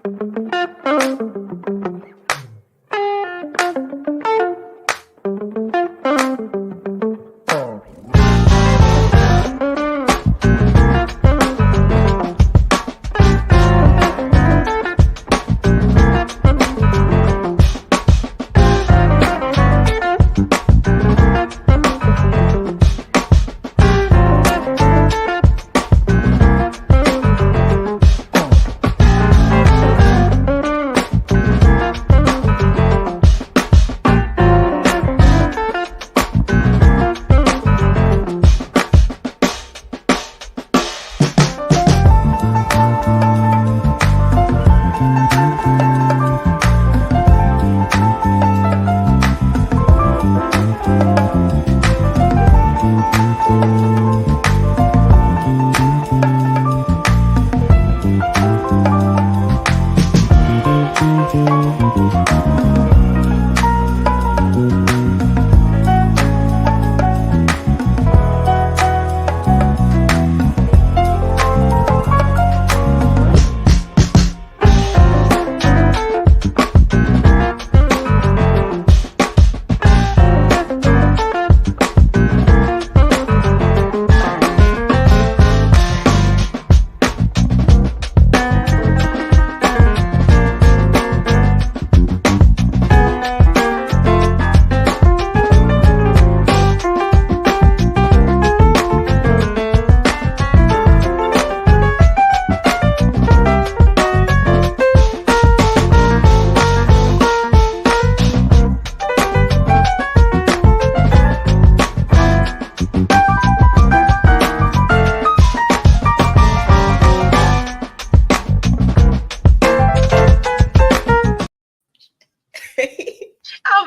I'm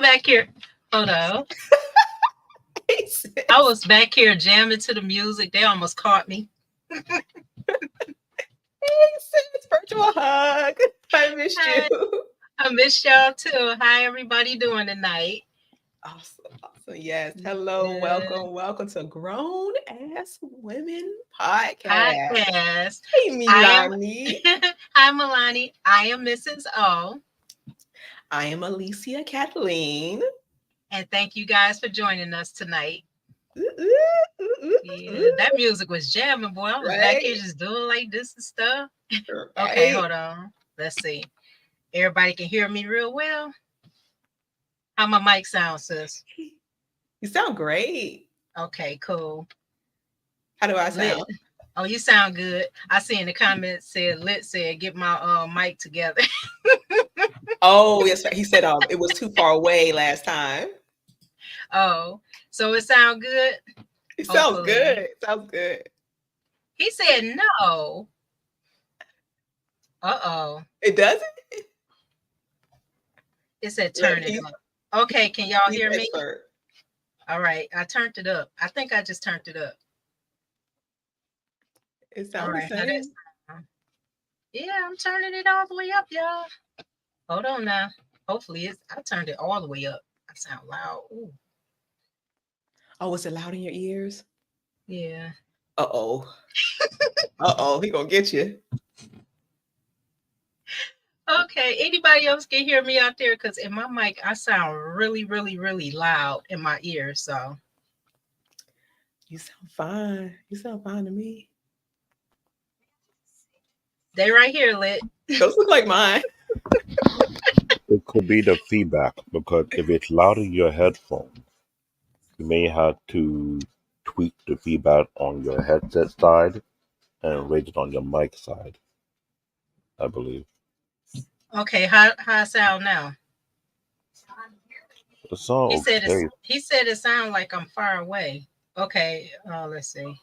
back here. Hold on. I was back here jamming to the music. They almost caught me. Hey, sis, virtual hug. I missed you. I missed y'all too. How everybody doing tonight? Awesome. Yes. Hello. Welcome to Grown Ass Women Podcast. Hey, Milani. I'm Milani. I am Mrs. O. I am Alicia Kathleen. And thank you guys for joining us tonight. Yeah, that music was jamming, boy. I was back here just doing like this and stuff. Right. Okay, hold on. Let's see. Everybody can hear me real well. How my mic sound, sis? You sound great. Okay, cool. How do I sound? Lit. Oh, you sound good. I see in the comments Lit said, get my mic together. Oh, yes. He said it was too far away last time. Oh, so it sound good? It sounds good. It sounds good. He said no. Uh-oh. It doesn't? It said turn it up. Okay, can y'all hear me? All right, I turned it up. I think I just turned it up. It sounds the same. Yeah, I'm turning it all the way up, y'all. Hold on now. Hopefully I turned it all the way up. I sound loud. Ooh. Oh, was it loud in your ears? Yeah. Uh-oh. Uh-oh, he gonna get you. Okay, anybody else can hear me out there? Because in my mic, I sound really, really, really loud in my ears, so. You sound fine. You sound fine to me. They right here, Lit. Those look like mine. It could be the feedback, because if it's loud in your headphones, you may have to tweak the feedback on your headset side and raise it on your mic side, I believe. Okay, how I sound now? It sounds okay. He said it sounds like I'm far away. Okay, let's see.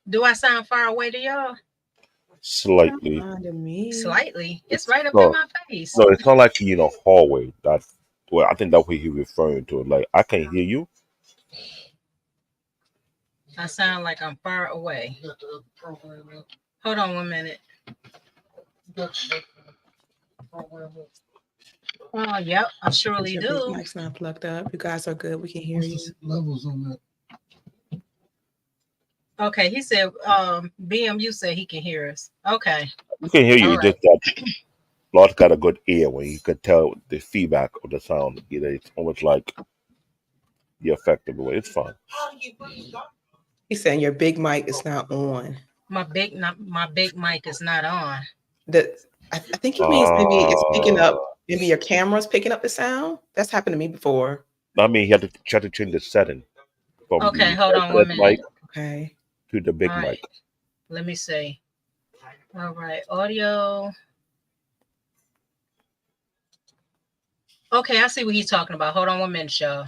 Do I sound far away to y'all? Slightly. Slightly. It's right up in my face. No, it's not like you in a hallway. I think that's what he's referring to. Like, I can't hear you. I sound like I'm far away. Hold on 1 minute. Oh, yep, I surely do. Mic's not plugged up. You guys are good. We can hear you. Levels on that. Okay, he said, BMU said he can hear us. Okay, You can hear you. all It's right. just that Lord got a good ear when he could tell the feedback of the sound. It's almost like the effective way. It's fine. He's saying your big mic is not on. My big mic is not on. The I think he means maybe it's picking Uh, up. Maybe your camera's picking up the sound. That's happened to me before. I mean, he had to try to change the setting from Okay, the hold on one headset minute. mic Okay. to the All big right, mic. let me see. All right, audio. Okay, I see what he's talking about. Hold on one minute, y'all.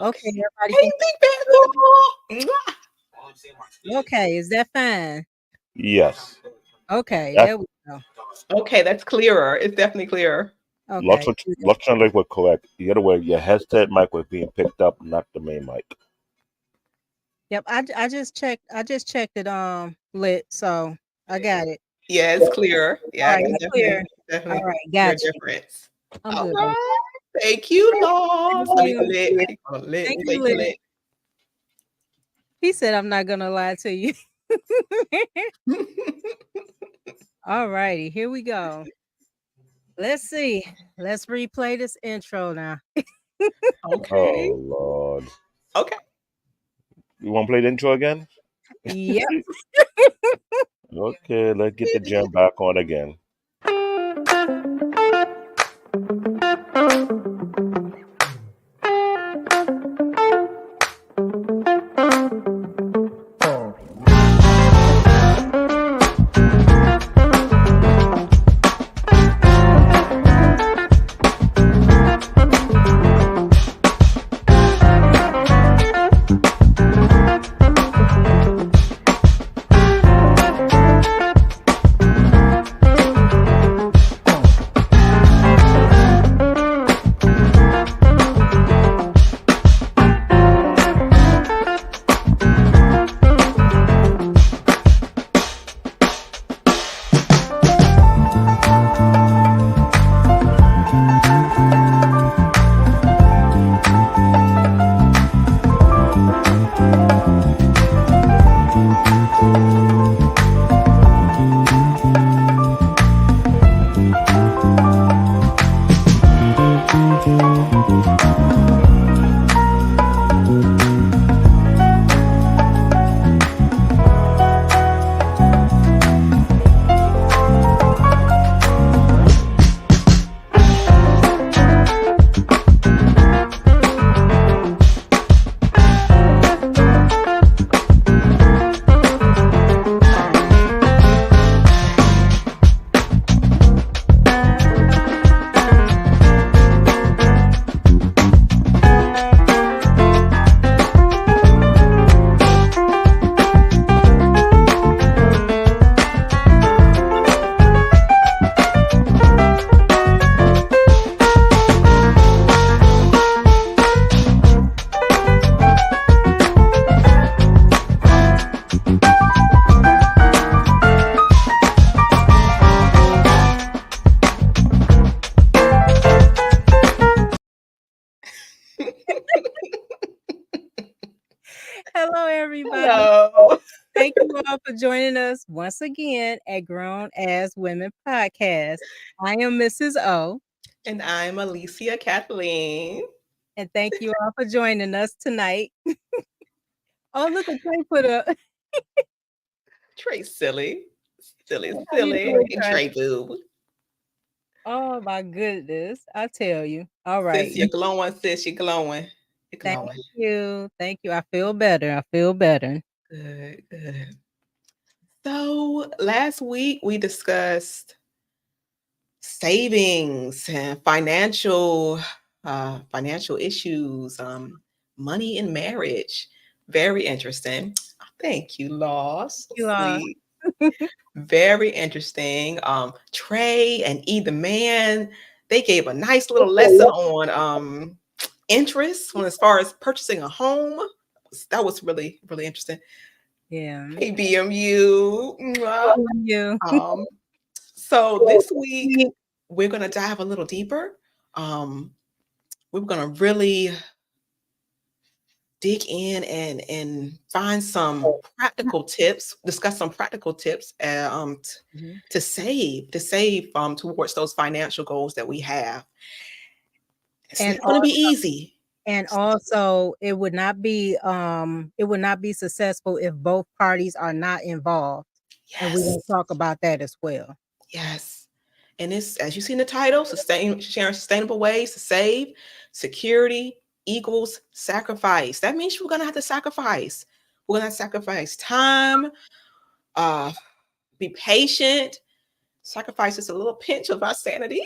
Okay, everybody Hey, can. big bad girl. Okay, is that fine? Yes. Okay, That there we go. Okay, that's clearer. It's definitely clearer. Okay. lots of like were correct. The other way, your headset mic was being picked up, not the main mic. Yep, I just checked. I just checked it lit, so I got it. Yeah, it's clearer. All Yeah, I right, can it's clear. All definitely right, hear a got you. difference. I'm All good. Baby. right. Thank you, Thank Lost. Let me you. lit. Lit. Thank We you, make you Lit. lit. He said I'm not gonna lie to you. All righty, here we go. Let's see. Let's replay this intro now. Okay. Oh Lord. Okay. You want to play the intro again? Yep. Okay, let's get the jam back on again. Hello, everybody. Hello. Thank you all for joining us once again at Grown As Women Podcast. I am Mrs. O, And I'm Alicia Kathleen. and thank you all for joining us tonight. Oh, look at Trey put up. Trey silly. Silly, How you silly. doing, And Trey? Trey boob. Oh my goodness. I tell you. All right. Sis, you're glowing, sis. You're glowing. You're Thank glowing. you. Thank you. I feel better. I feel better. Good, good. So last week we discussed savings and financial issues, money in marriage. Very interesting. Thank you, Laws. You are. Sweet. Very interesting. Trey and E the man, they gave a nice little lesson on interest when as far as purchasing a home. That was really, really interesting. Yeah. Hey BMU. Mwah. You. Um, so this week we're gonna dive a little deeper. We're gonna really dig in and find some practical tips, discuss some practical tips to save towards those financial goals that we have. It's And not going to be easy. And also, it would not be successful if both parties are not involved. And we're going to Yes. talk about that as well. Yes. And it's, as you see in the title, sharing sustainable ways to save. Security equals sacrifice. That means we're going to have to sacrifice. We're going to sacrifice time, uh, be patient, sacrifice just a little pinch of our sanity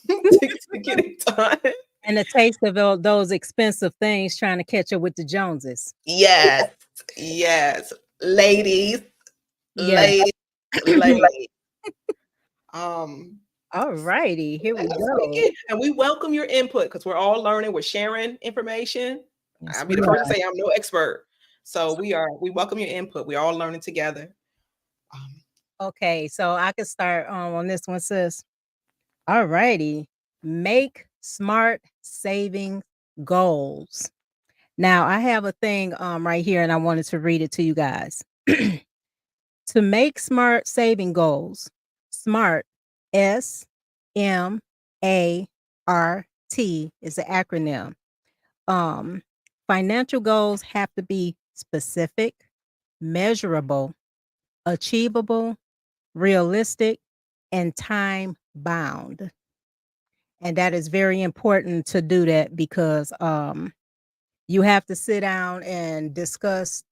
to get it done. And a taste of those expensive things trying to catch up with the Joneses. Yes. Yes. Ladies, Yes. ladies, ladies. Um, All righty, here we Let's go. begin. And we welcome your input because we're all learning. We're sharing information. Yes, I'll be the first to say I'm no expert. So we welcome your input. We're all learning together. Okay, so I can start on this one, sis. All righty. Make smart saving goals. Now I have a thing right here and I wanted to read it to you guys. To make smart saving goals, SMART, SMART is the acronym. Financial goals have to be specific, measurable, achievable, realistic, and time bound. And that is very important to do that because you have to sit down and discuss,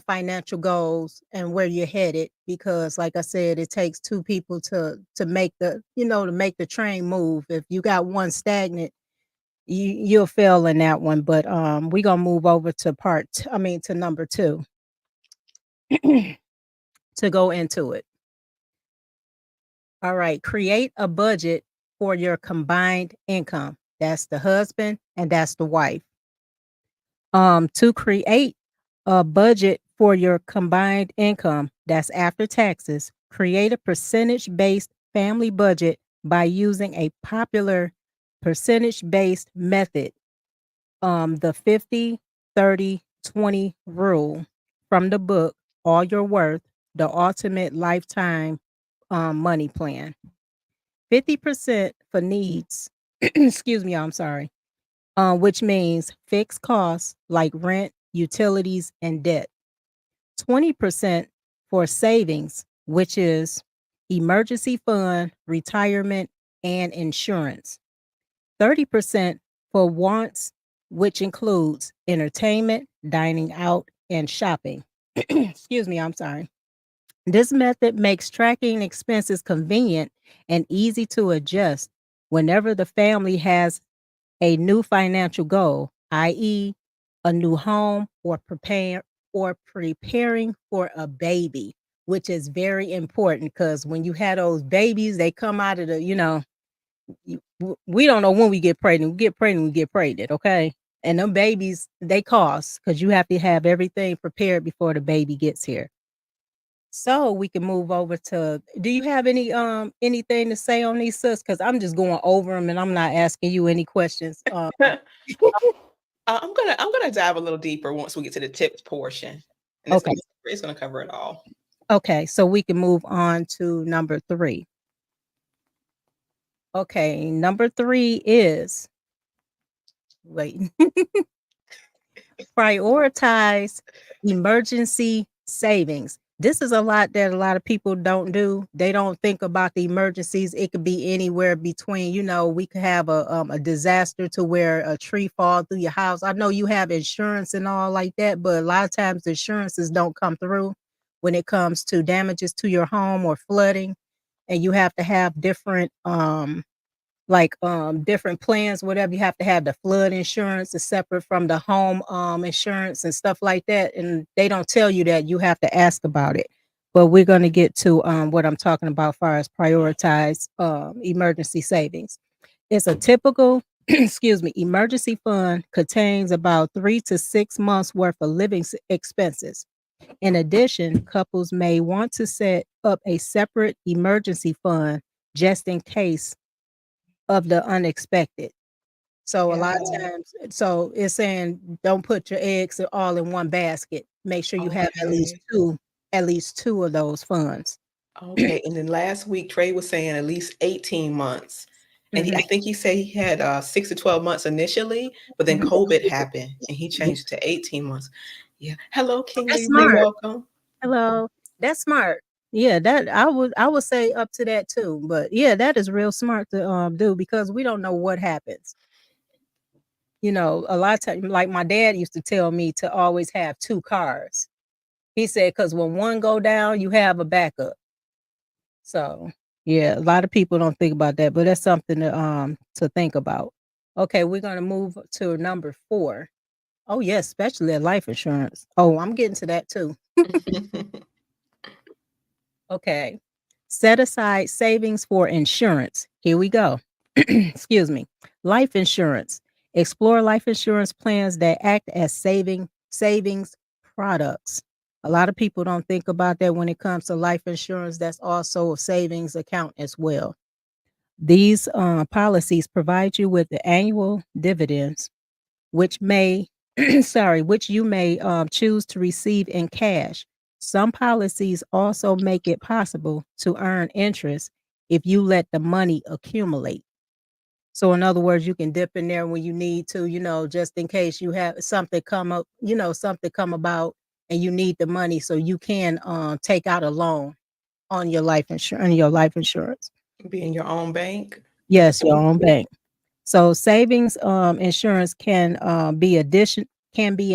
financial goals and where you're headed because like I said, it takes two people to make to make the train move. If you got one stagnant, you'll fail in that one. But we're gonna move over to to number 2 to go into it. All right, create a budget for your combined income. That's the husband and that's the wife. To create a budget for your combined income, that's after taxes, create a percentage-based family budget by using a popular percentage-based method, the 50-30-20 rule from the book All Your Worth, the ultimate lifetime money plan. 50% for needs. Excuse me, I'm sorry. Which means fixed costs like rent, utilities, and debt. 20% for savings, which is emergency fund, retirement, and insurance. 30% for wants, which includes entertainment, dining out, and shopping. Excuse me, I'm sorry. This method makes tracking expenses convenient and easy to adjust whenever the family has a new financial goal, i.e., a new home or preparing for a baby, which is very important because when you have those babies, they come out of we don't know when we get pregnant. We get pregnant, we get pregnant, okay? And them babies, they cost because you have to have everything prepared before the baby gets here. So we can move over to. Do you have anything to say on these, sis? Because I'm just going over them and I'm not asking you any questions. I'm gonna dive a little deeper once we get to the tips portion. And Okay. It's gonna cover it all. Okay, so we can move on to number 3. Okay, number 3 is wait. Prioritize emergency savings. This is a lot that a lot of people don't do. They don't think about the emergencies. It could be anywhere between, we could have a disaster to where a tree fall through your house. I know you have insurance and all like that, but a lot of times the insurances don't come through when it comes to damages to your home or flooding. And you have to have different different plans, whatever. You have to have the flood insurance is separate from the home insurance and stuff like that. And they don't tell you that. You have to ask about it. But we're going to get to what I'm talking about as far as prioritize emergency savings. It's a typical excuse me, emergency fund contains about 3 to 6 months worth of living expenses. In addition, couples may want to set up a separate emergency fund just in case of the unexpected. So a lot of Yeah. times, so it's saying don't put your eggs all in one basket. Make sure you have Okay. at least two of those funds. Okay. And then last week, Trey was saying at least 18 months. And Mhm. I think he said he had 6 to 12 months initially, but then Mhm. COVID happened and he Yeah, changed to 18 months. Yeah. Hello, that's Kingsley. smart. Welcome. Hello. That's smart. Yeah, that I would say up to that too. But yeah, that is real smart to do because we don't know what happens. A lot of times, like my dad used to tell me to always have two cars. He said, because when one go down, you have a backup. So yeah, a lot of people don't think about that, but that's something to think about. Okay, we're gonna move to number 4. Oh yes, especially life insurance. Oh, I'm getting to that too. Okay. Set aside savings for insurance. Here we go. Excuse me. Life insurance. Explore life insurance plans that act as savings products. A lot of people don't think about that when it comes to life insurance. That's also a savings account as well. These policies provide you with the annual dividends, which may which you may choose to receive in cash. Some policies also make it possible to earn interest if you let the money accumulate. So in other words, you can dip in there when you need to, just in case you have something come up, something come about and you need the money so you can take out a loan on your life insurance. Be in your own bank. Yes, your own bank. So savings insurance can be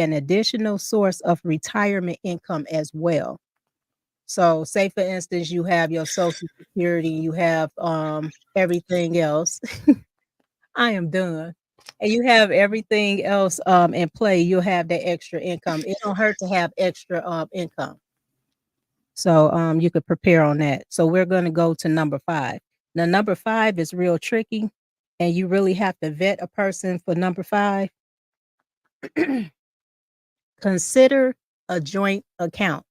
an additional source of retirement income as well. So say for instance you have your social security, you have everything else. I am done. And you have everything else in play, you'll have that extra income. It don't hurt to have extra income. So you could prepare on that. So we're going to go to number 5. Now number 5 is real tricky and you really have to vet a person for number 5. Consider a joint account.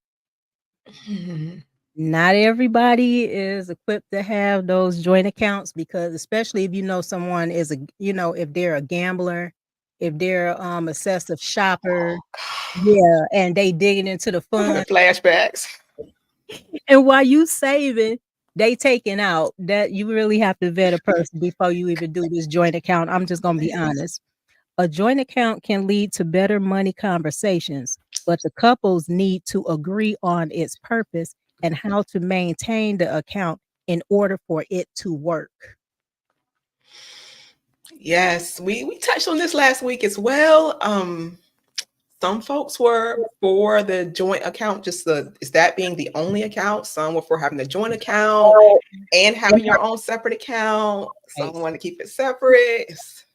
Not everybody is equipped to have those joint accounts because especially if you know someone is if they're a gambler, if they're excessive shopper, yeah, and they digging into the I'm fund having flashbacks. and while you saving, they taking out. That you really have to vet a person before you even do this joint account. I'm just gonna be honest. A joint account can lead to better money conversations, but the couples need to agree on its purpose and how to maintain the account in order for it to work. Yes, we touched on this last week as well. Some folks were for the joint account, just the is that being the only account. Some were for having the joint account and having your own separate account. Right. Some want to keep it separate.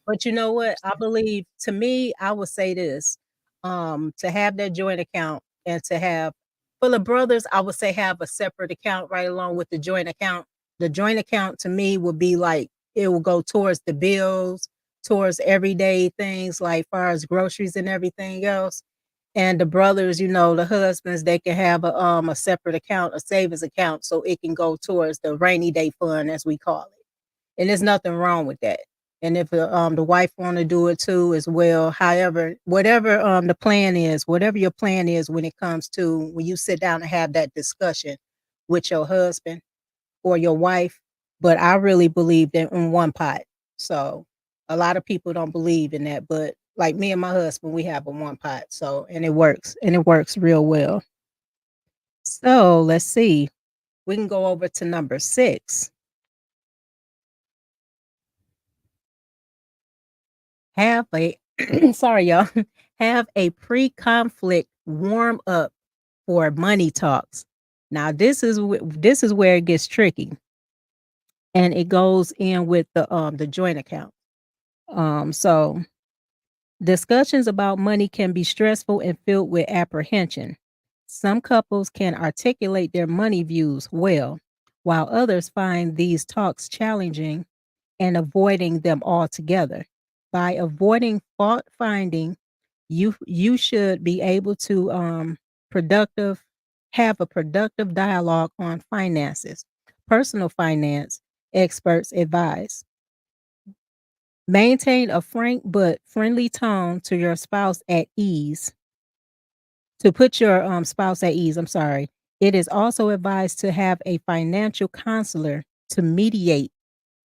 But you know what? I believe to me, I would say this. To have that joint account and to have for the brothers, I would say have a separate account right along with the joint account. The joint account to me would be like it will go towards the bills, towards everyday things like far as groceries and everything else. And the brothers, the husbands, they can have a separate account, a savings account, so it can go towards the rainy day fund as we call it. And there's nothing wrong with that. And if the wife want to do it too as well, however, whatever the plan is, whatever your plan is when it comes to when you sit down and have that discussion with your husband or your wife, but I really believe that in one pot. So a lot of people don't believe in that, but like me and my husband, we have a one pot. So and it works real well. So let's see. We can go over to number 6. Have a sorry, y'all. Have a pre-conflict warm up for money talks. Now, this is where it gets tricky, and it goes in with the joint account. So discussions about money can be stressful and filled with apprehension. Some couples can articulate their money views well, while others find these talks challenging and avoiding them altogether. By avoiding fault finding, you should be able to productive have a productive dialogue on finances. Personal finance experts advise Maintain a frank but friendly tone to your spouse at ease. To put your spouse at ease, I'm sorry. It is also advised to have a financial counselor to mediate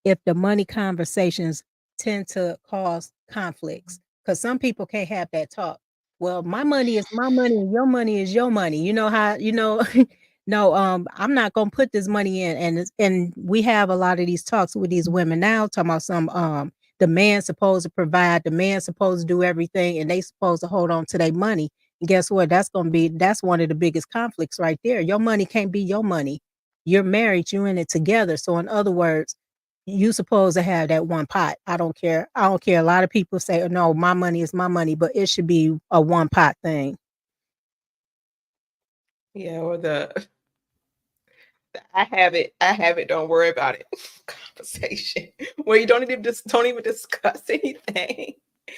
if the money conversations tend to cause conflicts. Because some people can't have that talk. Well, my money is my money and your money is your money. You know how, no, I'm not gonna put this money in. And we have a lot of these talks with these women now talking about some the man's supposed to provide, the man's supposed to do everything, and they supposed to hold on to their money. And guess what? That's one of the biggest conflicts right there. Your money can't be your money. You're married, you're in it together. So in other words, you supposed to have that one pot. I don't care. I don't care. A lot of people say, "Oh, no, my money is my money," but it should be a one pot thing. Yeah, or I have it, don't worry about it conversation where you don't even discuss anything.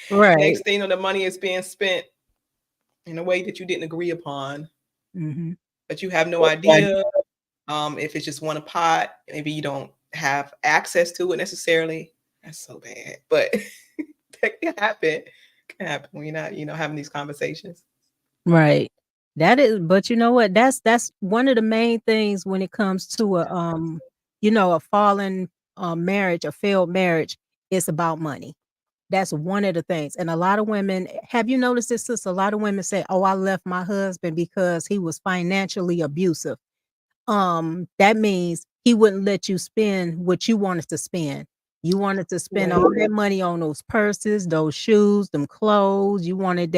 Right. Next thing you know, the money is being spent in a way that you didn't agree upon, Mhm. but you have no idea if it's just one pot. Maybe you don't have access to it necessarily. That's so bad, but that can happen. Can happen when you're not, having these conversations. Right. That is, but you know what? That's one of the main things when it comes to a fallen marriage, a failed marriage. It's about money. That's one of the things. And a lot of women, have you noticed this, sis? A lot of women say, "Oh, I left my husband because he was financially abusive." That means he wouldn't let you spend what you wanted to spend. You wanted to spend all Right. that money on those purses, those shoes, them clothes. You wanted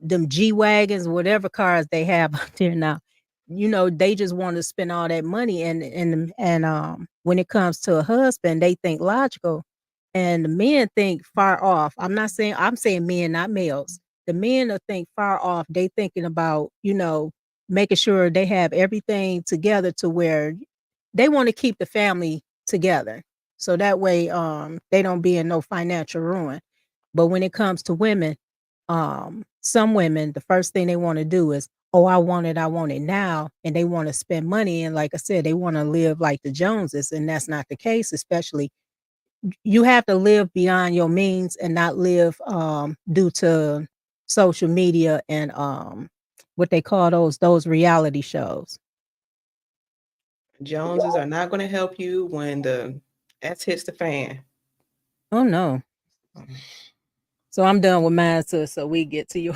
them G wagons, whatever cars they have out there now. They just want to spend all that money, and when it comes to a husband, they think logical, and the men think far off. I'm saying men, not males. The men are think far off. They thinking about making sure they have everything together to where they want to keep the family together, so that way they don't be in no financial ruin. But when it comes to women, some women, the first thing they want to do is, "Oh, I want it now," and they want to spend money. And like I said, they want to live like the Joneses, and that's not the case. Especially, you have to live beyond your means and not live due to social media and what they call those reality shows. Joneses are not going to help you when the S hits the fan. Oh no. So I'm done with mine, so we get to you.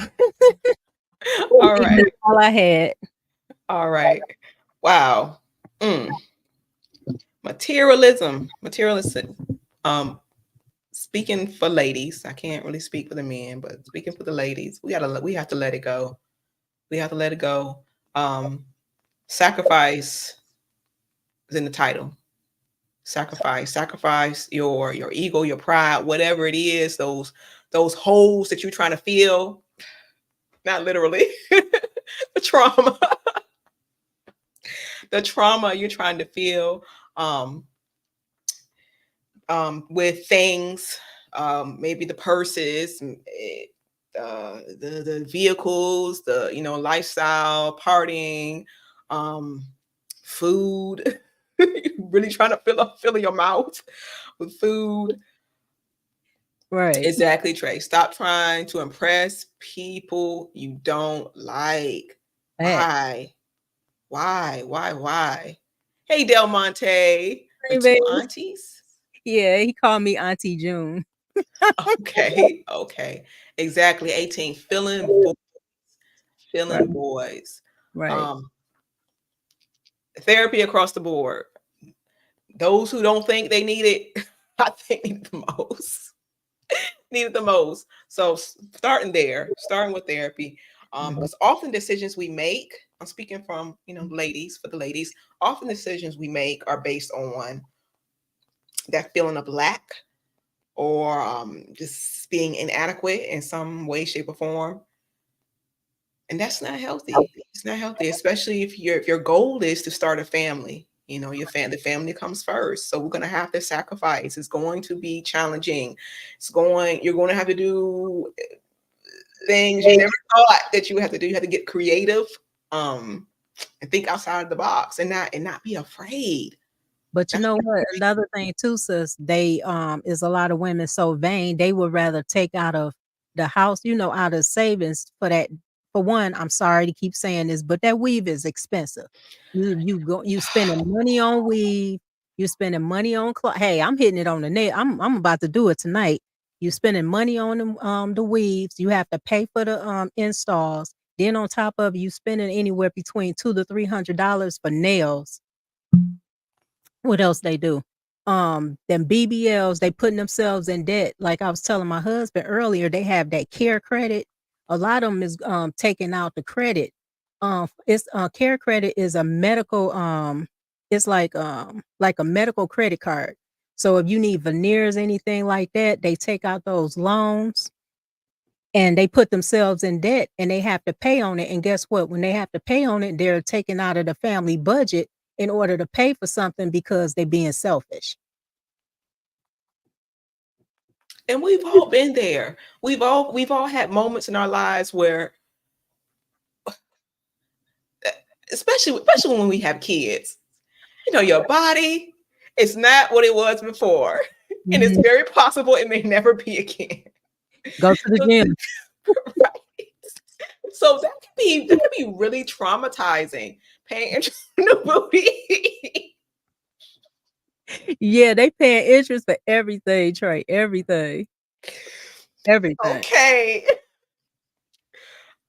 All right. All I had. All right. Wow. Mm. Materialism. Speaking for ladies, I can't really speak for the men, but speaking for the ladies, we have to let it go. We have to let it go. Sacrifice is in the title. Sacrifice your ego, your pride, whatever it is, those holes that you're trying to fill, not literally. The trauma, the trauma you're trying to feel, um, with things, maybe the purses, the vehicles, the lifestyle, partying, um, food. Really trying to fill your mouth with food. Right. Exactly, Trey. Stop trying to impress people you don't like. Fact. Why? Why? Hey, Del Monte, the Hey, two baby. aunties. Yeah, he called me Auntie June. Okay. Exactly. 18. Right. Feeling boys. Right. Um, Therapy across the board. Those who don't think they need it, I think need it the most. Need it the most. So starting with therapy. Mhm. Because often decisions we make, I'm speaking from, ladies, for the ladies, often decisions we make are based on that feeling of lack, or just being inadequate in some way, shape, or form. And that's not healthy. It's not healthy, especially if your goal is to start a family. The family comes first. So we're gonna have to sacrifice. It's going to be challenging. You're going to have to do things you never thought that you have to do. You have to get creative, and think outside of the box, and not be afraid. But you know what? Another thing too, sis, they is a lot of women so vain, they would rather take out of the house, out of savings for that. For one, I'm sorry to keep saying this, but that weave is expensive. You spending money on weave, you spending money on clothes. Hey, I'm hitting it on the nail. I'm about to do it tonight. You spending money on the weaves. You have to pay for the installs. Then on top of it, you spending anywhere between $200 to $300 for nails. What else they do? Them BBLs, they putting themselves in debt. Like I was telling my husband earlier, they have that care credit. A lot of them is taking out the credit. It's care credit is a medical it's like a medical credit card. So if you need veneers, anything like that, they take out those loans and they put themselves in debt and they have to pay on it. And guess what? When they have to pay on it, they're taking out of the family budget in order to pay for something because they're being selfish. And we've all been there. We've all had moments in our lives where, especially when we have kids, your body is not what it was before. And it's very possible it may never be again. Go to the gym. Right. So that could be really traumatizing. Paying interest on the movie. Yeah, they paying interest for everything, Trey. Everything. Okay.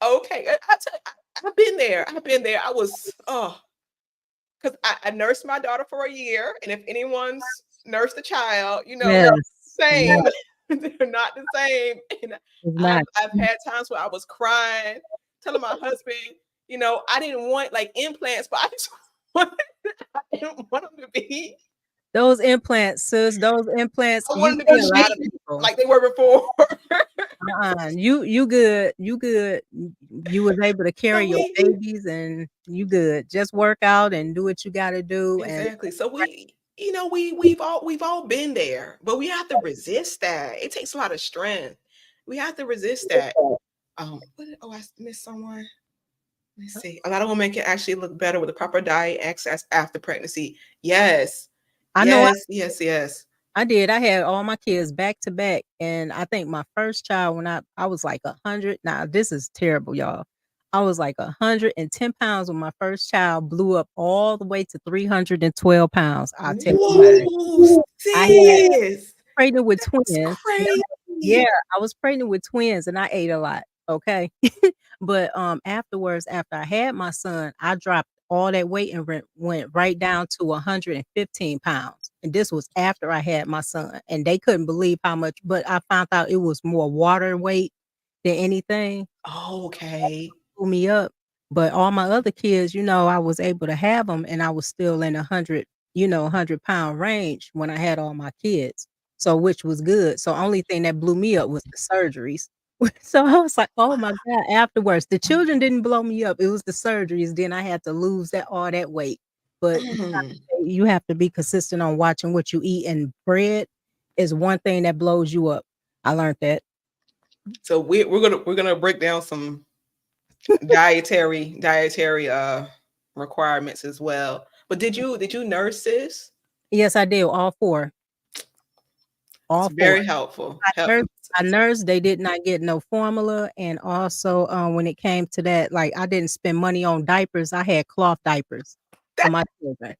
I've been there. I was because I nursed my daughter for a year, and if anyone's nursed a child, Yes. same. They're not the same. And It's not. I've had times where I was crying, telling my husband, I didn't want like implants, but I didn't want them to be. Those implants, sis. Those implants. I You wanted to see be a lot of people. like they were before. You good. You good. You was able to carry your we babies and you good. Just work out and do what you got to do. exactly. So we've all been there, but we have to resist that. It takes a lot of strength. We have to resist that. I missed someone. Let's see. A lot of women can actually look better with a proper diet access after pregnancy. Yes. I know. Yes. I did. I had all my kids back to back, and I think my first child when I was like 100. Now this is terrible, y'all. I was like 110 pounds when my first child blew up all the way to 312 pounds. I tell you, Whoa, I had sis. pregnant with That's twins. crazy. Yeah, I was pregnant with twins, and I ate a lot. Okay, but afterwards, after I had my son, I dropped all that weight and went right down to 115 pounds. And this was after I had my son, and they couldn't believe how much. But I found out it was more water weight than anything. Oh, okay. Pull me up. But all my other kids, I was able to have them, and I was still in 100-pound range when I had all my kids. So which was good. So only thing that blew me up was the surgeries. So I was like, "Oh my god," afterwards. The children didn't blow me up, it was the surgeries, then I had to lose all that weight. But you have to be consistent on watching what you eat, and bread is one thing that blows you up. I learned that. So we're gonna break down some dietary requirements as well. But did you nurse this? Yes, I did, all 4. All It's 4. very helpful. I nursed, they did not get no formula, and also, when it came to that, like, I didn't spend money on diapers, I had cloth diapers for That, my children.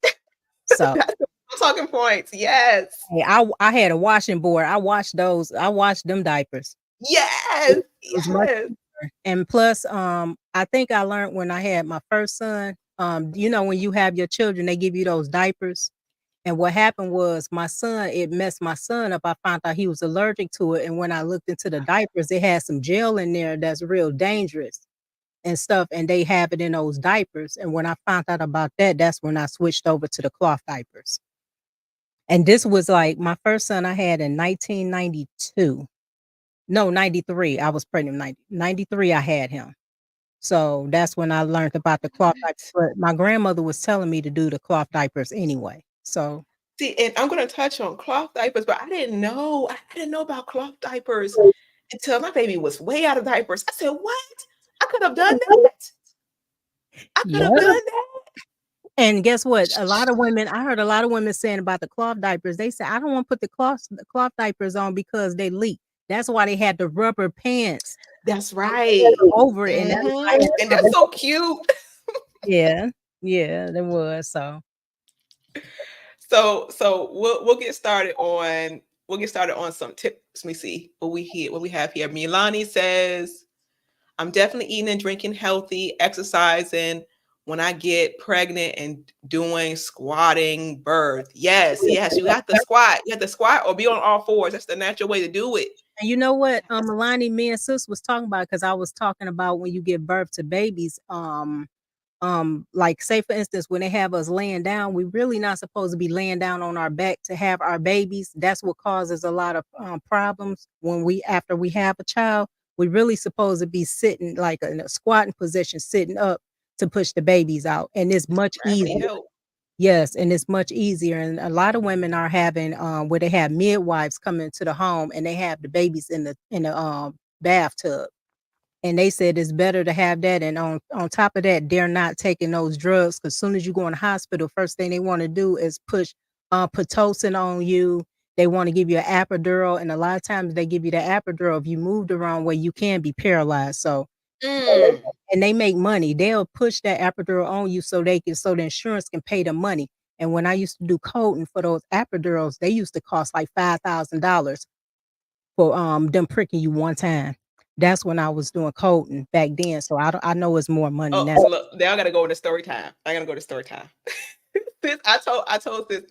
So, that's the talking points. Yes. hey, I had a washing board, I washed them diapers. Yes. It was much Yes. cheaper, and plus, I think I learned when I had my first son, when you have your children, they give you those diapers. And what happened was it messed my son up. I found out he was allergic to it. And when I looked into the diapers, it had some gel in there that's real dangerous and stuff. And they have it in those diapers. And when I found out about that, that's when I switched over to the cloth diapers. And this was like my first son I had in 1992. No, 93. I was pregnant in 93. I had him. So that's when I learned about the cloth diapers. But my grandmother was telling me to do the cloth diapers anyway. So See, and I'm gonna touch on cloth diapers, but I didn't know. I didn't know about cloth diapers until my baby was way out of diapers. I said, "What? I could have done that. I could yeah. have done that." And guess what? A lot of women, I heard a lot of women saying about the cloth diapers. They said, I don't want to put the cloth diapers on because they leak. That's why they had the rubber pants That's right. over it. And that's why I had And rubber. that's so cute. Yeah. Yeah, there was. So So we'll get started on some tips. Let me see what we have here. Milani says, I'm definitely eating and drinking healthy, exercising when I get pregnant and doing squatting birth. Yes, you have to squat. You have to squat or be on all fours. That's the natural way to do it. and you know what, Milani, me and sis was talking about, because I was talking about when you give birth to babies, like say for instance, when they have us laying down, we really not supposed to be laying down on our back to have our babies. That's what causes a lot of problems when after we have a child. We really supposed to be sitting like in a squatting position, sitting up to push the babies out, and it's much Gravity easier. help. Yes, and it's much easier. And a lot of women are having where they have midwives come into the home and they have the babies in the bathtub. And they said it's better to have that. And on top of that, they're not taking those drugs, because as soon as you go in the hospital, first thing they want to do is push Pitocin on you. They want to give you an epidural, and a lot of times they give you the epidural if you move the wrong way, you can be paralyzed. So Mm. and they make money. They'll push that epidural on you so the insurance can pay the money. And when I used to do coding for those epidurals, they used to cost like $5,000 for them pricking you one time. That's when I was doing coding back then. So I know it's more money Oh, now. so look, now I gotta go into story time. I gotta go to story time. Sis, I told sis,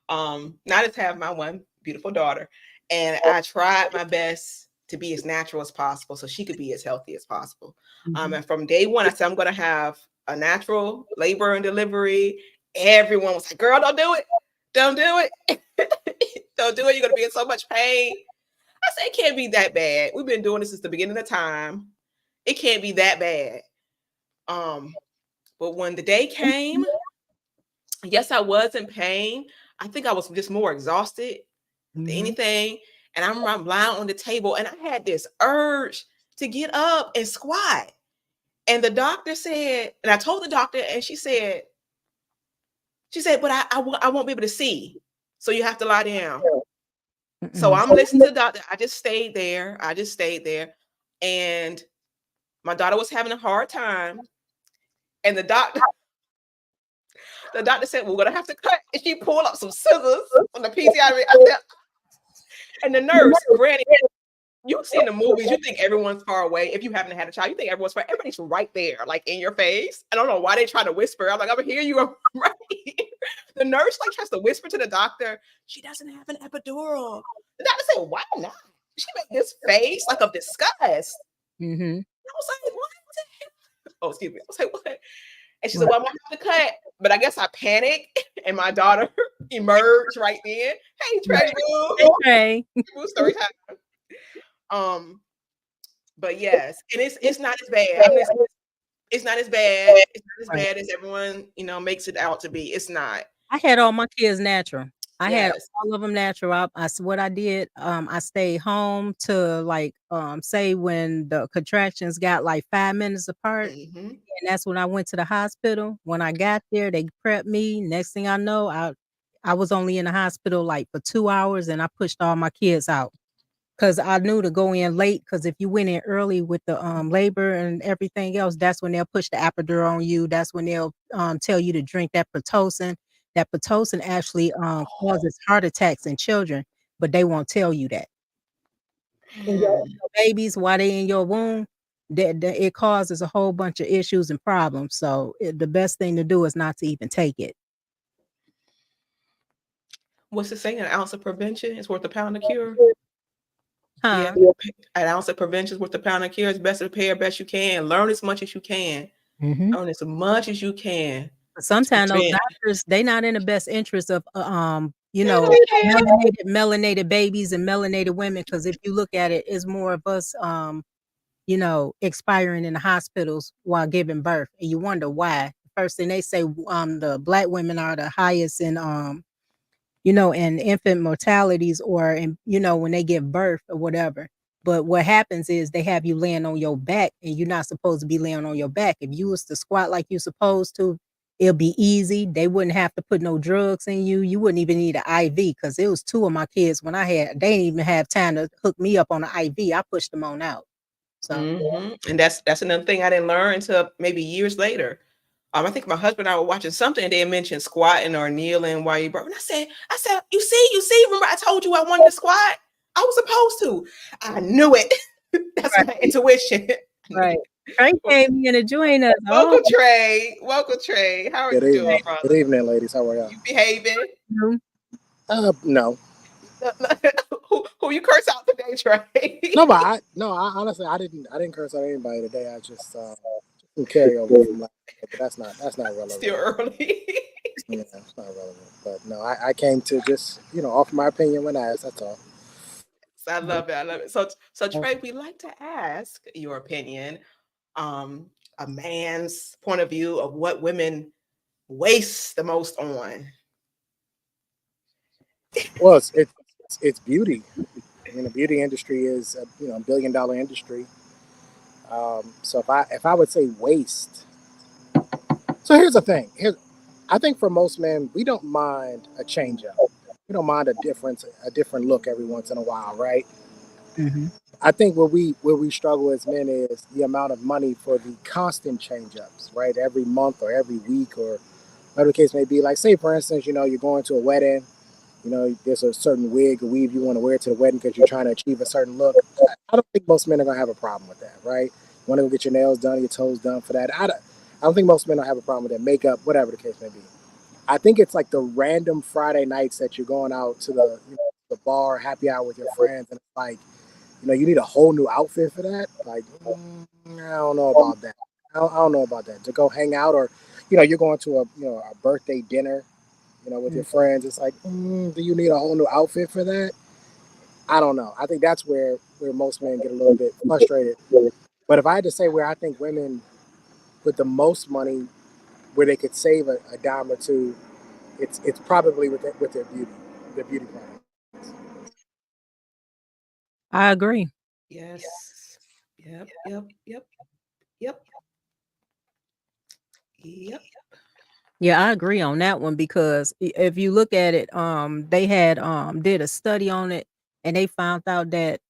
now I just have my one beautiful daughter, and I tried my best to be as natural as possible so she could be as healthy as possible. And from day one, I said I'm gonna have a natural labor and delivery. Everyone was like, "Girl, don't do it, don't do it, don't do it. You're gonna be in so much pain." I said, "It can't be that bad. We've been doing this since the beginning of time. It can't be that bad." But when the day came, yes, I was in pain. I think I was just more exhausted than anything. And I remember I'm lying on the table and I had this urge to get up and squat. And the doctor said, and I told the doctor, and but I won't be able to see. So you have to lie down. So I'm listening to the doctor. I just stayed there. And my daughter was having a hard time. And the doctor said, we're gonna have to cut. And she pulled up some scissors on the PCI. I said, and the nurse, granted, you've seen the movies, you think everyone's far away. If you haven't had a child, you think everyone's far. Everybody's right there, like in your face. I don't know why they try to whisper. I'm like, I'm here, you are right here. The nurse like tries to whisper to the doctor, she doesn't have an epidural. The doctor said, why not? She made this face like of disgust. Mm-hmm. I was like, what? Oh, excuse me. I was like, what? And she said, well, I'm gonna have to cut. But I guess I panicked and my daughter emerged right then. Hey, Trey Boo. Hey, Boo, story time. But yes, and it's not as bad. I mean, it's not as bad. It's not as bad as everyone, makes it out to be. It's not. I had all my kids natural. I had Yes. all of them natural. What I did, I stayed home to like, say when the contractions got like 5 minutes apart, Mhm. and that's when I went to the hospital. When I got there, they prepped me. Next thing I know, I was only in the hospital like for 2 hours, and I pushed all my kids out. 'Cause I knew to go in late, 'cause if you went in early with the, labor and everything else, that's when they'll push the epidural on you. That's when they'll, tell you to drink that Pitocin. That Pitocin actually, causes heart attacks in children, but they won't tell you that. In your babies, while they in your womb, that it causes a whole bunch of issues and problems. So, the best thing to do is not to even take it. What's the saying? An ounce of prevention is worth a pound of cure. Yeah, Huh? an ounce of prevention is worth a pound of cure. It's best to prepare best you can. Learn as much as you can. Mhm. Learn as much as you can to Sometimes those prevent. doctors, they not in the best interest of, Yeah, they can. melanated babies and melanated women. Because if you look at it, it's more of us, expiring in the hospitals while giving birth, and you wonder why. First thing they say, the Black women are the highest in infant mortalities, or when they give birth or whatever. But what happens is they have you laying on your back, and you're not supposed to be laying on your back. If you was to squat like you're supposed to, It'll be easy. They wouldn't have to put no drugs in you. You wouldn't even need an IV because it was two of my kids when they didn't even have time to hook me up on an IV. I pushed them on out. So And that's another thing I didn't learn until maybe years later. I think my husband and I were watching something and they mentioned squatting or kneeling while you burp. And I said, you see, remember I told you I wanted to squat? I was supposed to. I knew it. That's right, my intuition. right. Trey came in to join us. Oh, Welcome, Trey. Welcome, Trey. How are Good you doing, evening. Good brother? evening, ladies. How are y'all? You behaving? No. Who you curse out today, Trey? No, but I honestly, I didn't curse at anybody today. I just some carryover from last night, but that's not relevant. Still early. Yeah, it's not relevant. But no, I came to just offer my opinion when asked. That's all. I love it. I love it. So Trey, we like to ask your opinion, a man's point of view of what women waste the most on. Well, it's beauty. I mean, the beauty industry is a $1 billion industry. So if I would say waste, so here's the thing. I think for most men, we don't mind a change up. We don't mind a different look every once in a while, right? hmm I think where we struggle as men is the amount of money for the constant change ups, right? Every month or every week or whatever the case may be. Like say for instance, you're going to a wedding, there's a certain wig or weave you want to wear to the wedding because you're trying to achieve a certain look. I don't think most men are gonna have a problem with that, right? You want to go get your nails done, your toes done for that. I don't think most men don't have a problem with that. Makeup, whatever the case may be. I think it's like the random Friday nights that you're going out to the bar, happy hour with your friends, and it's like, you need a whole new outfit for that. Like, I don't know about that. I don't know about that. To go hang out, or you're going to a birthday dinner, with your friends. It's like, do you need a whole new outfit for that? I don't know. I think that's where most men get a little bit frustrated. But if I had to say where I think women with the most money, where they could save a dime or two, it's probably with their beauty products. I agree. Yes. Yep. Yep. Yep. Yep. Yep. Yeah, I agree on that one because if you look at it, they had did a study on it and they found out that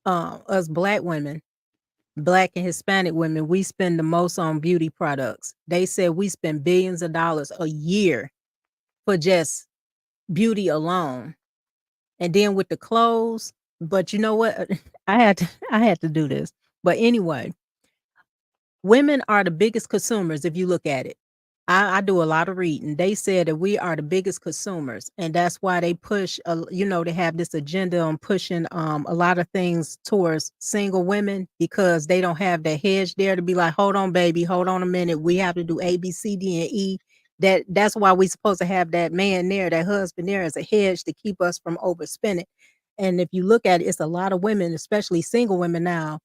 us black women, black and Hispanic women, we spend the most on beauty products. They said we spend billions of dollars a year for just beauty alone. And then with the clothes, but you know what? I had to do this. But anyway, women are the biggest consumers if you look at it. I do a lot of reading. They said that we are the biggest consumers, and that's why they push. They have this agenda on pushing a lot of things towards single women because they don't have that hedge there to be like, hold on, baby, hold on a minute. We have to do A, B, C, D, and E. That's why we supposed to have that man there, that husband there, as a hedge to keep us from overspending. And if you look at it, it's a lot of women, especially single women now,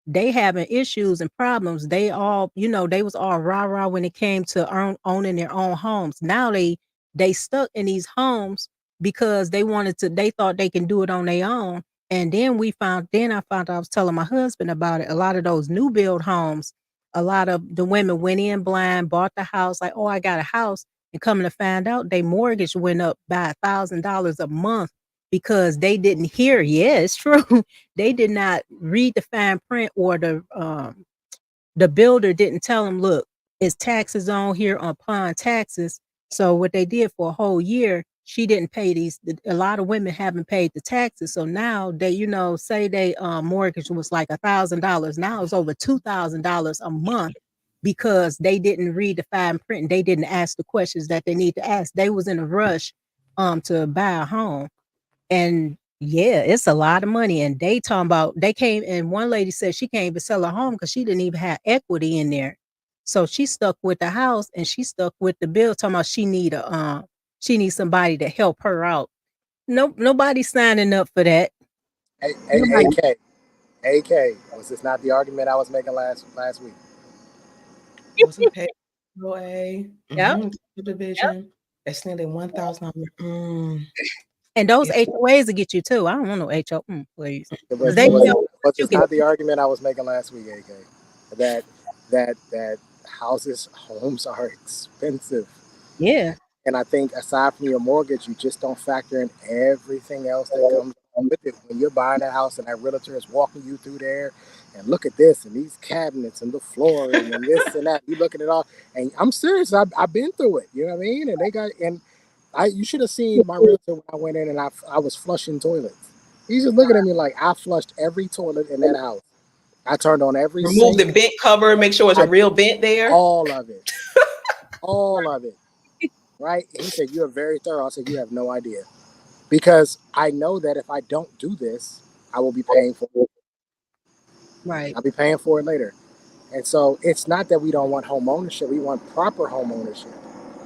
they having issues and problems. They all, they was all rah-rah when it came to owning their own homes. Now they stuck in these homes because they thought they can do it on their own. And then I found out, I was telling my husband about it. A lot of those new build homes, a lot of the women went in blind, bought the house, like, oh, I got a house. And coming to find out, their mortgage went up by $1,000 a month because they didn't hear. Yeah, it's true. They did not read the fine print, or the builder didn't tell them, look, it's taxes on here upon taxes. So what they did for a whole year, she didn't pay a lot of women haven't paid the taxes. So now they, say they mortgage was like $1,000. Now it's over $2,000 a month because they didn't read the fine print and they didn't ask the questions that they need to ask. They was in a rush to buy a home. And yeah, it's a lot of money. And they talking about, they came, and one lady said she can't even sell her home because she didn't even have equity in there. So she stuck with the house and she stuck with the bill, talking about she needs somebody to help her out. Nope, nobody's signing up for that. Nobody. AK, was this not the argument I was making last week? Wasn't paid away. Yep. Division. That's nearly 1,000. And those It's HOAs will get you too. I don't want no HO, please. It Because was they it was tell you was you this can. not the argument I was making last week, AK? That homes are expensive. Yeah. And I think aside from your mortgage, you just don't factor in everything else that comes with it. When you're buying a house and that realtor is walking you through there and look at this and these cabinets and the flooring and this and that, you look at it all. And I'm serious, I've been through it. You know what I mean? And you should have seen my realtor when I went in and I was flushing toilets. He's just looking at me like I flushed every toilet in that house. I turned on every Remove the sink. vent cover, make sure it's a I real vent there. all of it. All of it. Right? He said, "You are very thorough." I said, "You have no idea." Because I know that if I don't do this, I will be paying for it. Right. I'll be paying for it later. And so it's not that we don't want home ownership. We want proper home ownership.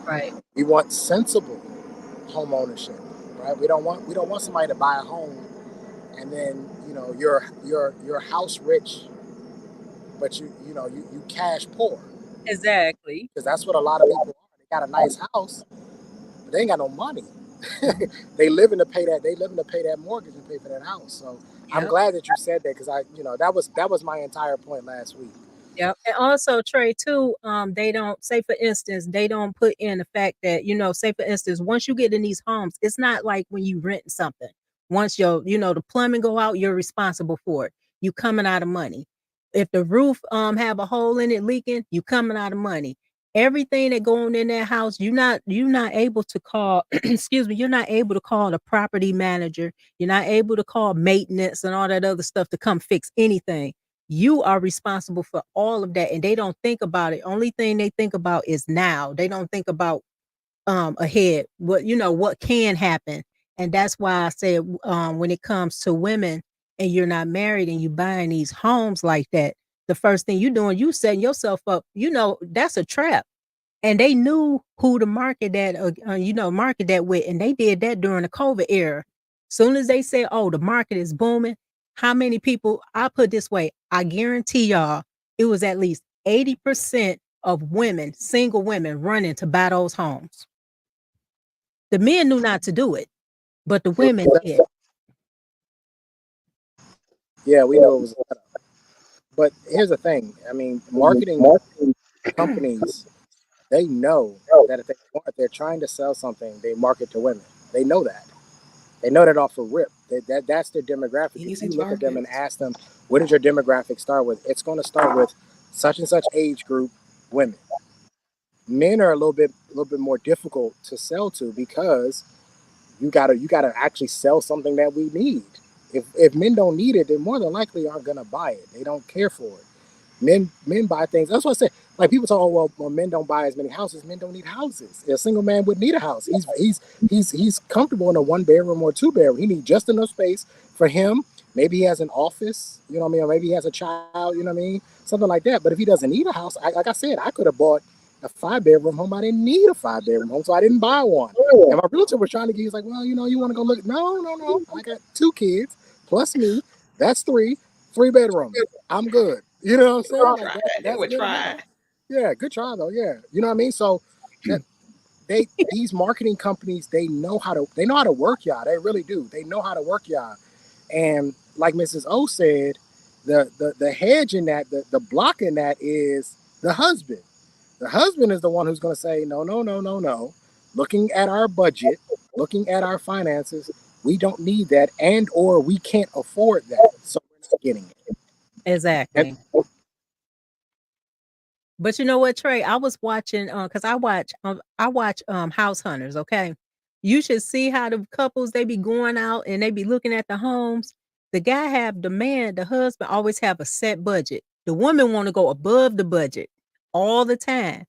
Right. We want sensible home ownership. Right? We don't want somebody to buy a home and then, you're house rich, but you cash poor. Exactly. Because that's what a lot of people are. They got a nice house, but they ain't got no money. They living to pay that. They living to pay that mortgage and pay for that house. So I'm Yep. glad that you said that because that was my entire point last week. Yep. And also, Trey, too, they don't say, for instance, they don't put in the fact that, say for instance, once you get in these homes, it's not like when you rent something. Once the plumbing go out, you're responsible for it. You coming out of money. If the roof have a hole in it leaking, you coming out of money. Everything that going in that house, you're not able to call, excuse me, you're not able to call the property manager. You're not able to call maintenance and all that other stuff to come fix anything. You are responsible for all of that, and they don't think about it. Only thing they think about is now. They don't think about ahead, what can happen. And that's why I said, when it comes to women and you're not married and you buying these homes like that, the first thing you doing, you setting yourself up, that's a trap. And they knew who to market that with, and they did that during the COVID era. Soon as they say, "Oh, the market is booming," how many people? I put this way, I guarantee y'all, it was at least 80% of women, single women, running to buy those homes. The men knew not to do it, but the women did. Yeah, we know it was a setup. But here's the thing. I mean, marketing companies, they know that if they're trying to sell something, they market to women. They know that. They know that off the rip. That's their demographic. If Easy you look at them and targets. ask them, what does your demographic start with? It's going to start with such and such age group, women. Men are a little bit more difficult to sell to because you gotta actually sell something that we need. If men don't need it, they more than likely aren't gonna buy it. They don't care for it. Men buy things. That's what I say. Like people say, oh well, men don't buy as many houses. Men don't need houses. A single man would need a house. He's comfortable in a 1 bedroom or 2 bedroom. He needs just enough space for him. Maybe he has an office, you know what I mean, or maybe he has a child, you know what I mean, something like that. But if he doesn't need a house, like I said, I could have bought a 5 bedroom home. I didn't need a 5 bedroom home, so I didn't buy one. And my realtor was trying to get. He's like, well, you want to go look? No, no, no. I got 2 kids plus me. That's 3 bedrooms. I'm good. You know what I'm saying? Like Try. They that's would good try. enough. Yeah, good try though. Yeah, you know what I mean. So that these marketing companies, they know how to work y'all. They really do. They know how to work y'all. And like Mrs. O said, the hedge in that, the block in that is the husband. The husband is the one who's going to say no, no, no, no, no. Looking at our budget, looking at our finances, we don't need that, and or we can't afford that, so we're not getting it. Exactly. But you know what, Trey? I was watching because I watch House Hunters, okay? You should see how the couples they be going out and they be looking at the homes. The husband always have a set budget. The woman want to go above the budget all the time.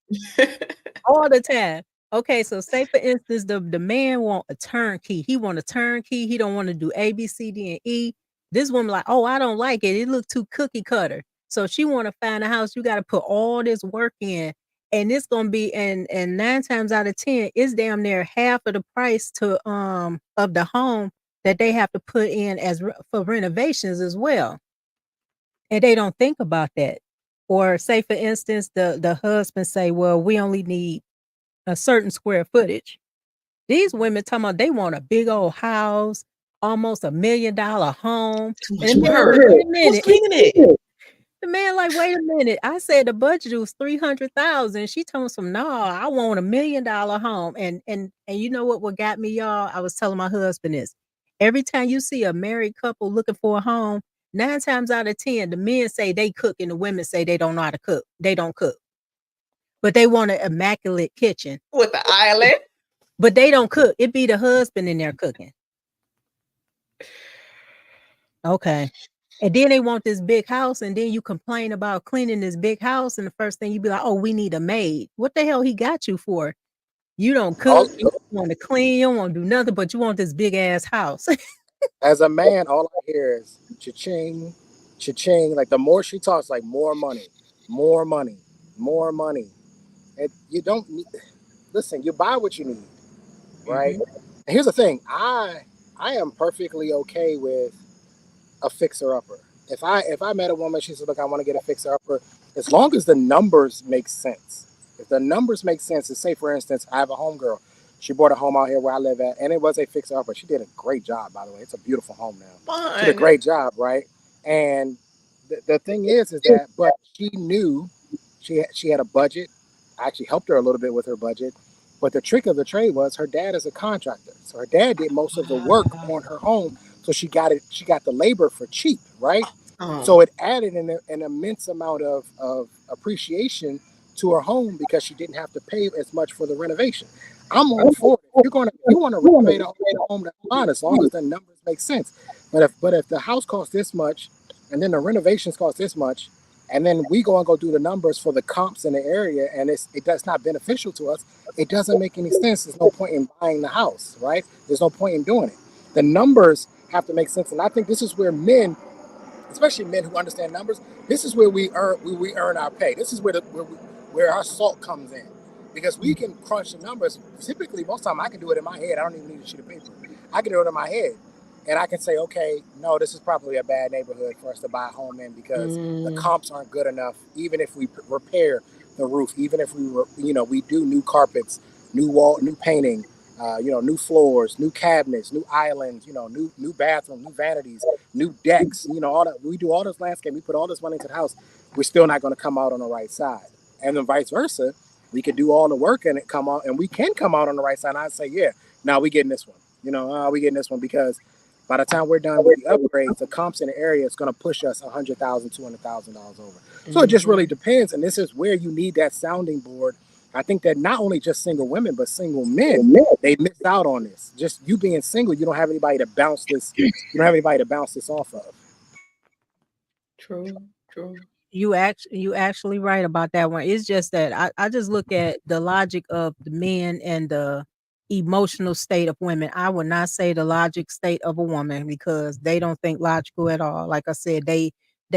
All the time. Okay, so say for instance, the man want a turnkey. He want a turnkey. He don't want to do A, B, C, D, and E. This woman like, oh, I don't like it. It look too cookie cutter. So she want to find a house. You got to put all this work in, and it's gonna be and 9 times out of 10, it's damn near half of the price to of the home that they have to put in for renovations as well. And they don't think about that. Or say for instance, the husband say, well, we only need a certain square footage. These women talking about they want a big old house, almost $1 million home. Too much And then work. wait a Who's minute. cleaning it? The man like, wait a minute. I said the budget was 300,000. She told some, no, I want $1 million home. And you know what got me, y'all? I was telling my husband this. Every time you see a married couple looking for a home, 9 times out of 10, the men say they cook and the women say they don't know how to cook. They don't cook. But they want an immaculate kitchen. With the island. But they don't cook. It be the husband in there cooking. Okay. And then they want this big house, and then you complain about cleaning this big house, and the first thing you be like, "Oh, we need a maid." What the hell he got you for? You don't cook, you don't want to clean, you don't want to do nothing, but you want this big ass house. As a man, all I hear is cha-ching, cha-ching. Like the more she talks, like more money, more money, more money. And you don't need, listen, you buy what you need, right? And here's the thing, I am perfectly okay with a fixer upper. If I met a woman, she said, "Look, I want to get a fixer upper," as long as the numbers make sense. If the numbers make sense, to say for instance, I have a homegirl. She bought a home out here where I live at, and it was a fixer upper. She did a great job, by the way. It's a beautiful home now. Fun. She did a great job, right? And the thing is that, but she knew she had a budget. I actually helped her a little bit with her budget. But the trick of the trade was her dad is a contractor. So her dad did most of the work on her home. So she got the labor for cheap, right? So it added an immense amount of appreciation to her home because she didn't have to pay as much for the renovation. I'm all for it. You want to renovate a home, that's fine, as long as the numbers make sense. But if the house costs this much, and then the renovations cost this much, and then we go do the numbers for the comps in the area, and that's not beneficial to us, it doesn't make any sense. There's no point in buying the house, right? There's no point in doing it. The numbers have to make sense, and I think this is where men, especially men who understand numbers, this is where we earn our pay. This is where our salt comes in, because we can crunch the numbers. Typically, most of the time, I can do it in my head. I don't even need a sheet of paper. I can do it in my head, and I can say, okay, no, this is probably a bad neighborhood for us to buy a home in because the comps aren't good enough. Even if we repair the roof, even if we do new carpets, new painting, new floors, new cabinets, new islands, new bathroom, new vanities, new decks, all that. We do all this landscape. We put all this money into the house. We're still not going to come out on the right side. And then vice versa. We could do all the work and it come out, and we can come out on the right side. And I'd say, yeah, now we getting this one. We getting this one because by the time we're done with the upgrades, the comps in the area is going to push us $100,000, $200,000 over. So it just really depends. And this is where you need that sounding board. I think that not only just single women, but single men, they miss out on this. Just you being single, you don't have anybody to bounce this. You don't have anybody to bounce this off of. True. You actually right about that one. It's just that I just look at the logic of the men and the emotional state of women. I would not say the logic state of a woman because they don't think logical at all. Like I said, they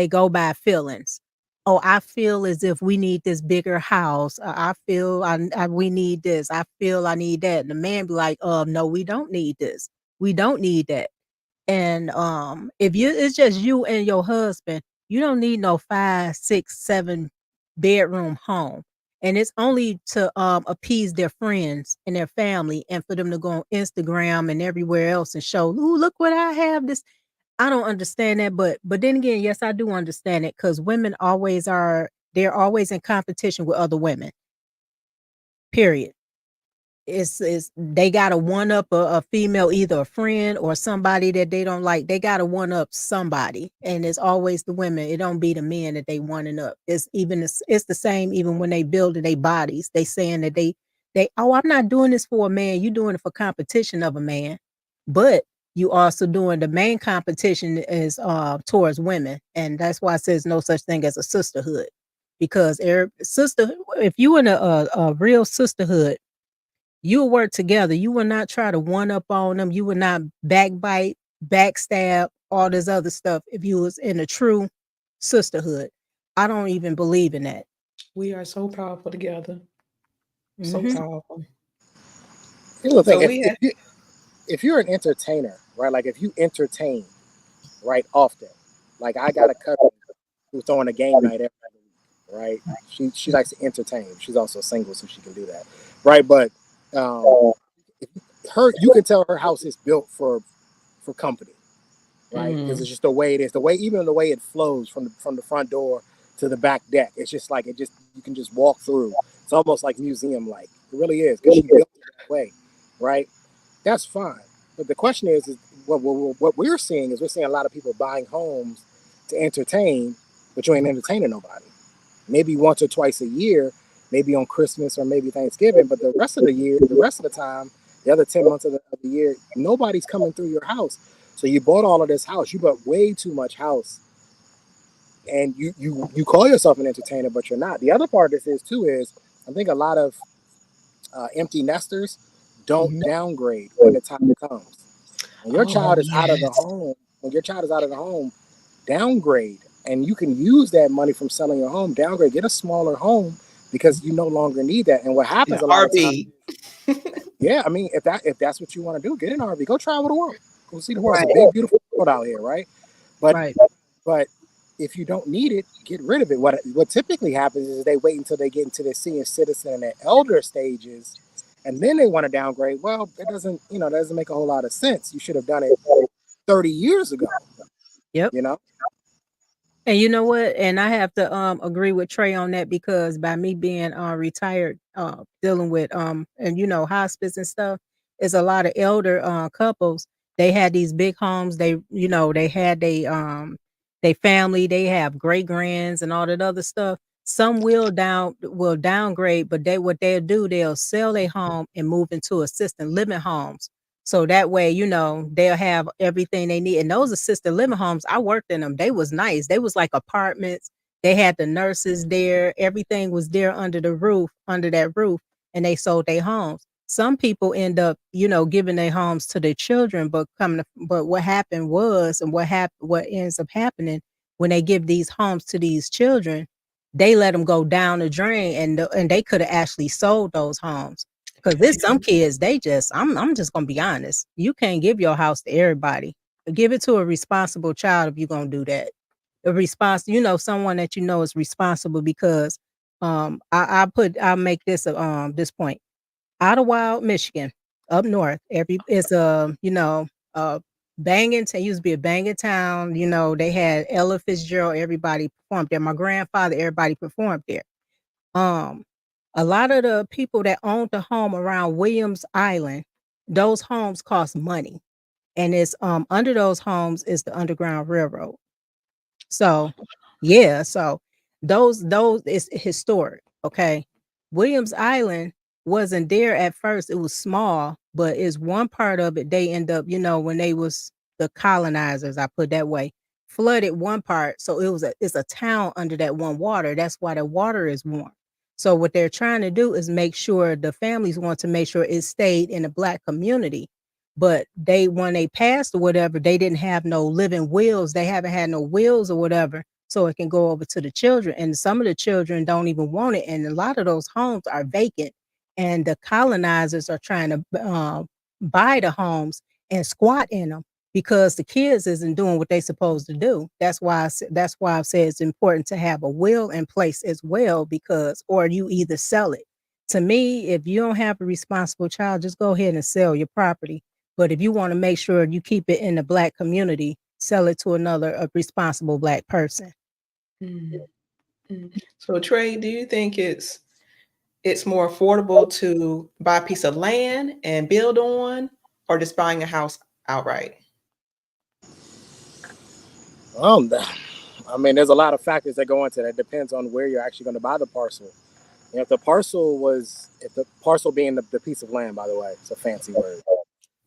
go by feelings. Oh, I feel as if we need this bigger house. I feel we need this. I feel I need that. And the man be like, no, we don't need this. We don't need that. And if it's just you and your husband, you don't need no 5, 6, 7 bedroom home. And it's only to appease their friends and their family and for them to go on Instagram and everywhere else and show, ooh, look what I have. This I don't understand that, but then again, yes, I do understand it because women they're always in competition with other women. Period. It's they gotta one up a female, either a friend or somebody that they don't like. They gotta one up somebody, and it's always the women. It don't be the men that they wanting up. It's the same even when they building their bodies. They saying that oh, I'm not doing this for a man. You doing it for competition of a man, but you also doing the main competition is towards women, and that's why it says no such thing as a sisterhood, because if you in a real sisterhood, you will work together. You will not try to one up on them. You will not backbite, backstab, all this other stuff if you was in a true sisterhood. I don't even believe in that. We are so powerful together. So powerful. Here's the thing. If you're an entertainer, right? Like if you entertain, right, often. Like I got a cousin who's throwing a game night every week, right? She likes to entertain. She's also single, so she can do that, right? But you can tell her house is built for company, right? Because it's just the way it is, even the way it flows from the front door to the back deck. It's just like you can just walk through. It's almost like museum like. It really is because she built it that way, right? That's fine. But the question is what we're seeing is we're seeing a lot of people buying homes to entertain, but you ain't entertaining nobody. Maybe once or twice a year, maybe on Christmas or maybe Thanksgiving, but the rest of the year, the rest of the time, the other 10 months of the year, nobody's coming through your house. So you bought all of this house. You bought way too much house. And you call yourself an entertainer, but you're not. The other part of this is too is I think a lot of empty nesters don't downgrade when the time comes. When your Oh, child is out of the yes. home, when your child is out of the home, downgrade. And you can use that money from selling your home, downgrade, get a smaller home because you no longer need that. And what An happens a lot of times, RV. yeah, I mean, if that's what you want to do, get an RV, go travel the world, go see the world. It's a Right. big, beautiful world out here, right? But Right. but if you don't need it, get rid of it. What typically happens is they wait until they get into their senior citizen and their elder stages, and then they want to downgrade. Well, it doesn't, that doesn't make a whole lot of sense. You should have done it 30 years ago, Yep. you know? And you know what? And I have to agree with Trey on that because by me being retired, dealing with and hospice and stuff, is a lot of elder couples. They had these big homes. They had they family. They have great grands and all that other stuff. Some will downgrade, but what they'll do, they'll sell their home and move into assisted living homes. So that way, they'll have everything they need. And those assisted living homes, I worked in them. They was nice. They was like apartments. They had the nurses there. Everything was there under that roof, and they sold their homes. Some people end up, giving their homes to their children, but what happened was, and what ends up happening when they give these homes to these children, they let them go down the drain, and they could have actually sold those homes. Because there's some kids, I'm just gonna be honest. You can't give your house to everybody. Give it to a responsible child if you're gonna do that. Someone that is responsible because I'll make this point. Idlewild, Michigan, up north. It's a banging town. Used to be a banging town. They had Ella Fitzgerald, everybody performed there. My grandfather, everybody performed there. Um, a lot of the people that owned the home around Williams Island, those homes cost money. And it's under those homes is the Underground Railroad. So, yeah, so those is historic, okay? Williams Island wasn't there at first. It was small, but is one part of it they end up, when they was the colonizers, I put that way, flooded one part. So it's a town under that one water. That's why the water is warm. So what they're trying to do is make sure the families want to make sure it stayed in the black community, but when they passed or whatever, they didn't have no living wills. They haven't had no wills or whatever, so it can go over to the children. And some of the children don't even want it. And a lot of those homes are vacant. And the colonizers are trying to buy the homes and squat in them because the kids isn't doing what they supposed to do. That's why I've said it's important to have a will in place as well, because or you either sell it. To me, if you don't have a responsible child, just go ahead and sell your property, but if you want to make sure you keep it in the black community, sell it to a responsible black person. Mm, mm. So Trey, do you think it's more affordable to buy a piece of land and build on, or just buying a house outright? Um, I mean, there's a lot of factors that go into that. It depends on where you're actually going to buy the parcel. If the parcel being the piece of land, by the way, it's a fancy word.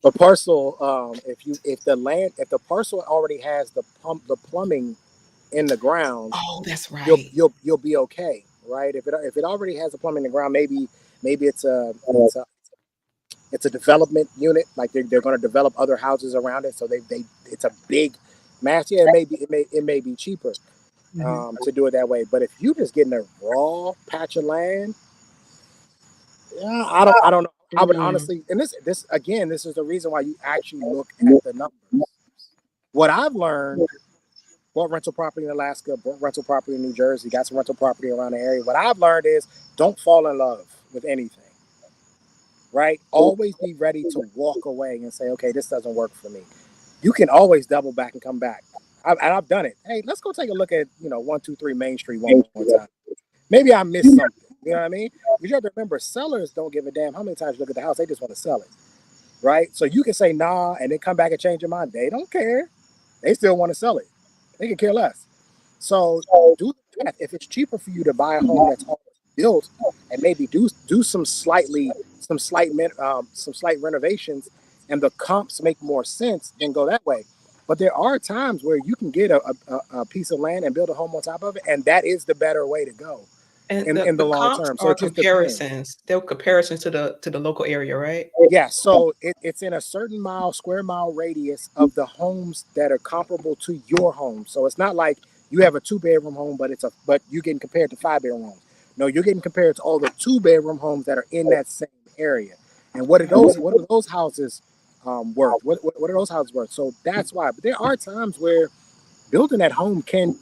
But parcel, if the parcel already has the plumbing in the ground, Oh, that's you'll right. you'll you'll be okay, right? If it already has the plumbing in the ground, maybe it's a development unit, like they're going to develop other houses around it, so they it's a big mass. Yeah, it may be cheaper Mhm. to do it that way. But if you just getting a raw patch of land, yeah, I don't know. I would Mm, honestly, and this again, this is the reason why you actually look at the numbers. What I've learned, bought rental property in Alaska, bought rental property in New Jersey, got some rental property around the area. What I've learned is don't fall in love with anything, right? Always be ready to walk away and say, okay, this doesn't work for me. You can always double back and come back. And I've done it. Hey, let's go take a look at 123 Main Street one more time. Maybe I missed something. You know what I mean? Because you have to remember, sellers don't give a damn how many times you look at the house. They just want to sell it, right? So you can say nah and then come back and change your mind. They don't care. They still want to sell it. They can care less. So do the math. If it's cheaper for you to buy a home that's already built and maybe do some slight renovations, and the comps make more sense, then go that way. But there are times where you can get a piece of land and build a home on top of it, and that is the better way to go And in the the long comps term. So are it just depends. comparisons. They're comparisons to the local area, right? Yeah, so it's in a certain square mile radius of the homes that are comparable to your home. So it's not like you have a 2 bedroom home, but you're getting compared to 5 bedroom homes. No, you're getting compared to all the 2 bedroom homes that are in that same area. And what are those houses worth? What are those houses worth? So that's why. But there are times where building at home can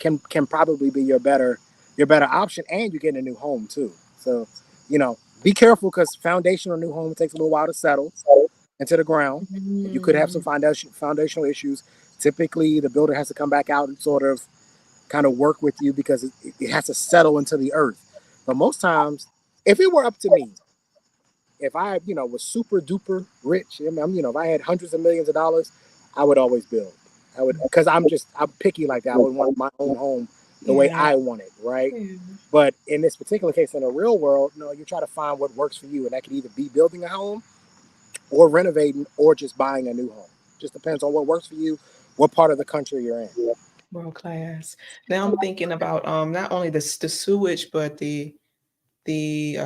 probably be your better option, and you're getting a new home too. So, be careful because foundational new home takes a little while to settle into the ground, and you could have some Mm. foundational issues. Typically, the builder has to come back out and sort of kind of work with you because it has to settle into the earth. But most times, if it were up to me, if I, was super duper rich, if I had hundreds of millions of dollars, I would always build. I would, because I'm picky like that. I would want my own home the way Yeah. I want it, right? Yeah. But in this particular case, in the real world, you try to find what works for you, and that could either be building a home or renovating or just buying a new home. Just depends on what works for you, what part of the country you're in. World class. Now I'm thinking about not only the sewage, but the the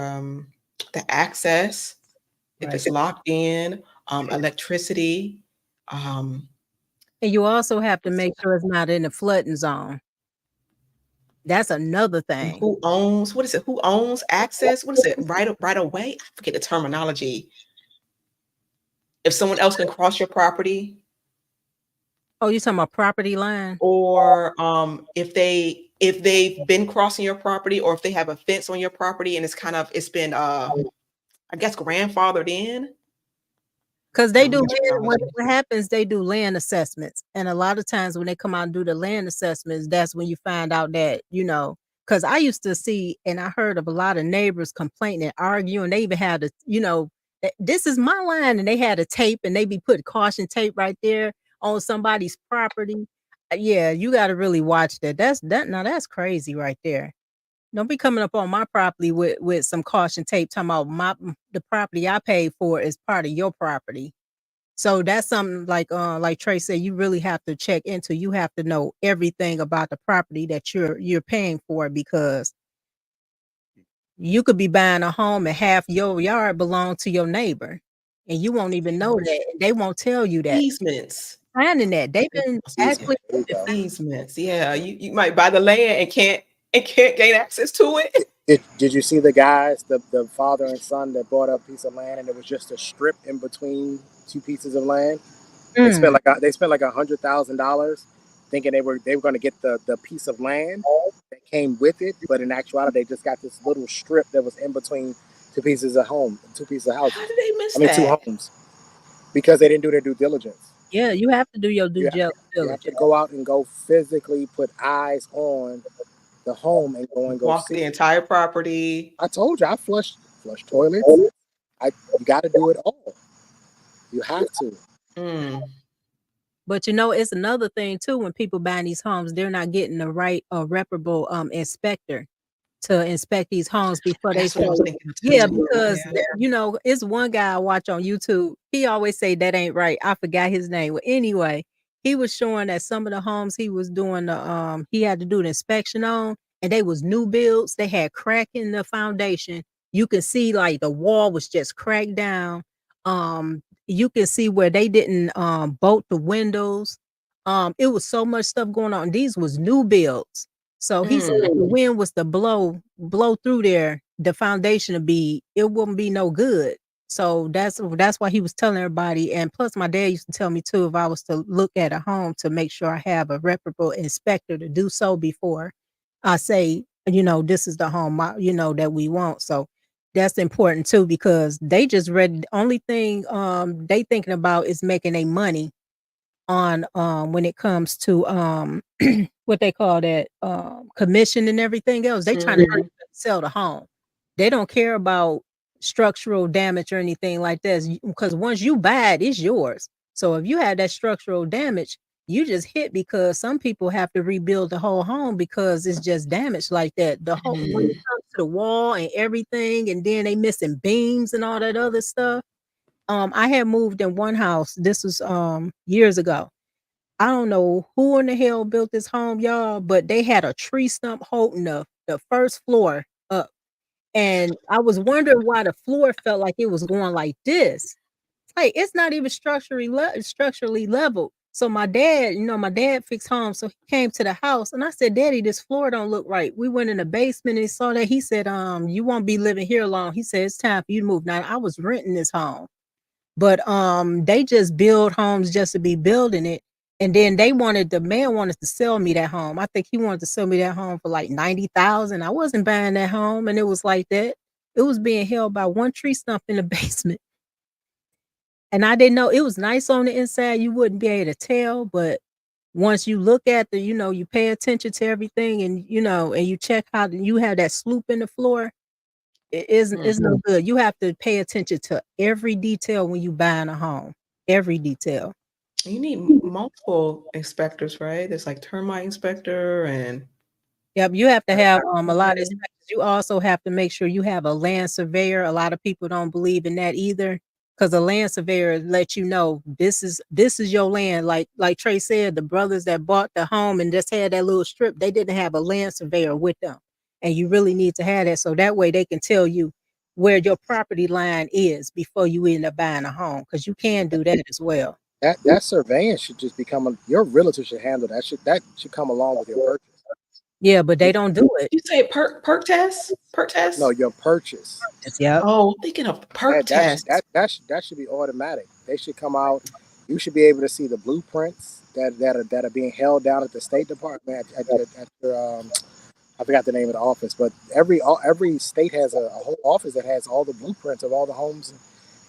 access, if Right. it's locked in, electricity, um, And you also have to make sure it's not in the flooding zone. That's another and thing. who owns what is it? Who owns access? What is it? Right away? I forget the terminology. If someone else can cross your property, Oh, you talking about property line? or if they've been crossing your property, or if they have a fence on your property and it's been I guess grandfathered in. Because I they don't do know the land, terminology. what happens, they do land assessments. And a lot of times when they come out and do the land assessments, that's when you find out that, because I used to see and I heard of a lot of neighbors complaining and arguing. They even had this is my line, and they had a tape and they be putting caution tape right there on somebody's property. Yeah, you got to really watch that. That's crazy right there. Don't be coming up on my property with some caution tape talking about the property I paid for is part of your property. So that's something like Trey said, you really have to check into. You have to know everything about the property that you're paying for, because you could be buying a home and half your yard belong to your neighbor, and you won't even know that. They won't tell you that. Easements. Finding that they've Think been about that. actually. There you go. Easements. Yeah, you might buy the land and can't gain access to it. Did you see the guys, the father and son that bought a piece of land and it was just a strip in between two pieces of land? Mm. They spent like $100,000 thinking they were going to get the piece of land that came with it, but in actuality they just got this little strip that was in between two pieces of How houses. did they miss I mean, two that? homes, because they didn't do their due diligence. Yeah, you have to do your due You have, you have to diligence. go out and go physically put eyes on the home and go Walk see the it. entire property. I told you I flush toilets. You got to do it all. You have to. Mm, But it's another thing too. When people buying these homes, they're not getting the right reputable inspector to inspect these homes before they that's what I sell was it. thinking Yeah, too. because Yeah. it's one guy I watch on YouTube. He always say that ain't right. I forgot his name. Well, anyway, he was showing that some of the homes he was doing he had to do the inspection on, and they was new builds. They had crack in the foundation. You can see like the wall was just cracked down. You can see where they didn't bolt the windows. It was so much stuff going on. These was new builds. So he said if Mm. the wind was to blow through there, the foundation would it wouldn't be no good. So that's why he was telling everybody. And plus, my dad used to tell me too, if I was to look at a home, to make sure I have a reputable inspector to do so before I say, this is the home that we want. So that's important too, because they just read the only thing they thinking about is making a money. on when it comes to what they call that commission and everything else. They trying to hurry up and sell the home. They don't care about structural damage or anything like that, because once you buy it, it's yours. So if you had that structural damage, you just hit, because some people have to rebuild the whole home because it's just damaged like that. The whole, when it comes to the wall and everything, and then they missing beams and all that other stuff. I had moved in one house. This was years ago. I don't know who in the hell built this home, y'all, but they had a tree stump holding the first floor up. And I was wondering why the floor felt like it was going like this. Like, it's not even structurally leveled. So my dad, my dad fixed homes. So he came to the house and I said, Daddy, this floor don't look right. We went in the basement and saw that. He said, you won't be living here long. He said, it's time for you to move. Now, I was renting this home. But they just build homes just to be building it. And then the man wanted to sell me that home. I think he wanted to sell me that home for like 90,000. I wasn't buying that home, and it was like that. It was being held by one tree stump in the basement. And I didn't know, it was nice on the inside. You wouldn't be able to tell, but once you look at you pay attention to everything, and and you check how you have that sloop in the floor. It's no good. You have to pay attention to every detail when you buying a home. Every detail. You need multiple inspectors, right? There's like termite inspector and Yep, you have to have a lot of inspectors. You also have to make sure you have a land surveyor. A lot of people don't believe in that either, because a land surveyor lets you know this is your land. Like Trey said, the brothers that bought the home and just had that little strip, they didn't have a land surveyor with them. And you really need to have that, so that way they can tell you where your property line is before you end up buying a home, because you can do that as well. That surveying should just become your realtor should handle that. That should come along with your purchase. Yeah, but they don't do it. You say perk test? Perk test? No, your purchase. Yeah. Oh, thinking of perk test. That should be automatic. They should come out. You should be able to see the blueprints that are being held down at the State Department at your, I forgot the name of the office, but every state has a whole office that has all the blueprints of all the homes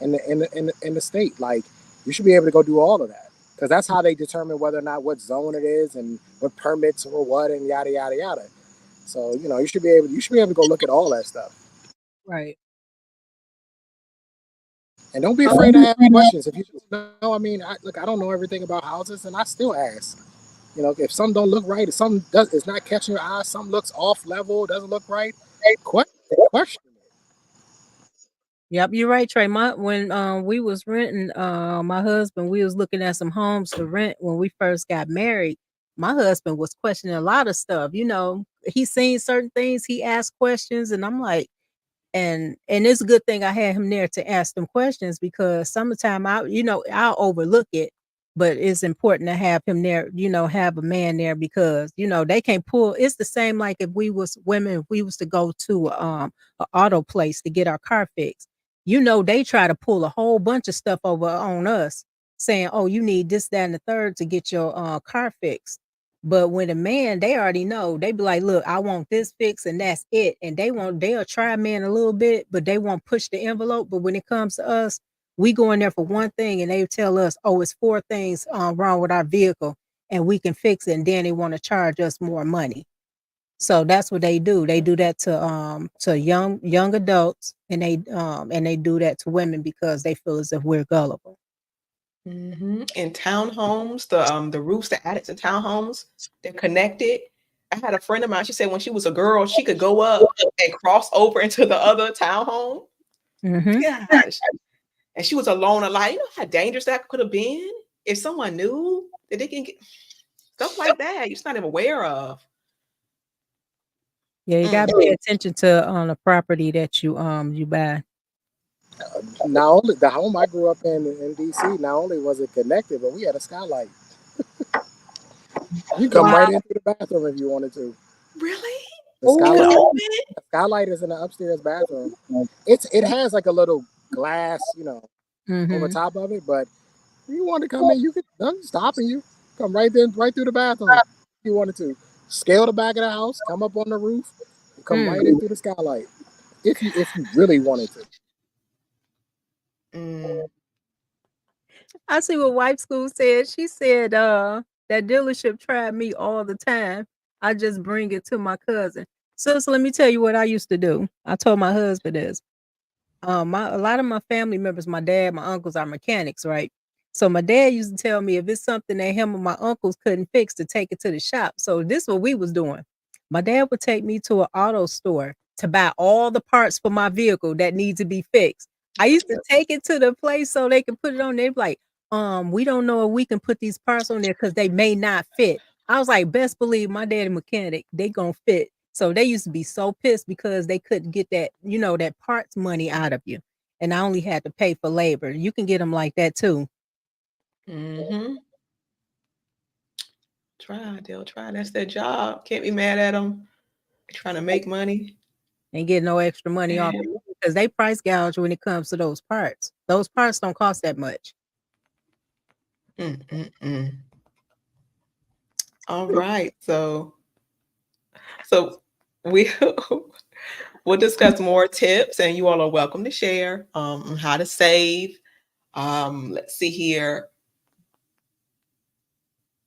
in the state. Like, you should be able to go do all of that, because that's how they determine whether or not what zone it is and what permits or what and yada yada yada. So you should be able to go look at all that stuff. Right. And don't be afraid to ask questions. If you don't know, I mean, I don't know everything about houses, and I still ask. If something don't look right, if something is not catching your eye, something looks off level, doesn't look right, question it. Yep, you're right, Trey. When we was renting, my husband, we was looking at some homes to rent when we first got married. My husband was questioning a lot of stuff. He seen certain things, he asked questions, and I'm like, and it's a good thing I had him there to ask them questions, because sometimes I'll overlook it, but it's important to have him there, have a man there, because they can't pull. It's the same like if we was women, if we was to go to an auto place to get our car fixed. They try to pull a whole bunch of stuff over on us, saying, oh, you need this, that, and the third to get your car fixed. But when a man, they already know. They be like, look, I want this fix and that's it. And they'll try a man a little bit, but they won't push the envelope. But when it comes to us, we go in there for one thing and they tell us, oh, it's 4 things wrong with our vehicle and we can fix it. And then they want to charge us more money. So that's what they do. They do that to young adults, and they do that to women because they feel as if we're gullible. In townhomes, the roofs, the attics in townhomes, they're connected. I had a friend of mine. She said when she was a girl, she could go up and cross over into the other townhome. Gosh, and she was alone. Like, you know how dangerous that could have been if someone knew that they can get stuff like that. You're just not even aware of. Yeah, you gotta pay attention to on the property that you buy. Not only the home I grew up in DC, not only was it connected, but we had a skylight. You come right into the bathroom if you wanted to. Really? The skylight is in the upstairs bathroom. It has like a little glass, over top of it, but if you want to come in, you could. Nothing stopping you. Come right through the bathroom. If you wanted to scale the back of the house, come up on the roof, and come right in through the skylight. If you really wanted to. I see what wife school said. She said, that dealership tried me all the time. I just bring it to my cousin. So let me tell you what I used to do. I told my husband this. My a lot of my family members, my dad, my uncles are mechanics, right? So my dad used to tell me if it's something that him and my uncles couldn't fix to take it to the shop. So this is what we was doing. My dad would take me to an auto store to buy all the parts for my vehicle that need to be fixed. I used to take it to the place so they can put it on there. Like, we don't know if we can put these parts on there because they may not fit. I was like, best believe my daddy mechanic, they gonna fit. So they used to be so pissed because they couldn't get that, that parts money out of you. And I only had to pay for labor. You can get them like that too. Mm-hmm. Try, they'll try. That's their job. Can't be mad at them. Trying to make money. And get no extra money off And, because they price gouge when it comes to those parts. Those parts don't cost that much. mm. All right. So we we'll discuss more tips, and you all are welcome to share on how to save. Let's see here.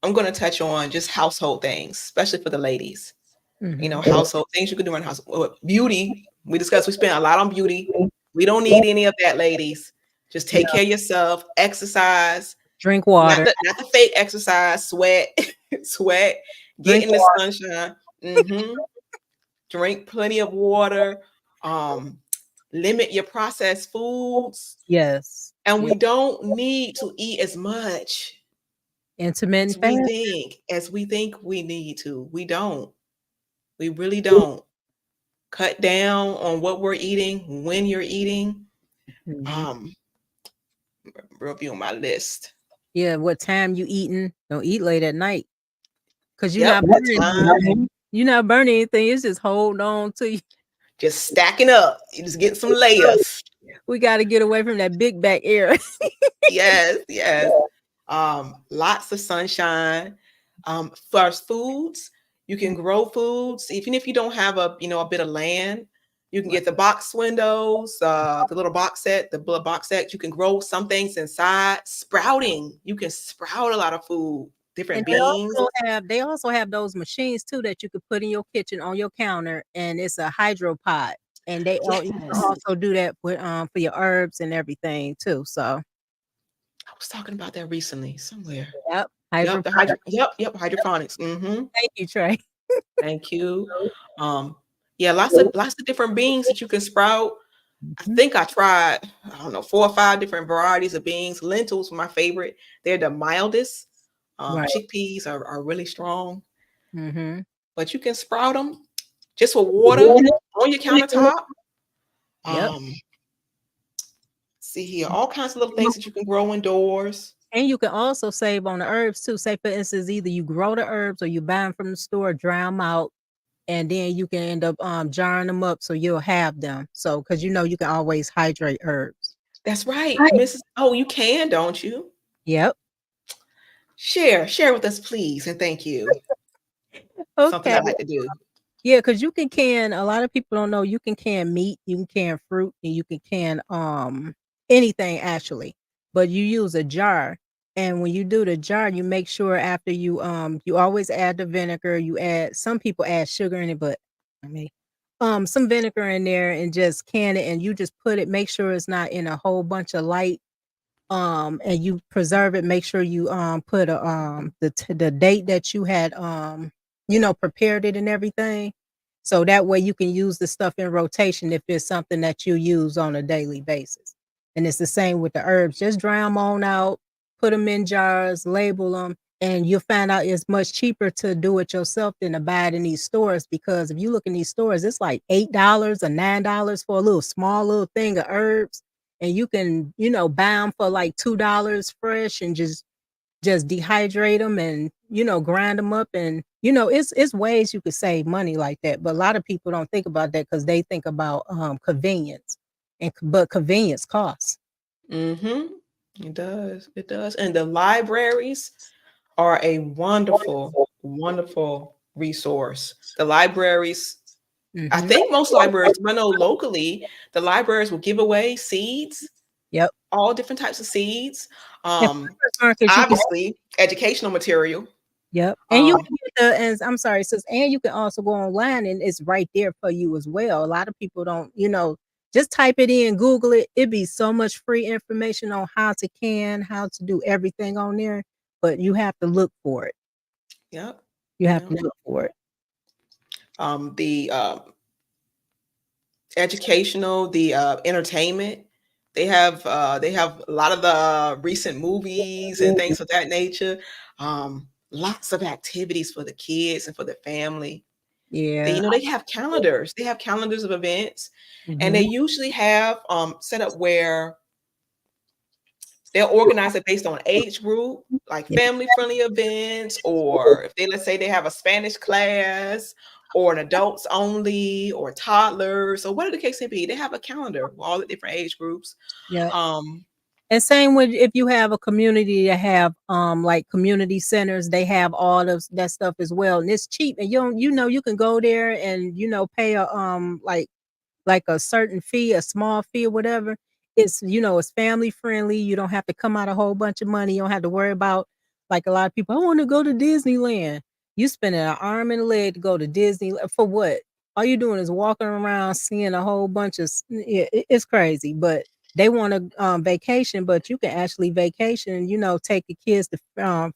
I'm going to touch on just household things, especially for the ladies. Mhm. Household things you can do in house. Beauty. We discussed. We spent a lot on beauty. We don't need any of that, ladies. Just take care of yourself. Exercise. Drink Not water. the fake exercise. Sweat. Sweat. Get Drink in the water. sunshine. Mm-hmm. Drink plenty of water. Limit your processed foods. Yes. And Yeah. we don't need to eat as much Intermittent fast. as we think we need to. We don't. We really don't. Cut down on what we're eating, when you're eating. Mhm. Um, Review my list. Yeah, what time you eating? Don't eat late at night because you're Yep, not that burning time. anything. You're not burning anything. It's just hold on to you. Just stacking up. You just get some layers. We got to get away from that big back era. Yes, yes. Lots of sunshine. First foods, you can grow foods, even if you don't have a bit of land. You can get the box windows, the little box set, the little box set. You can grow some things inside. Sprouting, you can sprout a lot of food, different And beans. they also have those machines too that you could put in your kitchen on your counter, and it's a hydropod. And you can Yes, also do that with for your herbs and everything too. So I was talking about that recently somewhere. yep, Yep, the hydroponic. hydroponics. Mm-hmm. Thank you, Trey. Thank you. Um, yeah, lots of different beans that you can sprout. I Mhm. think I tried, I don't know, 4 or 5 different varieties of beans. Lentils were my favorite. They're the mildest. Right. Chickpeas are really strong, Mm-hmm. but you can sprout them just with water on your countertop. Yep. Um, See here, all kinds of little things that you can grow indoors. And you can also save on the herbs too. Say for instance, either you grow the herbs or you buy them from the store, dry them out, and then you can end up jarring them up so you'll have them. So because you can always hydrate herbs. That's right, Mrs. Oh, you can, don't you? Yep. Share with us, please, and thank you. Something Okay. I like to do. Yeah, because you can can a lot of people don't know you can can meat, you can can fruit, and you can can anything actually. But you use a jar. And when you do the jar, you make sure after you always add the vinegar, you add some people add sugar in it, but I mean some vinegar in there and just can it and you just put it, make sure it's not in a whole bunch of light and you preserve it, make sure you put a the date that you had prepared it and everything, so that way you can use the stuff in rotation if it's something that you use on a daily basis. And it's the same with the herbs, just dry them on out, put them in jars, label them, and you'll find out it's much cheaper to do it yourself than to buy it in these stores, because if you look in these stores it's like $8 or $9 for a little small little thing of herbs, and you can buy them for like $2 fresh and just dehydrate them and grind them up, and it's ways you could save money like that, but a lot of people don't think about that because they think about convenience, but convenience costs. Mm-hmm. It does. It does. And the libraries are a wonderful, wonderful resource. The libraries, I Hmm. think most libraries, I know locally, the libraries will give away seeds. Yep. all different types of seeds. And Obviously, educational material. Yep. And you can get and I'm sorry, sis, and you can also go online and it's right there for you as well. A lot of people don't, just type it in, Google it. It'd be so much free information on how to how to do everything on there, but you have to look for it. Yep. You have to look for it. The educational, the entertainment. They have a lot of the recent movies and things of that nature. Lots of activities for the kids and for the family. Yeah. They have calendars. They have calendars of events, and they usually have set up where they'll organize it based on age group, like family friendly events, or if let's say they have a Spanish class or an adults only or toddlers or whatever the case may be. They have a calendar with all the different age groups. Yeah. And same with if you have a community that have like community centers, they have all of that stuff as well. And it's cheap. And you can go there and pay a like a certain fee, a small fee or whatever. It's it's family friendly. You don't have to come out a whole bunch of money. You don't have to worry about like a lot of people, I want to go to Disneyland. You spending an arm and a leg to go to Disney for what? All you're doing is walking around seeing a whole bunch of it's crazy, but they want a vacation, but you can actually vacation, take the kids to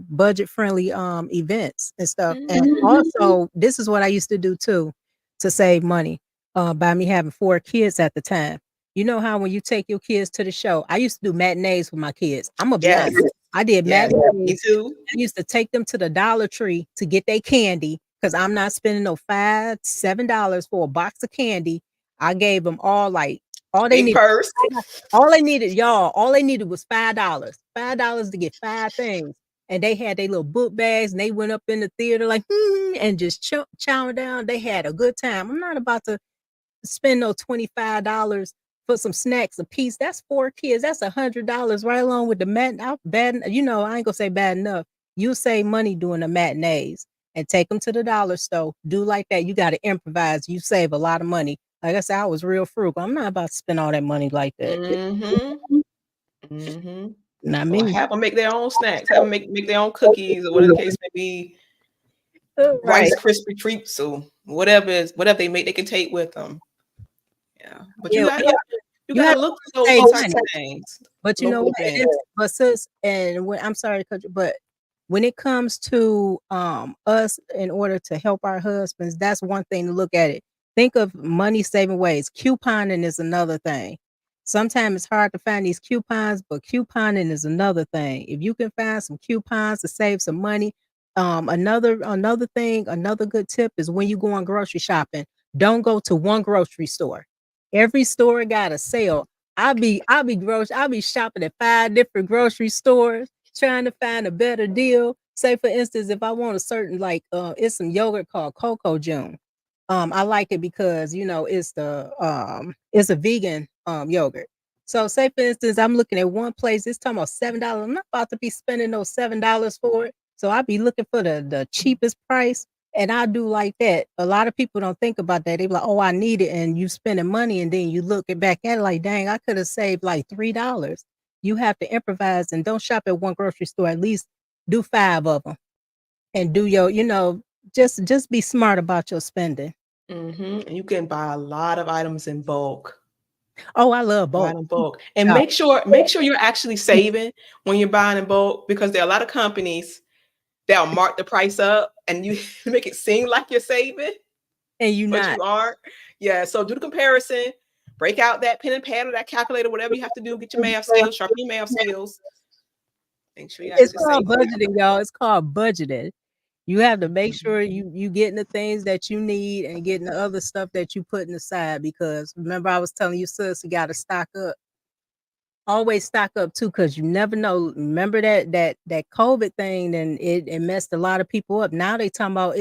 budget friendly events and stuff. And also this is what I used to do too to save money by me having 4 kids at the time. You know how when you take your kids to the show, I used to do matinees with my kids. I'm gonna be honest. I did matinees. Me too. I used to take them to the Dollar Tree to get their candy because I'm not spending no $5, $7 for a box of candy. I gave them all all they needed. All they needed was $5. $5 to get 5 things. And they had their little book bags and they went up in the theater and just chowing down. They had a good time. I'm not about to spend no $25 for some snacks a piece. That's 4 kids. That's $100 right along with the bad. I ain't gonna say bad enough. You save money doing the matinees and take them to the dollar store. Do like that. You got to improvise. You save a lot of money. Like I said, I was real frugal. I'm not about to spend all that money like that. Not me. Have them make their own snacks. Have them make their own cookies or whatever the case may be. Rice Krispie treats or whatever they make, they can take with them. Yeah, but you gotta look for those types of things. But you know what? But sis, and when I'm sorry to cut you, but when it comes to us in order to help our husbands, that's one thing to look at it. Think of money saving ways. Couponing is another thing. Sometimes it's hard to find these coupons, but couponing is another thing. If you can find some coupons to save some money, another thing, another good tip is when you go on grocery shopping, don't go to one grocery store. Every store got a sale. I'll be shopping at 5 different grocery stores trying to find a better deal. Say for instance, if I want a certain it's some yogurt called Cocoa June. I like it because it's it's a vegan yogurt. So say for instance, I'm looking at one place, it's talking about $7. I'm not about to be spending those $7 for it. So I'll be looking for the cheapest price. And I do like that. A lot of people don't think about that. They be like, oh, I need it. And you spending money. And then you look back at it like, dang, I could have saved like $3. You have to improvise and don't shop at one grocery store. At least do 5 of them and do your, just be smart about your spending. And you can buy a lot of items in bulk. Oh, I love bulk. In bulk. And make sure you're actually saving when you're buying in bulk, because there are a lot of companies that'll mark the price up and you make it seem like you're saving. And you aren't. Yeah. So do the comparison, break out that pen and pad or that calculator, whatever you have to do, get your math skills, sharpen your math skills. Make sure you it's called budgeting, y'all. It's called budgeting. You have to make sure you getting the things that you need and getting the other stuff that you putting aside, because remember I was telling you, sis, you got to stock up. Always stock up too, because you never know. Remember that COVID thing, and it messed a lot of people up. Now they talking about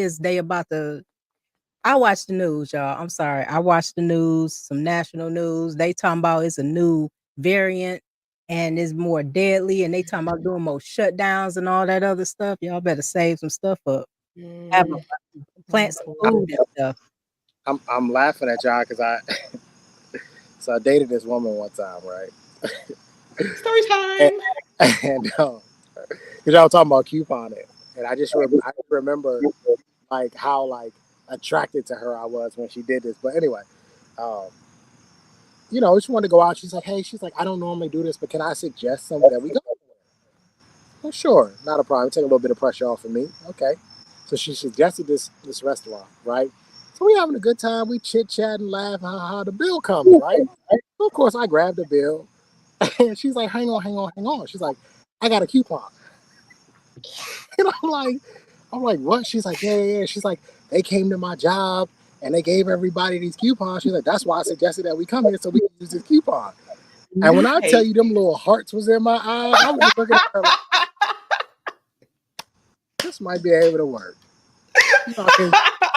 I watch the news, y'all. I'm sorry. I watch the news, some national news. They talking about it's a new variant and it's more deadly, and they talking about doing more shutdowns and all that other stuff. Y'all better save some stuff up. Plant some food and stuff. I'm laughing at y'all because I dated this woman one time, right? Story and, time. and because y'all talking about couponing, and I remember like how like attracted to her I was when she did this. But anyway, um, she wanted to go out. She's like, hey, she's like, I don't normally do this, but can I suggest some that we go? Well, sure, not a problem. Take a little bit of pressure off of me. Okay. So she suggested this restaurant, right? So we having a good time. We chit chat and laugh. How the bill comes, right? So of course I grabbed the bill, and she's like, hang on, hang on, hang on. She's like, I got a coupon, and I'm like, what? She's like, yeah, yeah, yeah. She's like, they came to my job and they gave everybody these coupons. She's like, that's why I suggested that we come here so we can use this coupon. And when I tell Nice. you them little hearts was in my eyes, I was just looking at her like, this might be able to work.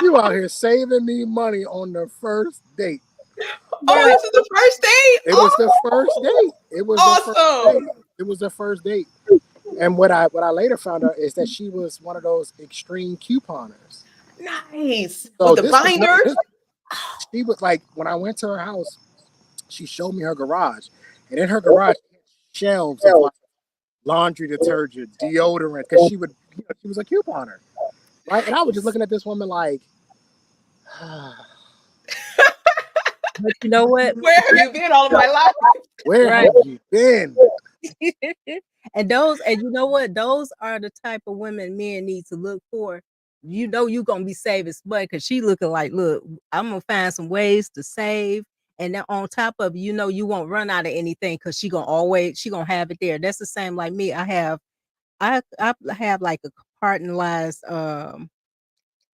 You out here saving me money on the first date. Oh, Right. this is the first date. It was the first date. It was the first Awesome. date. It was the first date. And what I later found out is that she was one of those extreme couponers. Nice. So With the this was not. binder. She was like, when I went to her house, she showed me her garage, and in her garage, shelves of like laundry detergent, deodorant, because she was a couponer, right? And I was just looking at this woman like, But you know what? Where have you been all of my life? where Right. have you been? And you know what? Those are the type of women men need to look for. You know you gonna be saving some money because she looking like, look, I'm gonna find some ways to save. And then on top of it, you won't run out of anything because she gonna have it there. That's the same like me. I have like a compartmentalized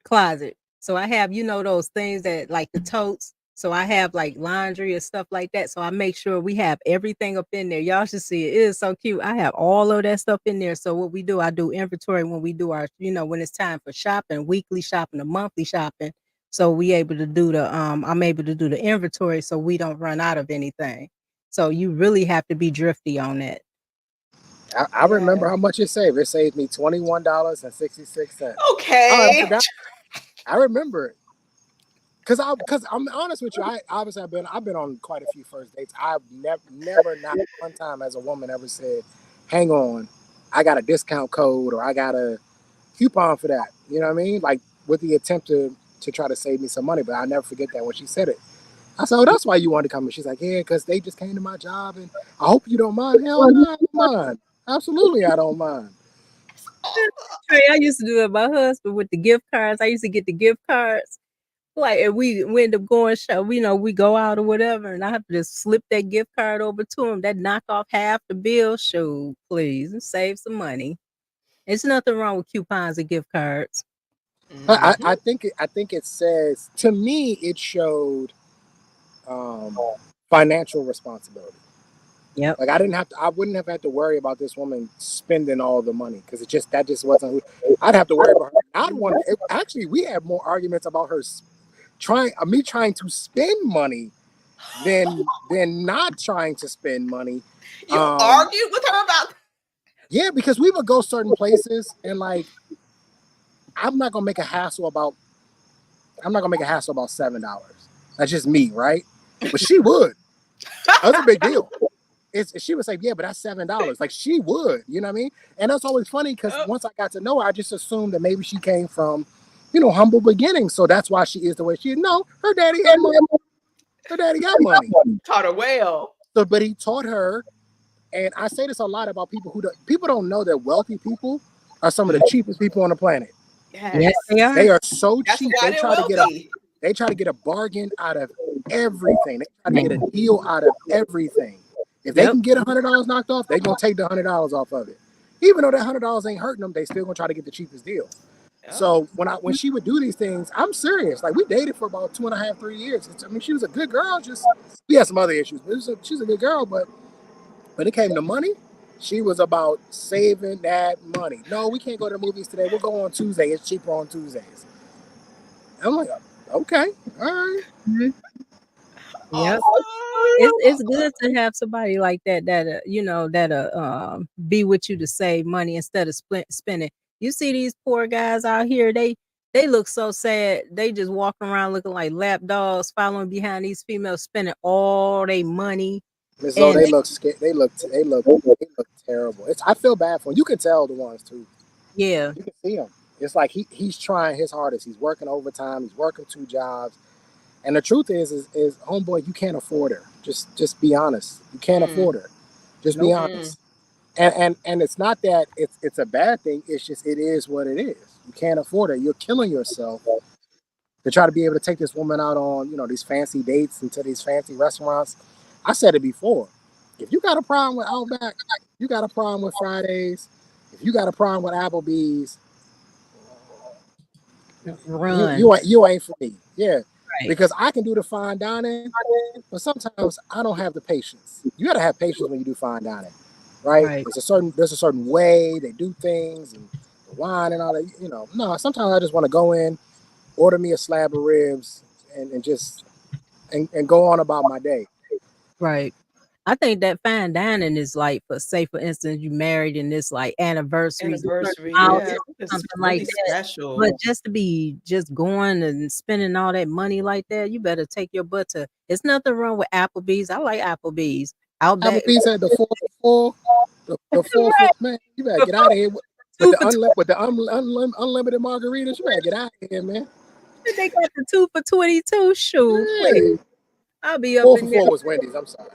closet. So I have, those things that like the totes. So I have like laundry and stuff like that. So I make sure we have everything up in there. Y'all should see it. It is so cute. I have all of that stuff in there. So what we do, I do inventory when we do our, when it's time for shopping, weekly shopping, or monthly shopping. So we able to do I'm able to do the inventory so we don't run out of anything. So you really have to be drifty on that. I remember how much it saved. It saved me $21.66. Oh, I Okay. forgot. I remember it. Because I'm honest with you, I've been on quite a few first dates. I've never not one time as a woman ever said, "Hang on, I got a discount code or I got a coupon for that." You know what I mean? Like with the attempt to try to save me some money. But I'll never forget that when she said it. I said, "Oh, that's why you wanted to come." And she's like, "Yeah, because they just came to my job, and I hope you don't mind." Hell no, I don't mind. Absolutely, I don't mind. Trey, I used to do it with my husband with the gift cards. I used to get the gift cards. Like, if we end up going we go out or whatever, and I have to just slip that gift card over to him. That knock off half the bill. Shoot, please, and save some money. There's nothing wrong with coupons and gift cards. I think it says to me it showed um, financial responsibility. Yep. Like I wouldn't have had to worry about this woman spending all the money because that just wasn't who I'd have to worry about her. Actually, we had more arguments about her me trying to spend money than not trying to spend money. You argued with her about. Yeah, because we would go certain places and like I'm not gonna make a hassle about $7. That's just me, right? But she would. That's a big deal. She would say, yeah, but that's $7. Like she would, you know what I mean? And that's always funny because once I got to know her, I just assumed that maybe she came from, humble beginnings. So that's why she is the way she is. No, her daddy had money. Her daddy got money. Taught her well. So, but he taught her, and I say this a lot about people don't know that wealthy people are some of the cheapest people on the planet. Yes, they are. They are so That's cheap. why they're wealthy. They try to get a bargain out of everything. They try to get a deal out of everything. If they can get $100 knocked off, they're gonna take the $100 off of it. Even though that $100 ain't hurting them, they still gonna try to get the cheapest deal. So when she would do these things, I'm serious. Like we dated for about 2.5, 3 years. She was a good girl. Just we had some other issues, but she's a good girl. But when it came to money, she was about saving that money. No, we can't go to the movies today. We'll go on Tuesday. It's cheaper on Tuesdays. I'm like, okay, all right. Mm-hmm. Yep. Awesome. It's good to have somebody like that that be with you to save money instead of spending. You see these poor guys out here, they look so sad. They just walking around looking like lap dogs, following behind these females, spending all their money. Miss Zoe, And they look scared. They look terrible. I feel bad for them. You can tell the ones too. yeah, You can see him. It's like he's trying his hardest. He's working overtime. He's working 2 jobs. And the truth is homeboy, you can't afford her. Just be honest. You can't afford her. Just be Nope. honest. And it's not that it's a bad thing. It's just it is what it is. You can't afford her. You're killing yourself to try to be able to take this woman out on these fancy dates and to these fancy restaurants. I said it before. If you got a problem with Outback, you got a problem with Fridays. If you got a problem with Applebee's, run. you ain't for me. Yeah, Right, because I can do the fine dining, but sometimes I don't have the patience. You got to have patience when you do fine dining, right? right, There's a certain way they do things and the wine and all that. No, sometimes I just want to go in, order me a slab of ribs, and just and go on about my day. right. I think that fine dining is like, for say, for instance, you married and it's like anniversaries, or certain Anniversary. Yeah. milestones, It's something like really that. But special. just to be just going and spending all that money like that, you better take your butt to. It's nothing wrong with Applebee's. I like Applebee's. Outback, Applebee's had the 4 for 4, the 4 for right? man. You better For get out of here with two the for unlimited margaritas. You better get out of here, man. they got the 2 for 22 shoe. Please, Yeah. I'll be up Four in for there. four was Wendy's. I'm sorry.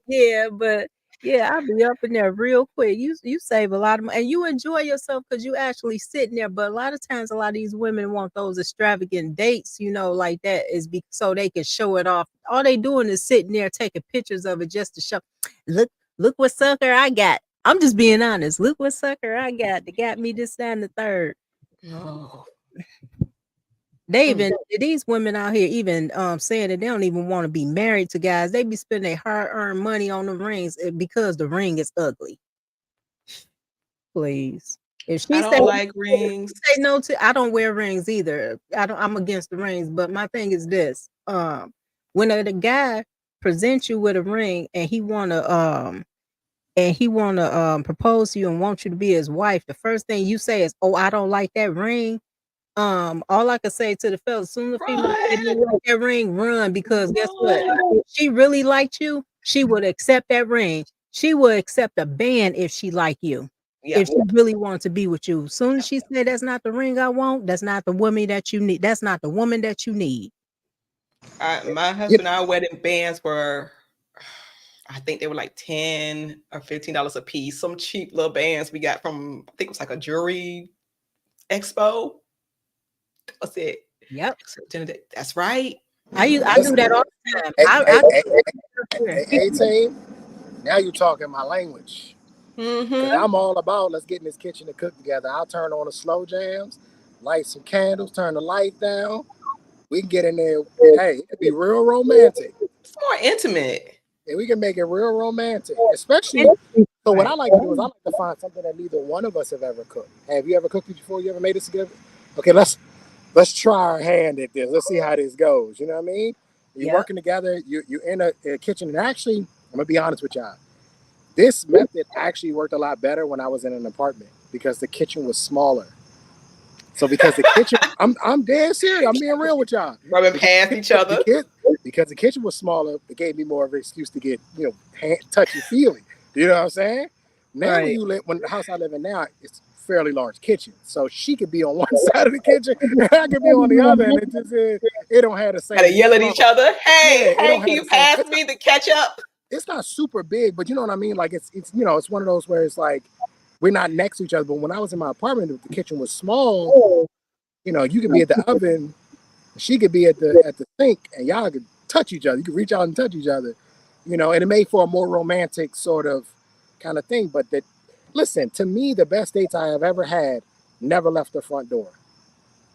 Yeah, but yeah, I'll be up in there real quick. You save a lot of money and you enjoy yourself because you actually sitting there. But a lot of times, a lot of these women want those extravagant dates, like that, so they can show it off. All they doing is sitting there taking pictures of it just to show. Look, look what sucker I got. I'm just being honest. Look what sucker I got. They got me this, that, and the third. Oh. They even these women out here even saying that they don't even want to be married to guys. They be spending their hard-earned money on the rings because the ring is ugly. Please. If I she don't like rings. say no to, I don't wear rings either. I'm against the rings, but my thing is this. When the guy presents you with a ring and he wanna propose to you and want you to be his wife, the first thing you say is, "Oh, I don't like that ring." All I can say to the fellas, soon as the female say they don't Run. like that ring, run, because guess what? Run. If she really liked you, she would accept that ring. She would accept a band if she liked you. If Yep. she really wanted to be with you. Soon as she said that's not the ring I want, that's not the woman that you need. That's not the woman that you need. My You, husband, our wedding bands were, I think they were like $10 or $15 a piece. Some cheap little bands we got from, I think it was like a jewelry expo. What's it? Yep. That's right. I do listen, that all the time. hey, hey, hey, I hey, team. Now you talking my language. Cause Mm-hmm. I'm all about let's get in this kitchen to cook together. I'll turn on the slow jams, light some candles, turn the light down. We can get in there. Hey, it'd be real romantic. It's more intimate. And we can make it real romantic. Especially, so what I right. like to do is I like to find something that neither one of us have ever cooked. Have you ever cooked it before? You ever made this together? Okay, let's try our hand at this. Let's see how this goes. You know what I mean? You're Yep. working together. You're in a kitchen, and actually, I'm gonna be honest with y'all. This method actually worked a lot better when I was in an apartment because the kitchen was smaller. So because the kitchen, I'm dead serious. I'm being real with y'all. Rubbing Because past each other. because the kitchen was smaller, it gave me more of an excuse to get touchy feely. You know what I'm saying? Now Right. when the house I live in now, it's fairly large kitchen, so she could be on one side of the kitchen and I could be on the other, and it don't have the Gotta same yell at flow. each other. Yeah, Hey, it hey, don't can have you the same. pass me the ketchup? It's not super big, but you know what I mean. Like it's it's one of those where it's like we're not next to each other. But when I was in my apartment, the kitchen was small. You could be at the oven, she could be at the sink, and y'all could touch each other. You could reach out and touch each other. And it made for a more romantic sort of kind of thing. But listen, to me, the best dates I have ever had never left the front door.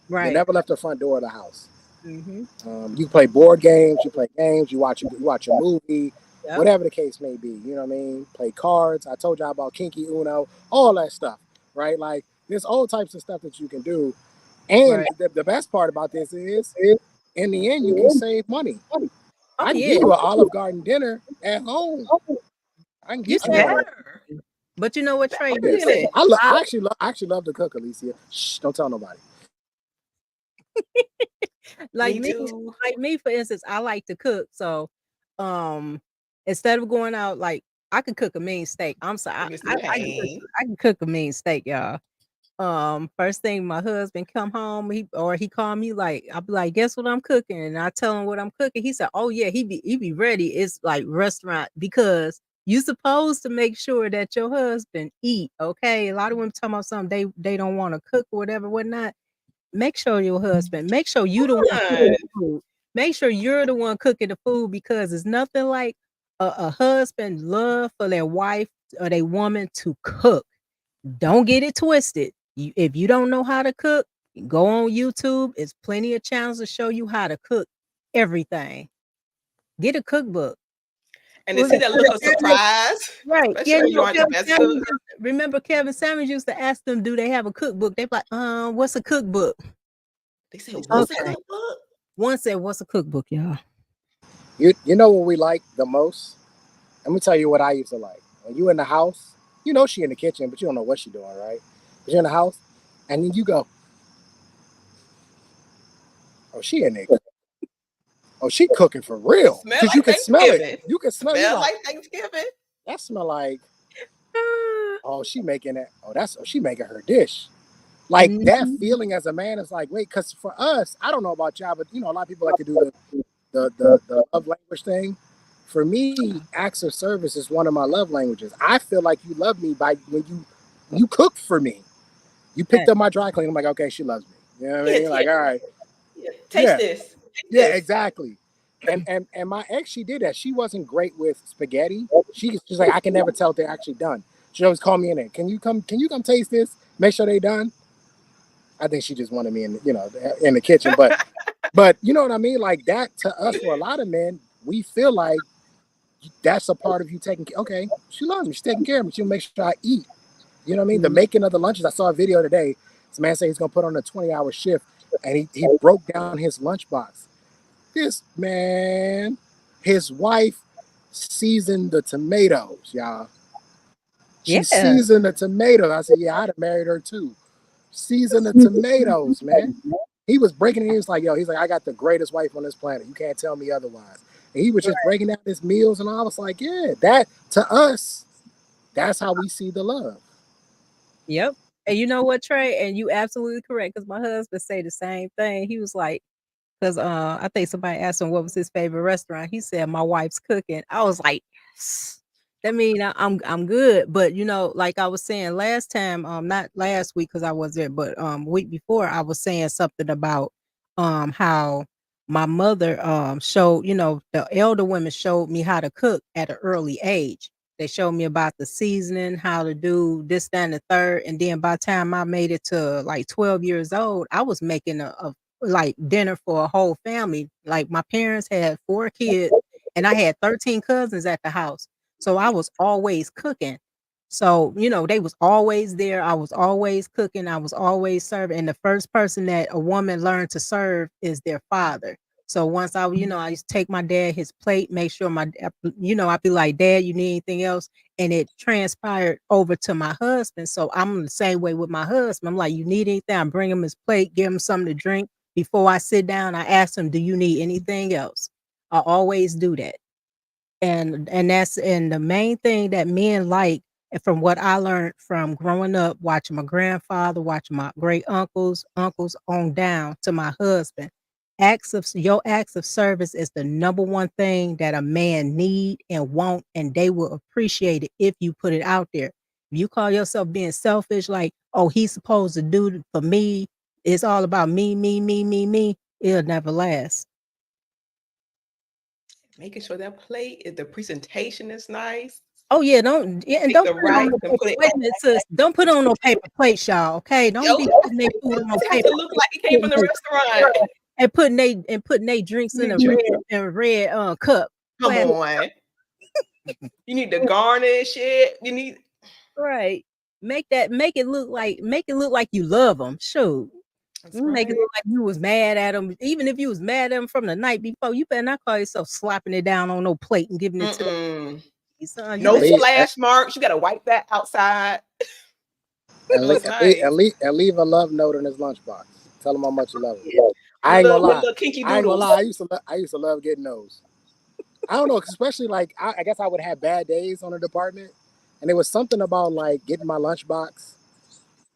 They Right. never left the front door of the house. Mm-hmm. You play board games, you play games, you watch a movie, Yep. whatever the case may be. You know what I mean? Play cards. I told y'all about Kinky Uno, all that stuff, right? Like there's all types of stuff that you can do. And Right. the best part about this is, in the end, you can save money. Oh I can yeah. give you an Olive Garden dinner at home. I can You get you say, one. Better. but you know what, Trey? Better than it. I actually love to cook, Alicia. Shh, don't tell nobody. like Me me, too. like me, for instance, I like to cook. So, um, Instead of going out, like I could cook a mean steak. I'm sorry, It's the pain. I can cook a mean steak, y'all. First thing my husband come home, he call me like I'll be like, guess what I'm cooking? And I tell him what I'm cooking. He said, oh yeah, he be ready. It's like restaurant because you supposed to make sure that your husband eat. Okay. A lot of women talking about something they don't want to cook or whatever, whatnot. Make sure your husband, make sure you the one cooking Fun. the food. Make sure you're the one cooking the food because it's nothing like a husband love for their wife or their woman to cook. Don't get it twisted. If you don't know how to cook, go on YouTube. It's plenty of channels to show you how to cook everything. Get a cookbook. And to see that look of surprise, Right. Yeah, especially when you aren't the best cook. remember Kevin Samuels used to ask them, do they have a cookbook? They like, what's a cookbook? They said, what's a Okay. cookbook? One said, what's a cookbook, y'all? You know what we like the most? Let me tell you what I used to like. When you in the house, you know she in the kitchen, but you don't know what she doing, right? But you're in the house, and then you go, oh, she in there. Oh, she cooking for real. Smell Because like you can smell it. Thanksgiving. You can smell it. Smell Like, like Thanksgiving. that smell like, oh, she making that. She making her dish. Like that Mhm. feeling as a man is like, wait, because for us, I don't know about y'all, but you know, a lot of people like to do the love language thing. For me, acts of service is one of my love languages. I feel like you love me by when you cook for me. You picked up my dry cleaning. I'm like, okay, she loves me. You know what I mean? Like, all right, Taste yeah, this. Taste yeah, this. exactly. And my ex, she did that. She wasn't great with spaghetti. She's like, I can never tell if they're actually done. She always call me in there. Can you come? Can you come taste this? Make sure they done. I think she just wanted me in the kitchen, but you know what I mean? Like that to us, for a lot of men, we feel like that's a part of you taking care. Okay, she loves me. She's taking care of me. She'll make sure I eat. You know what I mean? The making of the lunches. I saw a video today. This man said he's gonna put on a 20-hour shift, and he broke down his lunchbox. This man, his wife seasoned the tomatoes, y'all. She Yeah. seasoned the tomatoes. I said, yeah, I'd have married her too. Season the tomatoes, man. He was breaking it. He was like, yo, he's like, I got the greatest wife on this planet. You can't tell me otherwise. And he was just breaking down his meals, and I was like, yeah, that to us, that's how we see the love. Yep. And you know what, Trey? And you absolutely correct because my husband say the same thing. He was like, because I think somebody asked him what was his favorite restaurant. He said, my wife's cooking. I was like, "Yes." That mean I'm good. But you know, like I was saying last time, not last week because I was there, but week before I was saying something about how my mother showed, you know, the elder women showed me how to cook at an early age. They showed me about the seasoning, how to do this, that, and the third. And then by the time I made it to like 12 years old, I was making a like dinner for a whole family. Like my parents had 4 kids and I had 13 cousins at the house. So I was always cooking. So, you know, they was always there. I was always cooking. I was always serving. And the first person that a woman learned to serve is their father. So once I used to take my dad his plate, make sure I'd be like, Dad, you need anything else? And it transpired over to my husband. So I'm the same way with my husband. I'm like, you need anything? I bring him his plate, give him something to drink. Before I sit down, I ask him, do you need anything else? I always do that. And the main thing that men like, and from what I learned from growing up, watching my grandfather, watching my great uncles on down to my husband, your acts of service is the number one thing that a man need and want, and they will appreciate it if you put it out there. If you call yourself being selfish, like, oh, he's supposed to do it for me, it's all about me, me, me, me, me, it'll never last. Making sure that plate, the presentation is nice. Oh, yeah, don't yeah, and Pick don't the put it on right no and paper put it. wait a minute, sis, don't put it on no paper plates, y'all, okay? Don't be putting their food on no It has paper to look plates like it came from the restaurant. and putting they drinks in a red, cup. Come Plastic. on. You need to garnish it. You need Right. Make it look like you love them. Shoot. that's You make it right. look like you was mad at them. Even if you was mad at them from the night before, you better not call yourself slapping it down on no plate and giving it to Mm-mm. the son. You No And better leave, splash marks. You gotta wipe that outside. and So leave, it's nice. and leave a love note in his lunchbox. Tell him how much you love him. With I ain't gonna little lie. kinky I ain't gonna doodles. lie. I used to love getting those. I don't know, especially like I guess I would have bad days on a department, and it was something about like getting my lunchbox,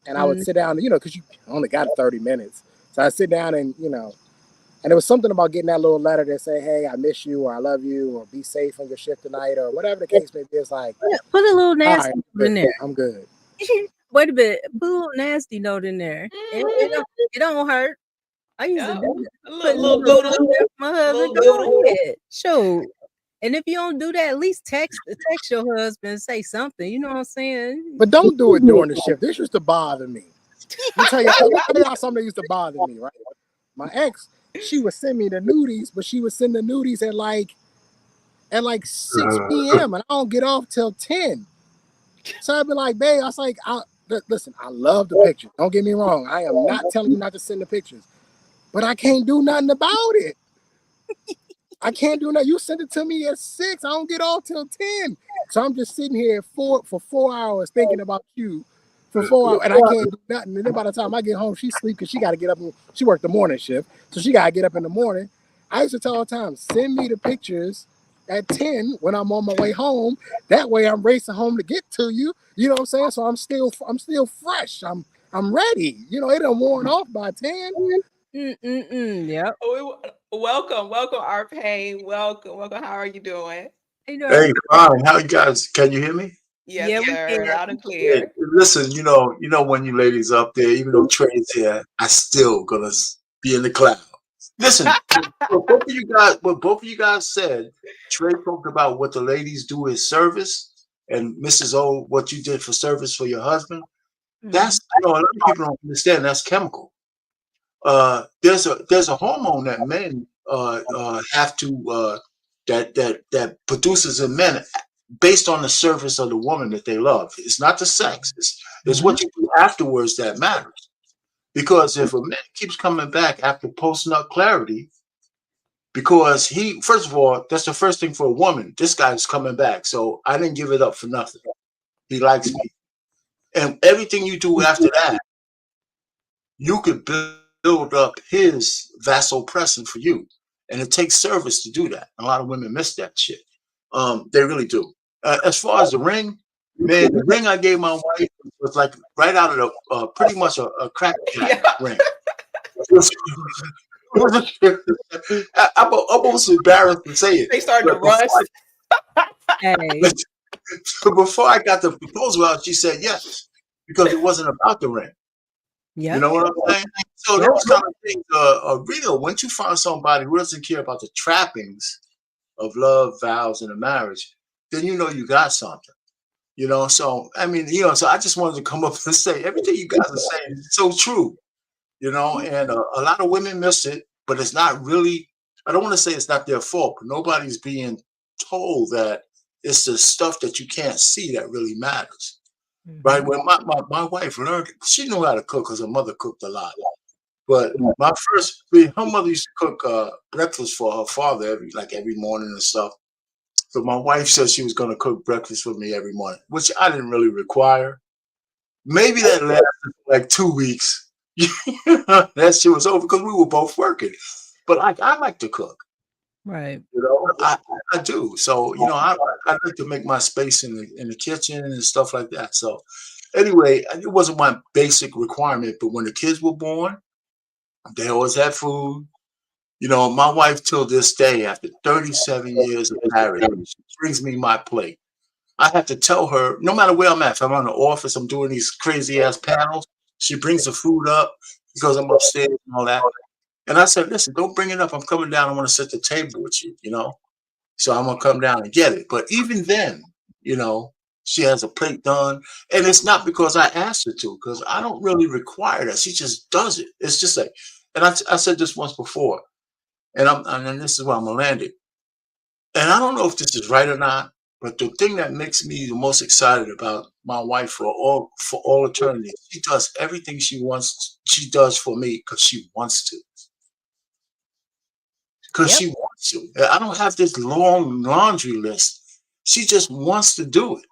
and I would Mm. sit down, because you only got 30 minutes, so I sit down and and it was something about getting that little letter that say, "Hey, I miss you," or "I love you," or "Be safe on your shift tonight," or whatever the case may be. It's like, Put a little all nasty right, note in there. I'm good. Wait a minute. Put a little nasty note in there. It don't hurt. I used to Yep. do that. A Put little doodle. my husband. Little doodle. Go ahead. Show. And if you don't do that, at least text your husband and say something. You know what I'm saying? But don't do it during the shift. This used to bother me. Let me tell y'all something that used to bother me, right? My ex, she would send me the nudies, but she would send the nudies at like 6 p.m. and I don't get off till 10. So I'd be like, babe, I was like, listen, I love the pictures. Don't get me wrong. I am not telling you not to send the pictures, but I can't do nothing about it. I can't do nothing. You sent it to me at 6. I don't get off till 10. So I'm just sitting here for 4 hours thinking about you for 4 hours, and I can't do nothing. And then by the time I get home, she sleep because she got to get up. She worked the morning shift, so she got to get up in the morning. I used to tell her all the time, send me the pictures at 10 when I'm on my way home. That way I'm racing home to get to you. You know what I'm saying? So I'm still fresh. I'm ready. It done worn off by 10. Yep. Welcome, Arpay. Welcome. How are you doing? Hey, fine. How you guys? Can you hear me? Yes, Yeah, we sir. can. Loud and Hey, clear. listen, when you ladies up there, even though Trey's here, I still gonna be in the cloud. Listen, what both of you guys said, Trey talked about what the ladies do is service, and Mrs. O, what you did for service for your husband. That's a lot of people don't understand. That's chemical. There's a hormone that men have to that produces in men based on the service of the woman that they love. It's not the sex. It's what you do afterwards that matters. Because if a man keeps coming back after post nut clarity, because he first of all, that's the first thing for a woman. This guy's coming back, so I didn't give it up for nothing. He likes me, and everything you do after that, you could build up his vasopressin for you. And it takes service to do that. A lot of women miss that shit. They really do. As far as the ring, man, the ring I gave my wife was like right out of the pretty much a crack ring. I'm almost embarrassed to say it. They started to rust. Before I got the proposal out, she said yes, because it wasn't about the ring. Yep. You know what I'm saying? So those kind of things are real. Once you find somebody who doesn't care about the trappings of love, vows, and a marriage, then you know you got something. So I mean, so I just wanted to come up and say everything you guys are saying is so true. And a lot of women miss it, but it's not really. I don't want to say it's not their fault, but nobody's being told that it's the stuff that you can't see that really matters. Right. When my wife learned, she knew how to cook because her mother cooked a lot. But her mother used to cook breakfast for her father every morning and stuff. So my wife said she was going to cook breakfast for me every morning, which I didn't really require. Maybe that lasted for like 2 weeks. That shit was over because we were both working. But I like to cook. Right. I do. So I like to make my space in the kitchen and stuff like that. So anyway, it wasn't my basic requirement. But when the kids were born, they always had food. My wife till this day, after 37 years of marriage, she brings me my plate. I have to tell her, no matter where I'm at, if I'm in the office, I'm doing these crazy ass panels, she brings the food up because I'm upstairs and all that. And I said, listen, don't bring it up. I'm coming down. I want to sit at the table with you, So I'm going to come down and get it. But even then, she has a plate done. And it's not because I asked her to, because I don't really require that. She just does it. It's just like, and I said this once before, and this is where I'm going to land it. And I don't know if this is right or not, but the thing that makes me the most excited about my wife for all eternity, she does everything she wants. She does for me because she wants to. Because she wants to. I don't have this long laundry list. She just wants to do it.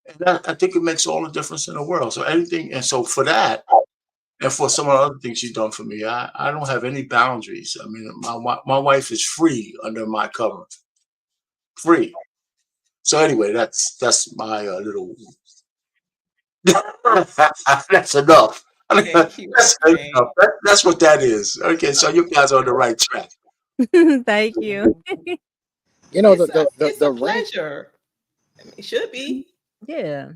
And I think it makes all the difference in the world. So anything, and so for that, and for some of the other things she's done for me, I don't have any boundaries. I mean, my wife is free under my cover. free. So anyway, that's my little. That's enough. Thank you, That's Frank. enough. That's what that is. Okay, so you guys are on the right track. Thank you. You know, It's a it's the a rent. pleasure. I mean, it should be. Yeah.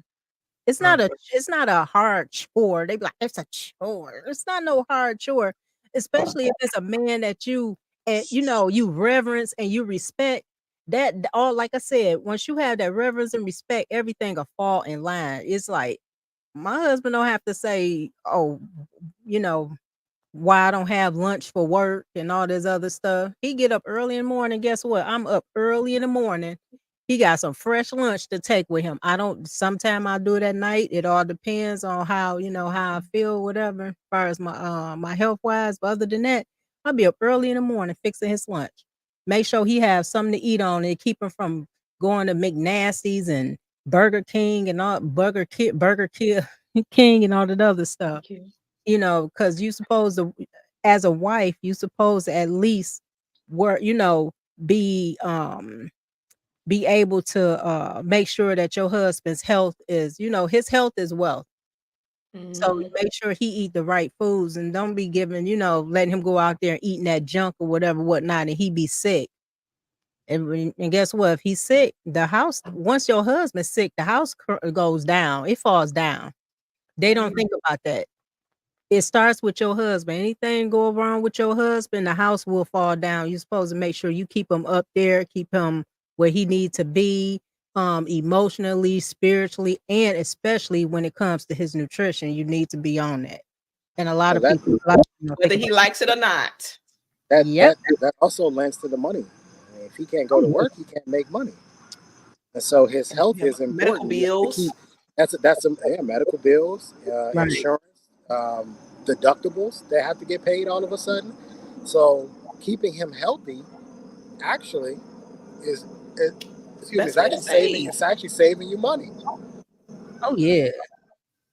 It's Mm. not a hard chore. They be like, it's a chore. It's not no hard chore, especially if it's a man that you reverence and you respect. That all, like I said, once you have that reverence and respect, everything will fall in line. It's like my husband don't have to say, oh, you know, why I don't have lunch for work and all this other stuff. He get up early in the morning. Guess what? I'm up early in the morning. He got some fresh lunch to take with him. I don't sometime I do it at night. It all depends on how I feel, whatever, as far as my health wise. But other than that, I'll be up early in the morning fixing his lunch. Make sure he have something to eat on and keep him from going to McNasty's and Burger King and all Burger King and all that other stuff. Thank you. Because you supposed to, as a wife, you supposed to at least work, be able to make sure that your husband's health is, his health is wealth. So Mhm. make sure he eat the right foods and don't be giving, letting him go out there and eating that junk or whatever, whatnot, and he be sick. And guess what? If he's sick, the house, once your husband's sick, the house goes down. It falls down. They don't Right. think about that. It starts with your husband. Anything go wrong with your husband, the house will fall down. You're supposed to make sure you keep him up there, keep him where he needs to be, emotionally, spiritually, and especially when it comes to his nutrition. You need to be on that. And a lot So of people don't think Whether he about likes it or not. that Yep. that that also lends to the money. I mean, if he can't go Oh, to yeah. work, he can't make money, and so his And health you have is medical important. You have to keep bills. yeah, medical bills, Right. insurance, deductibles that have to get paid all of a sudden. So keeping him healthy actually is it, It's the excuse me, best way to save. it's actually saving you money. Oh, yeah.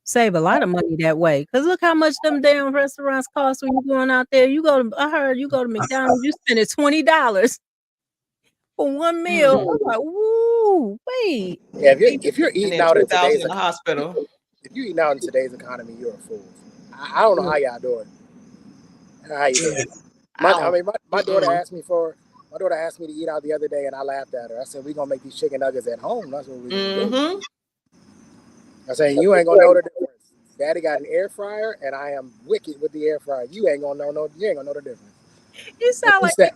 Save a lot of money that way. Cause look how much them damn restaurants cost when you going out there. I heard you go to McDonald's, you spending $20 for one meal. Mm. I'm like, "Woo, wait." Yeah, And if you're eating then out in 2,000 today's in the hospital. if you're eating out in today's economy, you're a fool. I don't know how y'all do it. How you do it? I don't. My daughter Mm-mm. asked me to eat out the other day, and I laughed at her. I said, "We're gonna make these chicken nuggets at home. That's what we're gonna do." Mm-hmm. I said, "You ain't gonna know the difference. Daddy got an air fryer, and I am wicked with the air fryer. You ain't gonna know the difference." You And sound she like sat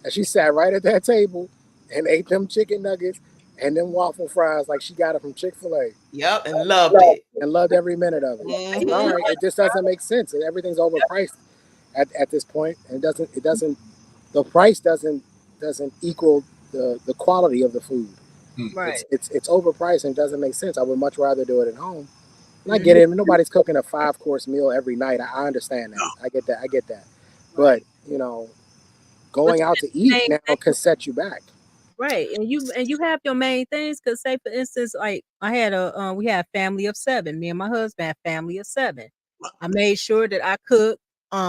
and she sat right at that table and ate them chicken nuggets and them waffle fries like she got it from Chick-fil-A Yep, and loved it. and loved every minute of it. I said, all Mm-hmm. right, it just doesn't make sense. Everything's overpriced at this point, and it doesn't the price doesn't equal the quality of the food. right. It's overpriced and doesn't make sense. I would much rather do it at home. And I get Mhm. it. Nobody's cooking a 5-course meal every night. I understand that. I get that. But Right. But going you out to eat main now can thing, set you back. right? And you have your main things. Cause say for instance, like we had a family of 7. Me and my husband had a family of 7. I made sure that I cooked.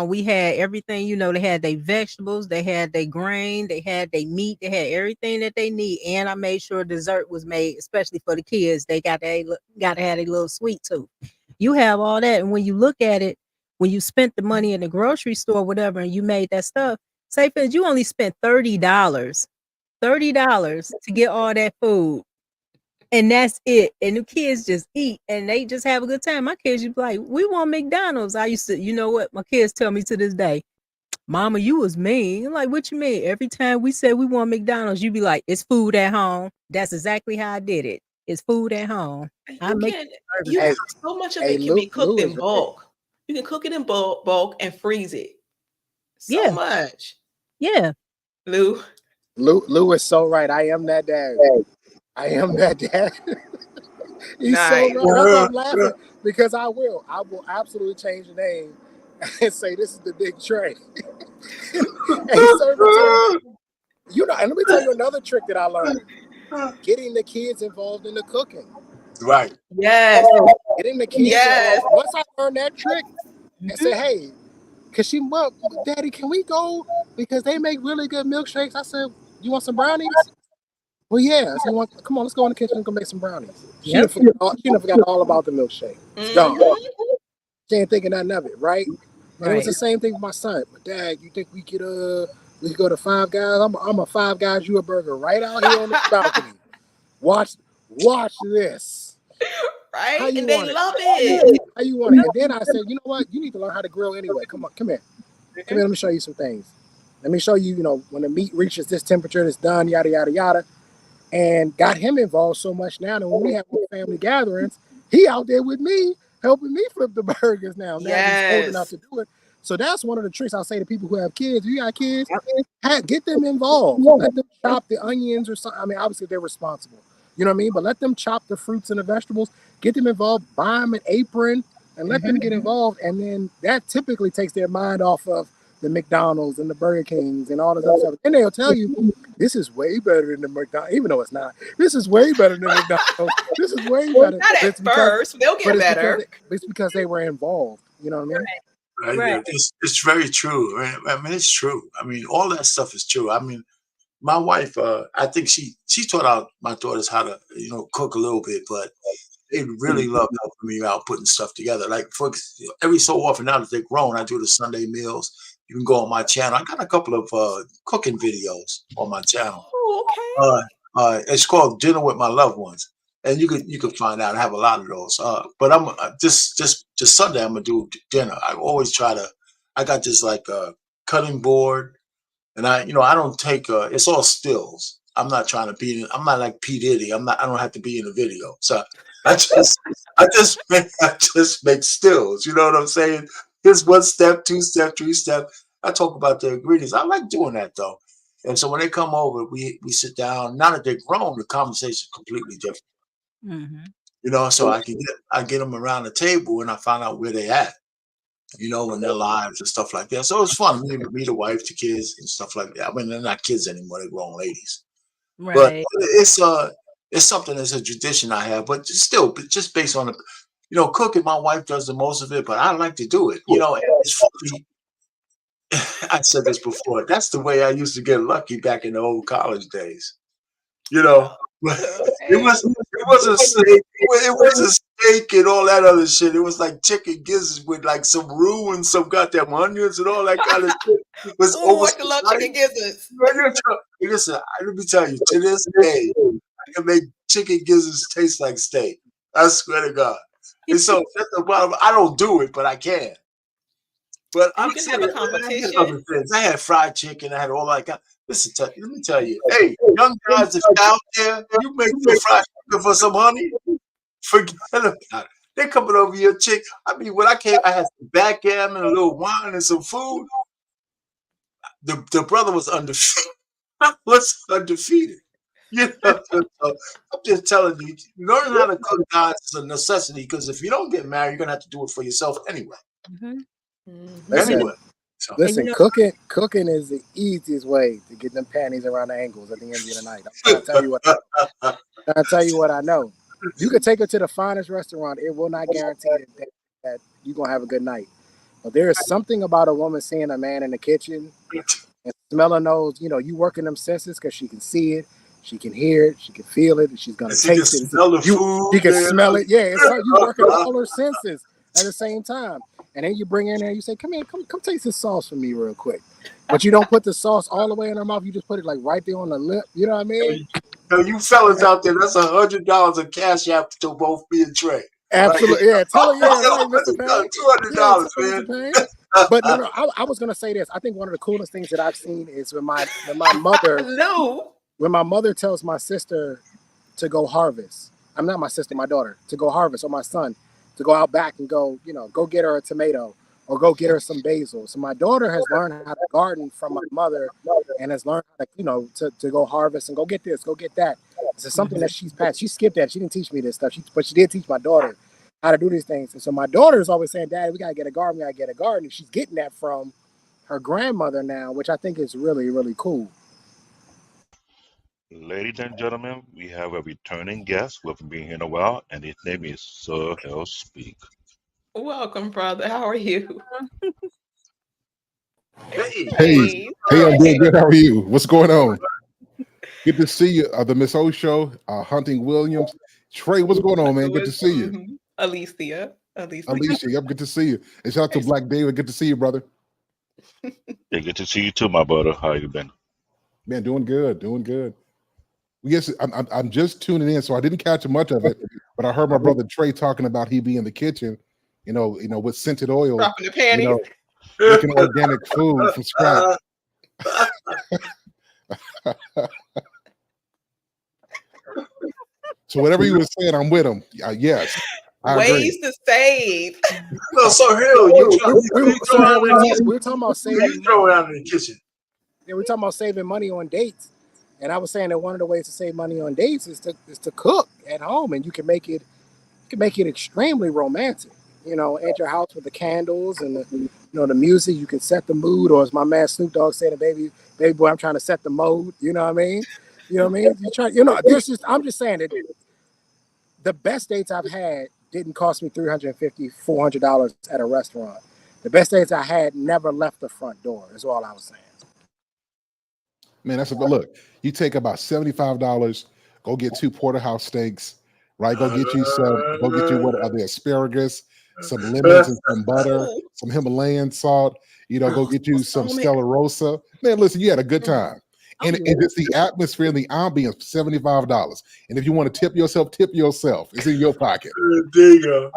We had everything. They had their vegetables, they had their grain, they had their meat, they had everything that they need. And I made sure dessert was made, especially for the kids. They got to have a little sweet tooth. You have all that, and when you look at it, when you spent the money in the grocery store, whatever, and you made that stuff, say for instance, you only spent $30 to get all that food. And that's it. And the kids just eat and they just have a good time. My kids used to be like, we want McDonald's. I used to, you know what? My kids tell me to this day, Mama, you was mean. I'm like, what you mean? Every time we said we want McDonald's, you be like, it's food at home. That's exactly how I did it. It's food at home. And I make burgers. Hey, so much of hey, it can be cooked Lou in is right. bulk. You can cook it in bulk and freeze it. So Yeah, much. yeah. Lou. Lou is so right. I am that dad. I am that dad. He's so Nice. right. That's why I'm laughing because I will. I will absolutely change the name and say this is the big tray and serve it to him. And let me tell you another trick that I learned: getting the kids involved in the cooking. Right. Yes. Getting the kids Yes. involved. Once I learned that trick and Mhm. said, "Hey, well, Daddy, can we go because they make really good milkshakes?" I said, "You want some brownies? Well, yeah. So you want? Come on, let's go in the kitchen and go make some brownies. Yep. She done forgot all about the milkshake. It's gone. She ain't thinking nothing of it, right? And it was Right. the same thing with my son. But Dad, you think we could go to Five Guys? I'm a Five Guys, you a burger right out here on the balcony. Watch this. How Right? you And they want it? love it. How you want it? And then I said, you know what? You need to learn how to grill anyway. Come on, come here. Come here, let me show you some things. Let me show you, when the meat reaches this temperature, it's done, yada, yada, yada. And got him involved so much now that when we have family gatherings, he out there with me, helping me flip the burgers now that he's old enough Yes. to do it. So that's one of the tricks I'll say to people who have kids. If you got kids, get them involved. Let them chop the onions or something. I mean, obviously they're responsible. You know what I mean? But let them chop the fruits and the vegetables. Get them involved. Buy them an apron and let them get involved. And then that typically takes their mind off of the McDonald's and the Burger Kings and all this other stuff. And they'll tell you, this is way better than the McDonald's, even though it's not. This is way better than McDonald's. This is way better. Not at first. They'll get better. It's because they were involved. You know what I mean? Right. It's very true. Right? I mean, it's true. I mean, all that stuff is true. I mean, my wife, I think she taught out my daughters how to, cook a little bit, but they really love helping me out putting stuff together. Like every so often now that they're grown, I do the Sunday meals. You can go on my channel. I got a couple of cooking videos on my channel. Oh, okay. It's called Dinner with My Loved Ones, and you can find out. I have a lot of those. But I'm just Sunday I'm gonna do dinner. I always try to. I got this like cutting board, and I don't take. It's all stills. I'm not trying to be. I'm not like P Diddy. I don't have to be in a video. So I just make stills. You know what I'm saying? Here's one step, two step, three step. I talk about the ingredients. I like doing that though. And so when they come over, we sit down. Now that they're grown, the conversation is completely different. So I get them around the table and I find out where they at, in their lives and stuff like that. So it's fun. Me, the wife, the kids, and stuff like that. I mean, they're not kids anymore; they're grown ladies. But Right. it's something that's a tradition I have. But just based on the, cooking. My wife does the most of it, but I like to do it. And it's funny. I said this before. That's the way I used to get lucky back in the old college days. It was a steak. It was a steak and all that other shit. It was like chicken gizzards with like some roux and some goddamn onions and all that kind of shit. It was over. I love chicken gizzards. Listen, let me tell you. To this day, I can make chicken gizzards taste like steak. I swear to God. And so that's the bottom. I don't do it, but I can. But you can have a competition. I had fried chicken. I had all that. Listen, let me tell you. Hey, young guys, if you're out there, you make your fried chicken for some honey. Forget about it. They're coming over your chick. I mean, when I came, I had some backgammon, a little wine, and some food. The brother was undefeated. I was undefeated. I'm just telling you, learning how to cook, guys, is a necessity because if you don't get married, you're gonna have to do it for yourself anyway. Listen, cooking is the easiest way to get them panties around the ankles at the end of the night. I'm trying to tell you what I know. You could take her to the finest restaurant. It will not guarantee that you're going to have a good night. But there is something about a woman seeing a man in the kitchen and smelling those, you working them senses because she can see it, she can hear it, she can feel it, and she's going to taste it. You can smell it. Yeah, it's you working all her senses at the same time. And then you bring her in there and you say, come here, come taste this sauce for me real quick. But you don't put the sauce all the way in her mouth. You just put it like right there on the lip. You know what I mean? You fellas out there, that's $100 of cash app to both me and Trey. Absolutely. Right? Yeah. Tell her, right, Mr. Payne. $200, man. But no, I was going to say this. I think one of the coolest things that I've seen is when my mother, when my mother tells my sister to go harvest. I'm not my sister, my daughter, to go harvest, or my son, to go out back and go get her a tomato or go get her some basil. So my daughter has learned how to garden from my mother and has learned how to, to go harvest and go get this, go get that. This is something that she's passed. She skipped that. She didn't teach me this stuff, but she did teach my daughter how to do these things. And so my daughter is always saying, Dad, we got to get a garden. We got to get a garden. And she's getting that from her grandmother now, which I think is really, really cool. Ladies and gentlemen, we have a returning guest with me in a while, and his name is Sir Hell Speak. Welcome, brother. How are you? Hey, I'm doing good. How are you? What's going on? Good to see you. The Miss O Show, Hunting Williams. Trey, what's going on, man? Good to see you. Alicia. Alicia, yep, good to see you. And shout out to Black David. Good to see you, brother. Yeah, good to see you too, my brother. How you been? Man, doing good, doing good. Yes, I'm just tuning in, so I didn't catch much of it, but I heard my brother Trey talking about he be in the kitchen, with scented oil, Dropping the panties. Making organic food from scratch. So whatever you were saying, I'm with him. Yes, I Ways agree. to save. No, so Hill, We were talking about saving you throw money. around in the kitchen. Yeah, we're talking about saving money on dates. And I was saying that one of the ways to save money on dates is to cook at home, and you can make it extremely romantic. At your house with the candles and the music. You can set the mood, or as my man Snoop Dogg said, baby boy, I'm trying to set the mode. You know what I mean? You try. I'm just saying that the best dates I've had didn't cost me $350, $400 at a restaurant. The best dates I had never left the front door. Is all I was saying. Man, that's a good look. You take about $75, go get 2 porterhouse steaks, right? Go get you what are the asparagus, some lemons and some butter, some Himalayan salt. Go get you some Stella Rosa. Man, listen, you had a good time. And it's the atmosphere and the ambience, $75. And if you want to tip yourself, tip yourself. It's in your pocket. There you go.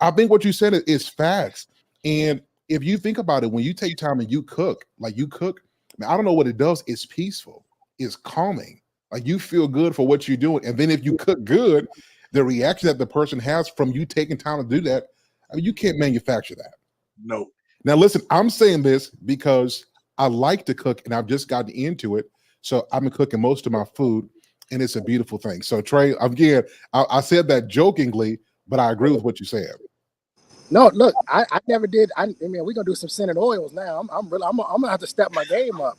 I think what you said is facts. And if you think about it, when you take time and you cook, man, I don't know what it does. It's peaceful. It's calming. Like you feel good for what you're doing. And then if you cook good, the reaction that the person has from you taking time to do that, I mean, you can't manufacture that. No. Now, listen, I'm saying this because I like to cook and I've just gotten into it. So I've been cooking most of my food and it's a beautiful thing. So Trey, again, I said that jokingly, but I agree with what you said. No, look, I never did. I mean, we're gonna do some scented oils now. I'm gonna have to step my game up.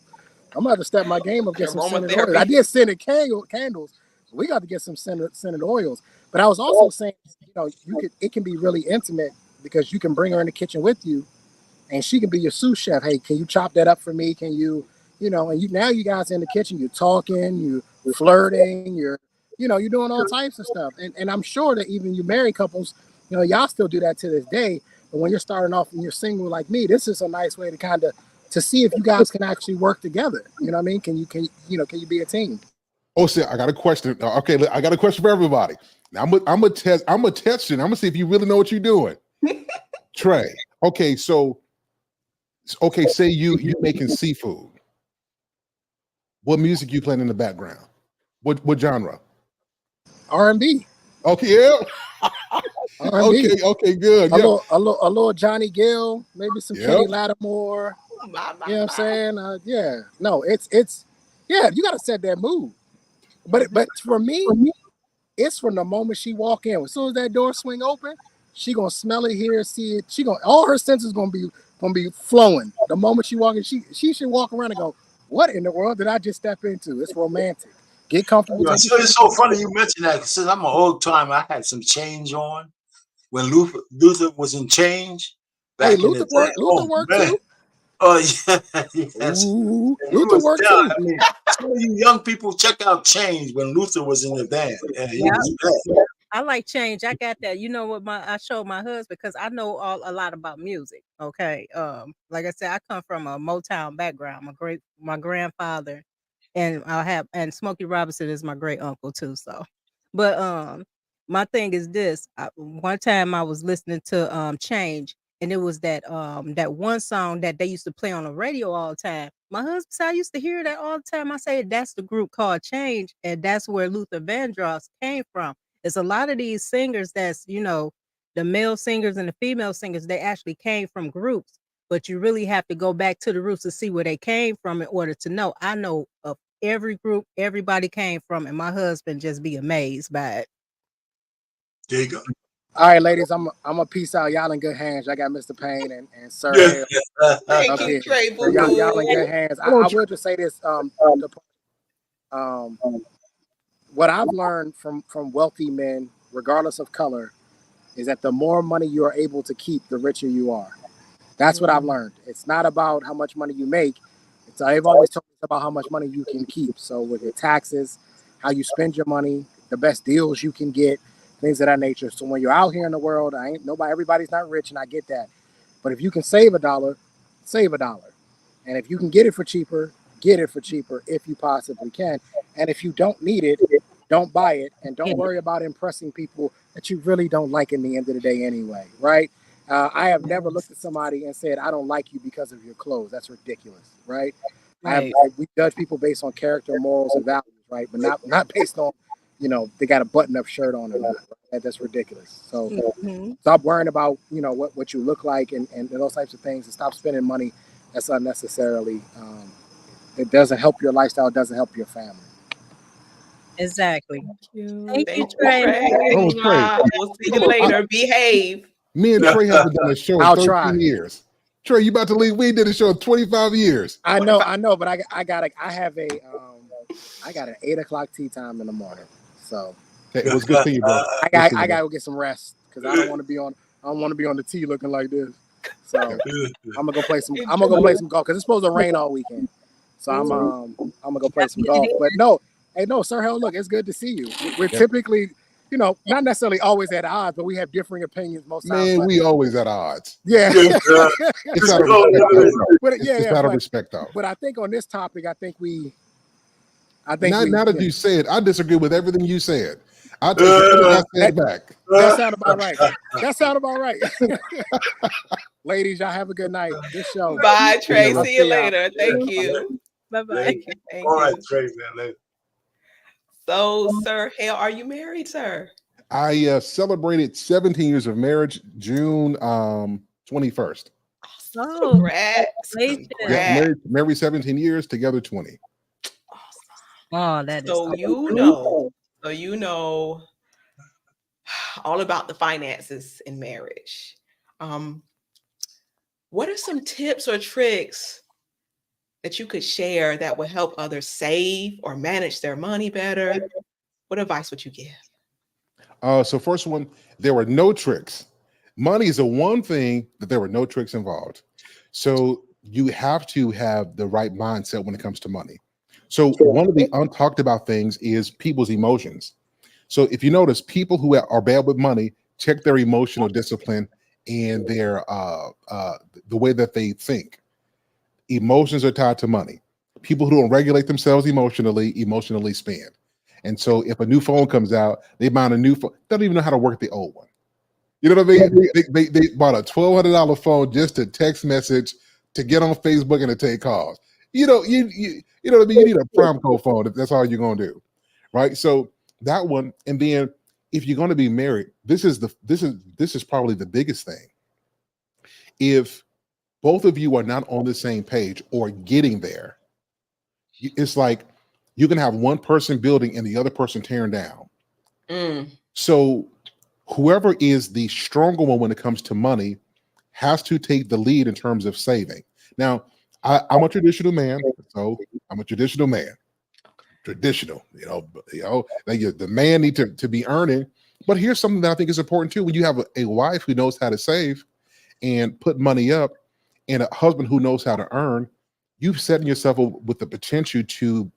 I'm gonna have to step my game up, get some scented oils. I did scented candles. We got to get some scented oils. But I was also saying, it can be really intimate because you can bring her in the kitchen with you, and she can be your sous chef. Hey, can you chop that up for me? Can you, and now you guys in the kitchen, you're talking, you're flirting, you're doing all types of stuff. And I'm sure that even you married couples, y'all still do that to this day. But when you're starting off and you're single like me, this is a nice way to see if you guys can actually work together. You know what I mean? Can you be a team? Oh, see, I got a question. Okay, I got a question for everybody. Now I'm gonna test you. I'm gonna see if you really know what you're doing. Trey. Okay, say you making seafood. What music you playing in the background? What genre? R&B. Okay, yeah. R&B. Okay, good. A little Johnny Gill, maybe some Kenny Lattimore. My, You know what I'm saying? Yeah. No, it's you gotta set that mood. But for me, it's from the moment she walk in. As soon as that door swing open, she gonna smell it, hear it, see it. All her senses gonna be flowing. The moment she walk in, she should walk around and go, "What in the world did I just step into?" It's romantic. Get comfortable. So it's so funny you mentioned that because since I'm an old time, I had some change on when Luther was in change back in the day. Luther worked too. Oh yeah, yes. Ooh, Luther worked too. I mean, some of you young people check out Change when Luther was in the band. And he was bad. I like change. I got that. You know what I showed my husband because I know a lot about music. Okay. Like I said, I come from a Motown background. My grandfather and Smokey Robinson is my great uncle too. So, but my thing is this. One time I was listening to Change, and it was that one song that they used to play on the radio all the time. My husband said I used to hear that all the time. I said that's the group called Change, and that's where Luther Vandross came from. It's a lot of these singers that's, the male singers and the female singers, they actually came from groups, but you really have to go back to the roots to see where they came from in order to know. I know of every group everybody came from, and my husband just be amazed by it. There you go. All right, ladies, I'm a peace out. Y'all in good hands. I got Mr. Payne and Sir Hale. Thank you, Trey. So y'all in good hands. I will just say this. What I've learned from wealthy men, regardless of color, is that the more money you are able to keep, the richer you are. That's what I've learned. It's not about how much money you make. So they've always told us about how much money you can keep. So with your taxes, how you spend your money, the best deals you can get, things of that nature. So when you're out here in the world, everybody's not rich, and I get that. But if you can save $1, save $1. And if you can get it for cheaper, get it for cheaper if you possibly can. And if you don't need it, don't buy it. And don't worry about impressing people that you really don't like in the end of the day anyway, right? I have never looked at somebody and said, I don't like you because of your clothes. That's ridiculous, right? We judge people based on character, morals, and values, right? But not based on, they got a button-up shirt on or not. Right? That's ridiculous. So stop worrying about, what you look like and those types of things, and stop spending money that's unnecessarily. It doesn't help your lifestyle. It doesn't help your family. Exactly. Thank you, Trey. Oh, Trey. We'll see you later. Behave. Me and Trey haven't done a show in I'll 13 try. years. Trey, you about to leave? We did a show in 25 years. I know, but I got an 8:00 tea time in the morning. So It was good seeing you, bro. I gotta go get some rest because I don't want to be on the tee looking like this. So I'm gonna go play some golf because it's supposed to rain all weekend. So I'm gonna go play some golf. But no, Sir Hell, look, it's good to see you. We're typically, not necessarily always at odds, but we have differing opinions most times. Man, we always at odds. Yeah. It's out of respect, though. It's out of respect, though. But I think on this topic, now that you said, I disagree with everything you said. I take everything I said back. That sounded about right. Ladies, y'all have a good night. Good show. Bye, Trey. See you later. Thank you. Bye-bye. All right, Trey, man. Later. So, Sir Hale, are you married, sir? I celebrated 17 years of marriage June 21st. Awesome. Congrats. Yeah, married 17 years, together 20. Oh, that is so you know all about the finances in marriage. What are some tips or tricks that you could share that would help others save or manage their money better? What advice would you give? So first one, there were no tricks. Money is the one thing that there were no tricks involved. So you have to have the right mindset when it comes to money. So one of the untalked about things is people's emotions. So if you notice, people who are bad with money, check their emotional discipline and their the way that they think. Emotions are tied to money. People who don't regulate themselves emotionally spend. And so if a new phone comes out, they buy a new phone. They don't even know how to work the old one. You know what I mean? They bought a $1,200 phone just to text message, to get on Facebook, and to take calls. You know what I mean? You need a Promco phone if that's all you're gonna do, right? So that one, and then if you're going to be married, this is probably the biggest thing. If both of you are not on the same page or getting there, it's like you can have one person building and the other person tearing down. So whoever is the stronger one when it comes to money has to take the lead in terms of saving. Now, I'm a traditional man, so I'm a traditional man. Traditional, the man need to be earning. But here's something that I think is important too. When you have a wife who knows how to save and put money up, and a husband who knows how to earn, you've set yourself up with the potential to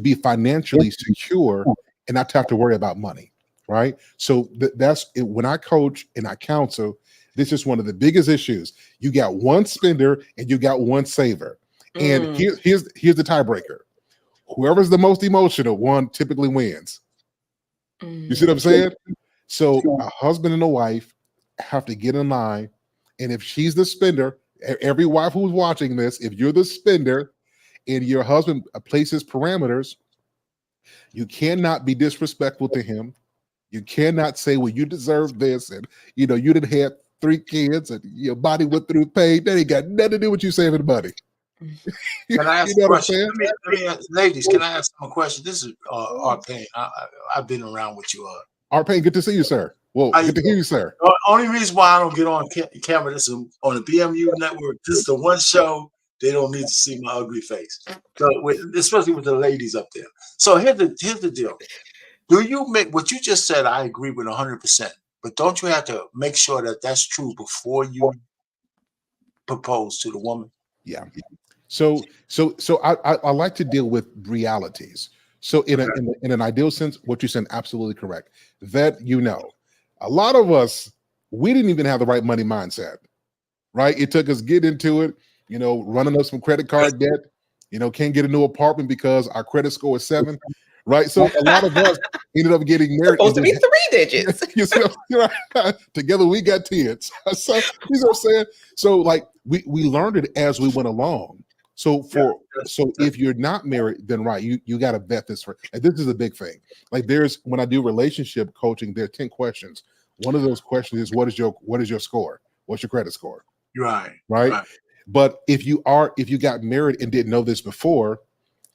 be financially secure and not have to worry about money, right? So that's it. When I coach and I counsel, this is one of the biggest issues. You got one spender and you got one saver. And here's the tiebreaker. Whoever's the most emotional one typically wins. You see what I'm saying? So a husband and a wife have to get in line. And if she's the spender, every wife who's watching this, if you're the spender and your husband places parameters, you cannot be disrespectful to him. You cannot say, well, you deserve this. And, you didn't have 3 kids and your body went through pain. That ain't got nothing to do with you saving money. Can I ask a question? Ladies, can I ask them a question? This is Arpane. I've been around with you. Arpane, good to see you, sir. Well, good to hear you, sir. The only reason why I don't get on camera, this is on the BMU network. This is the one show they don't need to see my ugly face. So, especially with the ladies up there. So here's the deal. Do you make what you just said? I agree with 100%. But don't you have to make sure that that's true before you propose to the woman? Yeah. So I like to deal with realities. So in an ideal sense, what you said absolutely correct. That a lot of us, we didn't even have the right money mindset, right? It took us getting into it, running up some credit card debt, can't get a new apartment because our credit score is 7, right? So a lot of us ended up getting married. Supposed to be 3 digits. Together we got 10. So you know what I'm saying? So like we learned it as we went along. So if you're not married, then right, you got to vet this for. And this is a big thing. Like when I do relationship coaching, there are 10 questions. One of those questions is what is your score? What's your credit score? Right. But if you got married and didn't know this before,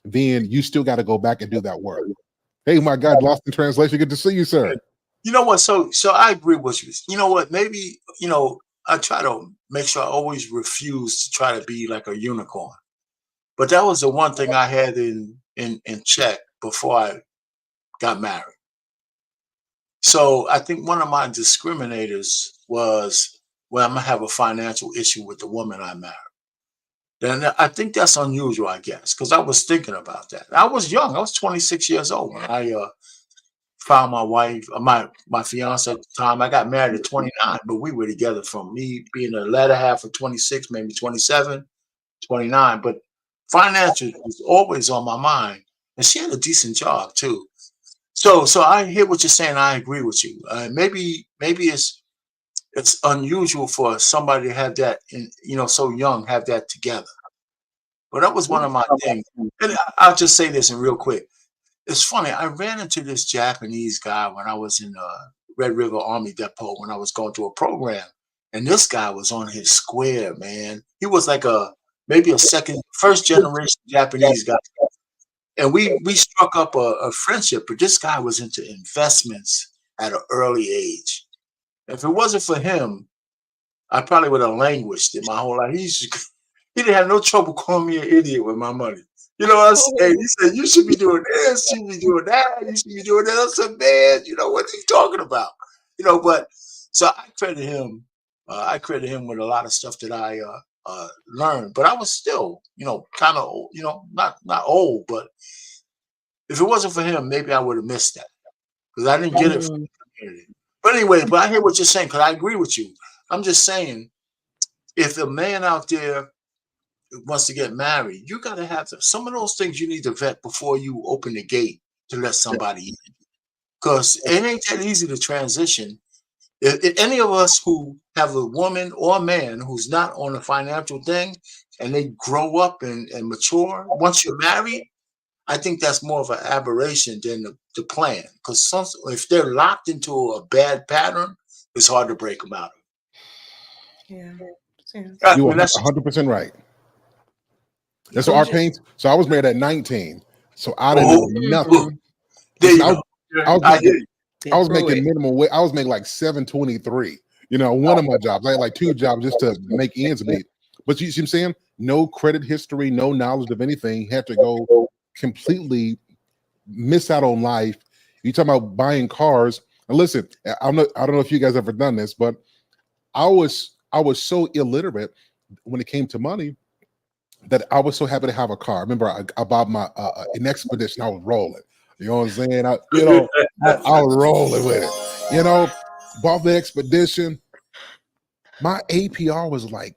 then you still got to go back and do that work. Hey, my God, lost in translation. Good to see you, sir. You know what? So I agree with you. You know what? Maybe, I try to make sure I always refuse to try to be like a unicorn. But that was the one thing I had in check before I got married. So I think one of my discriminators was, well, I'm gonna have a financial issue with the woman I married. Then I think that's unusual, I guess, because I was thinking about that. I was young. I was 26 years old when I found my wife, my fiance at the time. I got married at 29, but we were together from me being the latter half of 26, maybe 27, 29. But financial was always on my mind, and she had a decent job too. So I hear what you're saying. I agree with you. Maybe it's unusual for somebody to have that, so young, have that together. But that was one of my things. And I'll just say this and real quick. It's funny. I ran into this Japanese guy when I was in Red River Army Depot when I was going to a program, and this guy was on his square, man. He was like maybe first generation Japanese guy, and we struck up a friendship. But this guy was into investments at an early age. If it wasn't for him, I probably would have languished in my whole life. He didn't have no trouble calling me an idiot with my money. You know what I'm saying? He said, you should be doing this, you should be doing that, you should be doing that. I said, man, what are you talking about? But so I credit him. I credit him with a lot of stuff that I learned. But I was still, kind of, not old, but if it wasn't for him, maybe I would have missed that. Because I didn't get it from the community. But anyway, I hear what you're saying, because I agree with you. I'm just saying, if a man out there wants to get married, you got to have some of those things you need to vet before you open the gate to let somebody in. Because it ain't that easy to transition. If any of us who have a woman or a man who's not on a financial thing and they grow up and mature, once you're married, I think that's more of an aberration than the plan. Because if they're locked into a bad pattern, it's hard to break them out of it. Yeah. You are 100% right. That's our pains. So I was married at 19. So I didn't know nothing. I was making minimum wage. I was making like $7.23. One of my jobs. I had like 2 jobs just to make ends meet. But you see what I'm saying? No credit history, no knowledge of anything. Had to go completely miss out on life. You talking about buying cars. And listen, I don't know if you guys ever done this, but I was so illiterate when it came to money that I was so happy to have a car. I remember I bought my an Expedition. I was rolling. You know what I'm saying? I was rolling with it. Bought the Expedition. My APR was like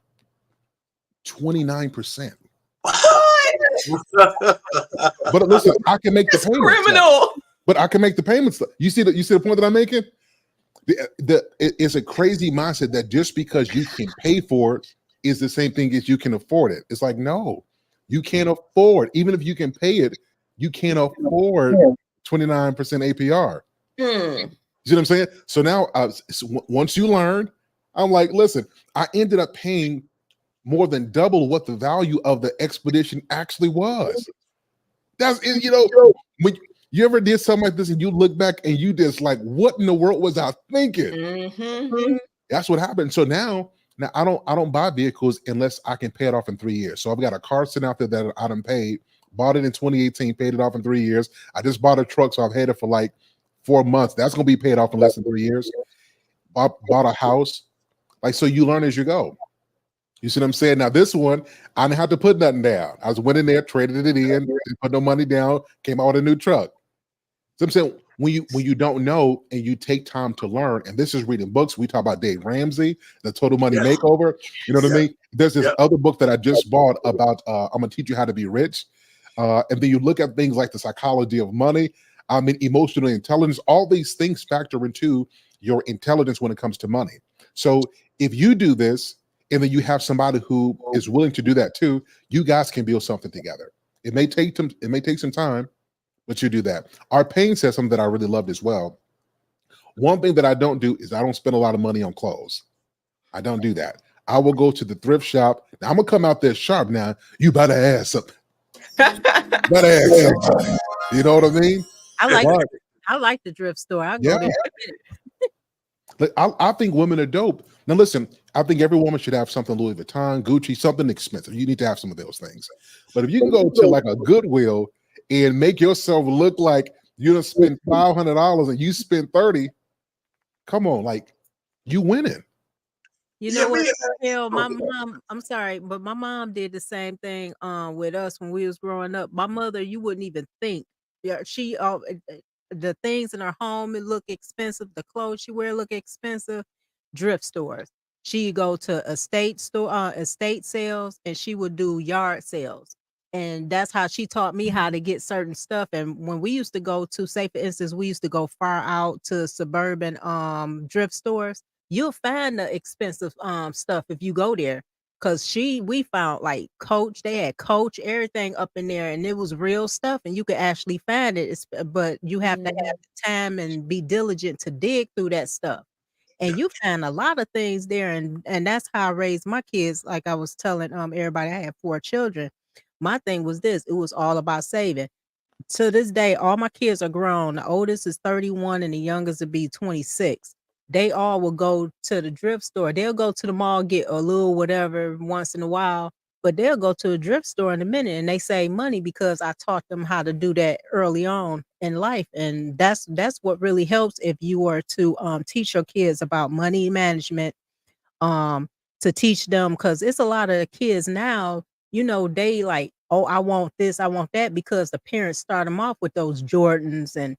29%. But listen, I can make the payments. Criminal. But I can make the payments. You see the point that I'm making? It's a crazy mindset that just because you can pay for it is the same thing as you can afford it. It's like, no, you can't afford. Even if you can pay it, you can't afford 29% APR. You see what I'm saying? So now, once you learn, I'm like, listen, I ended up paying more than double what the value of the Expedition actually was. That's when you ever did something like this and you look back and you just like, what in the world was I thinking? That's what happened. So now I don't buy vehicles unless I can pay it off in 3 years. So I've got a car sitting out there that I done paid, bought it in 2018, paid it off in 3 years. I just bought a truck, so I've had it for like 4 months. That's gonna be paid off in less than 3 years. Bought a house. Like, so you learn as you go. You see what I'm saying? Now this one, I didn't have to put nothing down. I was went in there, traded it in, didn't put no money down, came out with a new truck. So I'm saying when you don't know and you take time to learn, and this is reading books. We talk about Dave Ramsey, the Total Money Yes. Makeover. You know what I Yep. mean? There's this Yep. other book that I just bought about I'm gonna teach you how to be rich. And then you look at things like the psychology of money, I mean, emotional intelligence, all these things factor into your intelligence when it comes to money. So if you do this and then you have somebody who is willing to do that too, you guys can build something together. It may take some time, but you do that. Our Payne says something that I really loved as well. One thing that I don't do is I don't spend a lot of money on clothes. I don't do that. I will go to the thrift shop. Now I'm gonna come out there sharp. Now you better ask something. Better ask something. You know what I mean? I like But I like the thrift store. I yeah, go there. I think women are dope. Now listen, I think every woman should have something Louis Vuitton, Gucci, something expensive. You need to have some of those things. But if you can go to like a Goodwill and make yourself look like you done spend $500 and you spend 30, come on, like you winning. You Yeah, know what? me. Hell, my mom. I'm sorry, but my mom did the same thing with us when we was growing up. My mother, you wouldn't even think. Yeah, she the things in her home it look expensive. The clothes she wear look expensive. Thrift stores. She go to estate sales, and she would do yard sales. And that's how she taught me how to get certain stuff. And when we used to go to, say for instance, we used to go far out to suburban thrift stores, you'll find the expensive stuff if you go there. Cause we found like Coach, they had Coach, everything up in there, and it was real stuff, and you could actually find it. But you have to have the time and be diligent to dig through that stuff. And you find a lot of things there, and that's how I raised my kids. Like I was telling everybody, I had 4 children. My thing was this: it was all about saving. To this day, all my kids are grown. The oldest is 31 and the youngest will be 26. They all will go to the thrift store. They'll go to the mall, get a little whatever once in a while, but they'll go to a thrift store in a minute and they save money because I taught them how to do that early on in life. And that's what really helps if you were to teach your kids about money management, um to teach them, because it's a lot of kids now, they like, oh, I want this, I want that, because the parents start them off with those Jordans and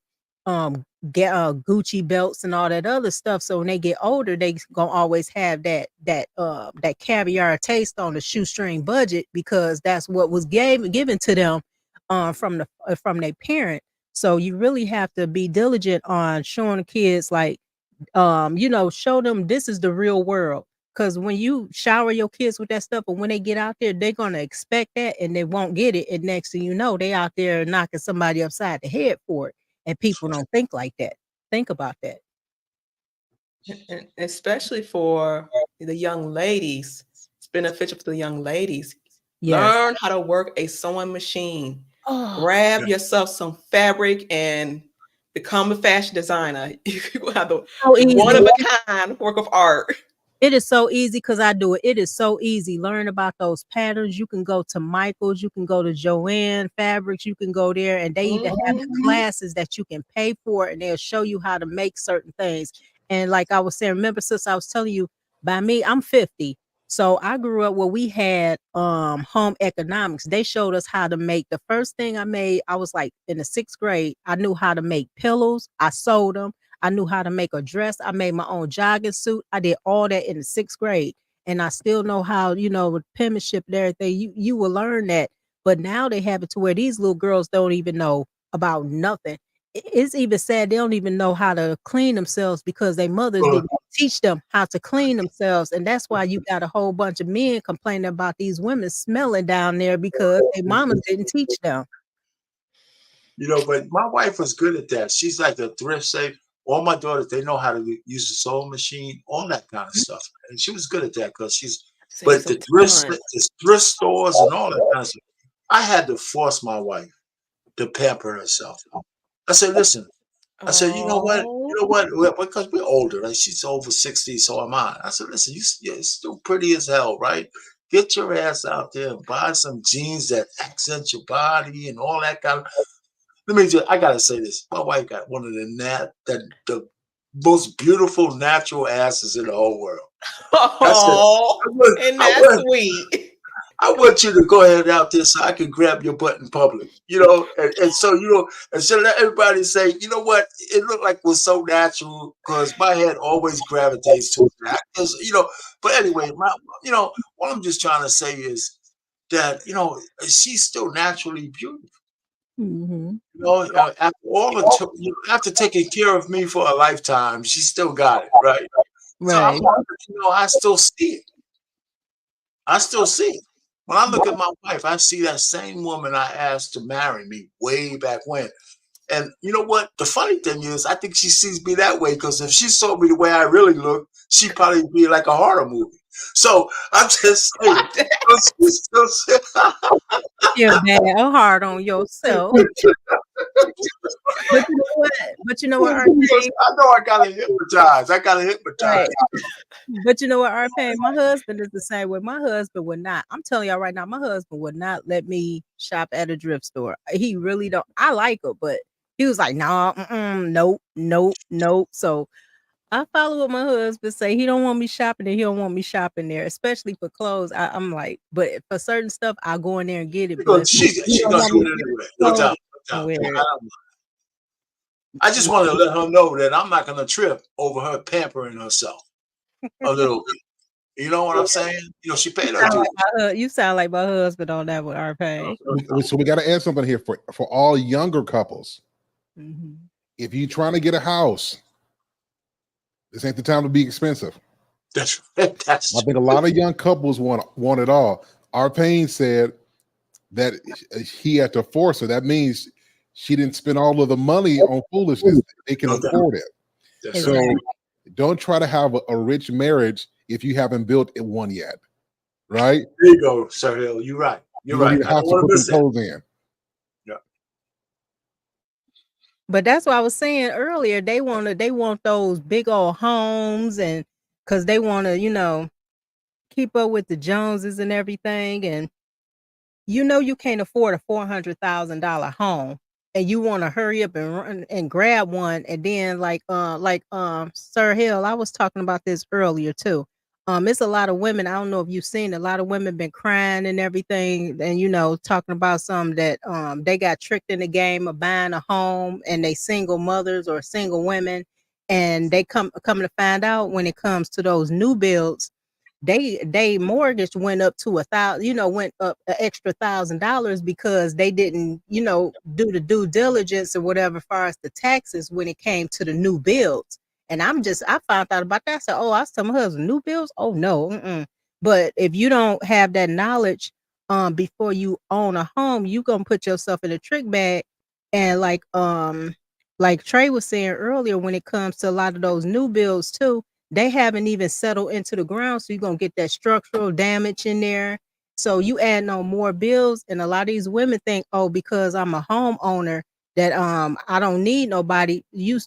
get Gucci belts and all that other stuff. So when they get older, they gonna always have that caviar taste on the shoestring budget, because that's what was given to them from their parent. So you really have to be diligent on showing the kids, like, show them this is the real world. Because when you shower your kids with that stuff, and when they get out there, they're gonna expect that and they won't get it. And next thing you know, they out there knocking somebody upside the head for it. And people don't think like that. Think about that. And especially for the young ladies, it's beneficial for the young ladies. Yes. Learn how to work a sewing machine. Oh, Grab yourself some fabric and become a fashion designer. You will have the so one easy. of a kind work of art. It is so easy because I do it. It is so easy. Learn about those patterns. You can go to Michael's, you can go to Joanne Fabrics, you can go there, and they even have classes that you can pay for, and they'll show you how to make certain things. And like I was saying, remember, sis, I was telling you, by me, I'm 50. So I grew up where we had home economics. They showed us how to make. The first thing I made, I was like in the 6th grade. I knew how to make pillows. I sewed them. I knew how to make a dress. I made my own jogging suit. I did all that in the 6th grade. And I still know how, with penmanship and everything, you will learn that. But now they have it to where these little girls don't even know about nothing. It's even sad they don't even know how to clean themselves because their mothers didn't teach them how to clean themselves. And that's why you got a whole bunch of men complaining about these women smelling down there because their mamas didn't teach them. But my wife was good at that. She's like a thrift safe. All my daughters, they know how to use a sewing machine, all that kind of stuff. And she was good at that because but Saves a the ton. thrift stores and all that kind of stuff, I had to force my wife to pamper herself. I said, listen, I said, you know what? Oh, Because we're older, right? She's over 60, so am I. I said, listen, you're still pretty as hell, right? Get your ass out there and buy some jeans that accent your body and all that kind of. Let me just, I gotta say this. My wife got one of the most beautiful natural asses in the whole world. That's it. Oh, and that's sweet. I want you to go ahead out there so I can grab your butt in public, and so and so let everybody say, you know what, it looked like it was so natural because my head always gravitates to that. But anyway, what I'm just trying to say is that she's still naturally beautiful. Mm-hmm. After taking care of me for a lifetime, she still got it right. So Right. I still see it. I still see it. When I look at my wife, I see that same woman I asked to marry me way back when. And you know what? The funny thing is, I think she sees me that way because if she saw me the way I really look, she'd probably be like a horror movie. So I'm just saying. Feel bad or hard on yourself. But you know what? But you know what, Arcane? I know I gotta hypnotize. Right. But you know what, Arcane? My husband is the same way. My husband would not. I'm telling y'all right now, my husband would not let me shop at a thrift store. He really don't. I like it, but he was like, nah, nope, nope, nope. So I follow what my husband say. He don't want me shopping there. He don't want me shopping there, especially for clothes. I'm like, but for certain stuff, I'll go in there and get it. But She's gonna do it anyway. No doubt. I just want to let her know that I'm not gonna trip over her pampering herself a little bit. You know what I'm saying? She paid her dues. You sound like my husband on that with our pay. So we got to add something here for all younger couples. Mm-hmm. If you're trying to get a house, this ain't the time to be expensive. That's I think a lot of young couples want it all. Our Payne said that he had to force her. That means she didn't spend all of the money on foolishness. They can afford it. So don't try to have a rich marriage if you haven't built one yet. Right? There you go, Sir Hill. You're right. You're right. Need a house to put the clothes in. Yeah. But that's what I was saying earlier. They want those big old homes, and because they want to, keep up with the Joneses and everything. And you can't afford a $400,000 home, and you want to hurry up and run and grab one. And then like Sir Hill, I was talking about this earlier too. It's a lot of women. I don't know if you've seen, a lot of women been crying and everything, and talking about some that they got tricked in the game of buying a home, and they single mothers or single women, and they come to find out when it comes to those new builds, they mortgage went up to $1,000, went up an extra $1,000 because they didn't, do the due diligence or whatever as far as the taxes when it came to the new builds. And I found out about that. I said, I was telling my husband, new builds? Oh no. But if you don't have that knowledge before you own a home, you gonna put yourself in a trick bag. And like Trey was saying earlier, when it comes to a lot of those new builds too, they haven't even settled into the ground. So you're going to get that structural damage in there. So you add on more bills. And a lot of these women think, because I'm a homeowner, that I don't need nobody. You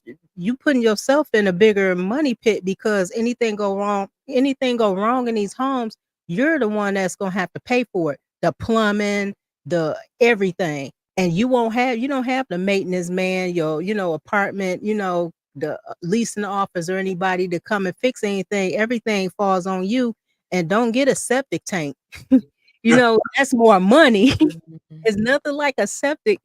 putting yourself in a bigger money pit, because anything go wrong in these homes, you're the one that's going to have to pay for it. The plumbing, the everything. And you don't have the maintenance man, your, apartment, the leasing office or anybody to come and fix anything. Everything falls on you. And don't get a septic tank. That's more money. It's nothing like a septic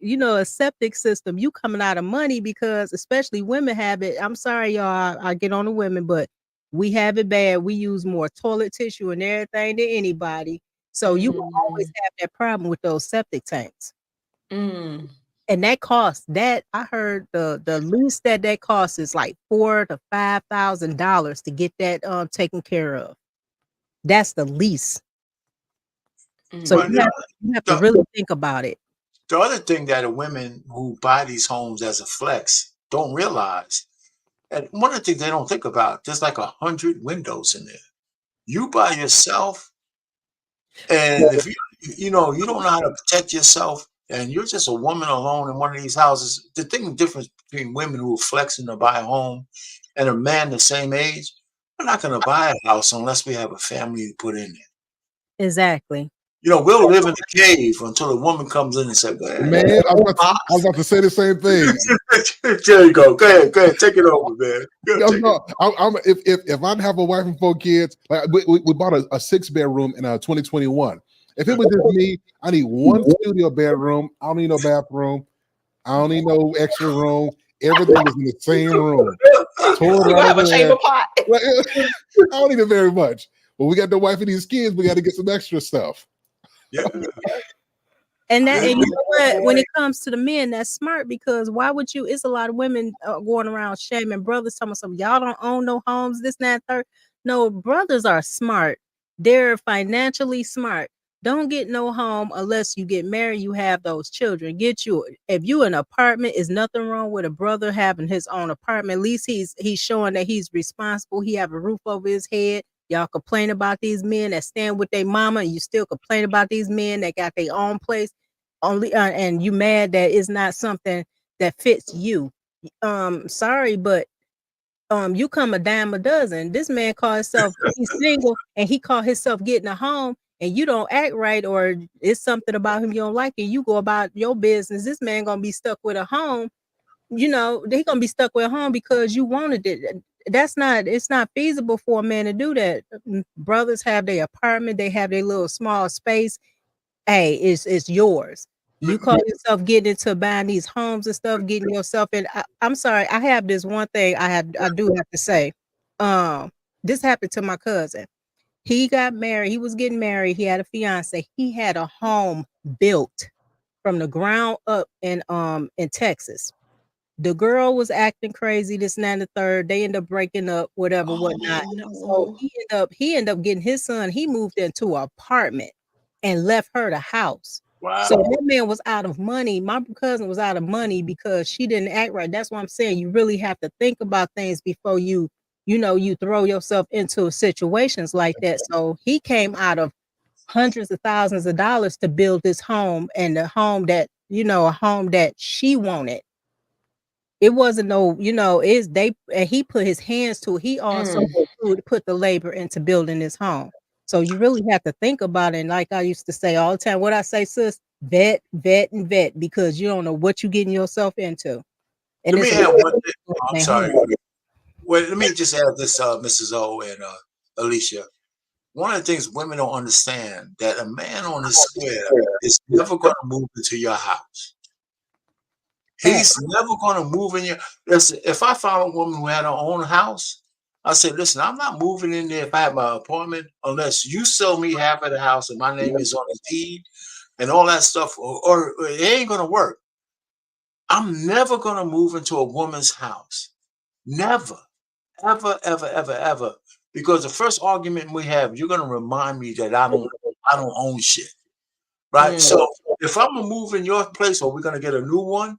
system. You coming out of money, because especially women have it. I'm sorry, y'all, I get on the women, but we have it bad. We use more toilet tissue and everything than anybody. So you will always have that problem with those septic tanks. And that costs, that I heard the least that costs is like $4,000 to $5,000 to get that taken care of. That's the least. So you have to really think about it. The other thing that the women who buy these homes as a flex don't realize, and one of the things they don't think about, there's like 100 windows in there. You by yourself, and if you don't know how to protect yourself, and you're just a woman alone in one of these houses. The difference between women who are flexing to buy a home and a man the same age, we're not going to buy a house unless we have a family to put in there. Exactly. We'll live in a cave until a woman comes in and says, "Man, I was about to say the same thing." There you go. Go ahead, take it over, man. If I'd have a wife and 4 kids, like we bought a 6-bedroom in 2021. If it was just me, I need one studio bedroom. I don't need no bathroom. I don't need no extra room. Everything is in the same room. You gonna have a chamber pot. Like, I don't need it very much. But we got the wife and these kids. We got to get some extra stuff. Yeah. And you know what? When it comes to the men, that's smart, because why would you? It's a lot of women going around shaming brothers, telling some y'all don't own no homes, this, and that, third. No, brothers are smart. They're financially smart. Don't get no home unless you get married. You have those children. If you an apartment, is nothing wrong with a brother having his own apartment. At least he's showing that he's responsible. He have a roof over his head. Y'all complain about these men that stand with their mama, and you still complain about these men that got their own place. Only and you mad that it's not something that fits you. Sorry, but you come a dime a dozen. This man call himself, he's single, and he call himself getting a home, and you don't act right, or it's something about him you don't like, and you go about your business. This man gonna be stuck with a home. You know, he gonna be stuck with a home because you wanted it. It's not feasible for a man to do that. Brothers have their apartment, they have their little small space. Hey, it's yours. You call yourself getting into buying these homes and stuff, getting yourself in. I'm sorry, I have this one thing I do have to say. This happened to my cousin. He got married. He was getting married. He had a fiance. He had a home built from the ground up in Texas. The girl was acting crazy, this and that, and the third. They end up breaking up, whatever, whatnot. No. So he ended up getting his son. He moved into an apartment and left her the house. Wow. So that man was out of money. My cousin was out of money because she didn't act right. That's what I'm saying. You really have to think about things before you throw yourself into situations like that. So he came out of hundreds of thousands of dollars to build this home, and a home that she wanted. It wasn't no, and he put his hands to it. He also put the labor into building this home. So you really have to think about it. And like I used to say all the time, what I say, sis, vet, and vet, because you don't know what you're getting yourself into. And Let me have one thing. I'm sorry. Well, let me just add this, Mrs. O and Alicia. One of the things women don't understand, that a man on his square is never going to move into your house. He's never going to move in your. Listen, if I found a woman who had her own house, I said, listen, I'm not moving in there if I have my apartment unless you sell me half of the house and my name is on the deed and all that stuff, or it ain't going to work. I'm never going to move into a woman's house. Never, ever, ever, ever, ever. Because the first argument we have, you're going to remind me that I don't own shit. Right? So if I'm going to move in your place or we're going to get a new one,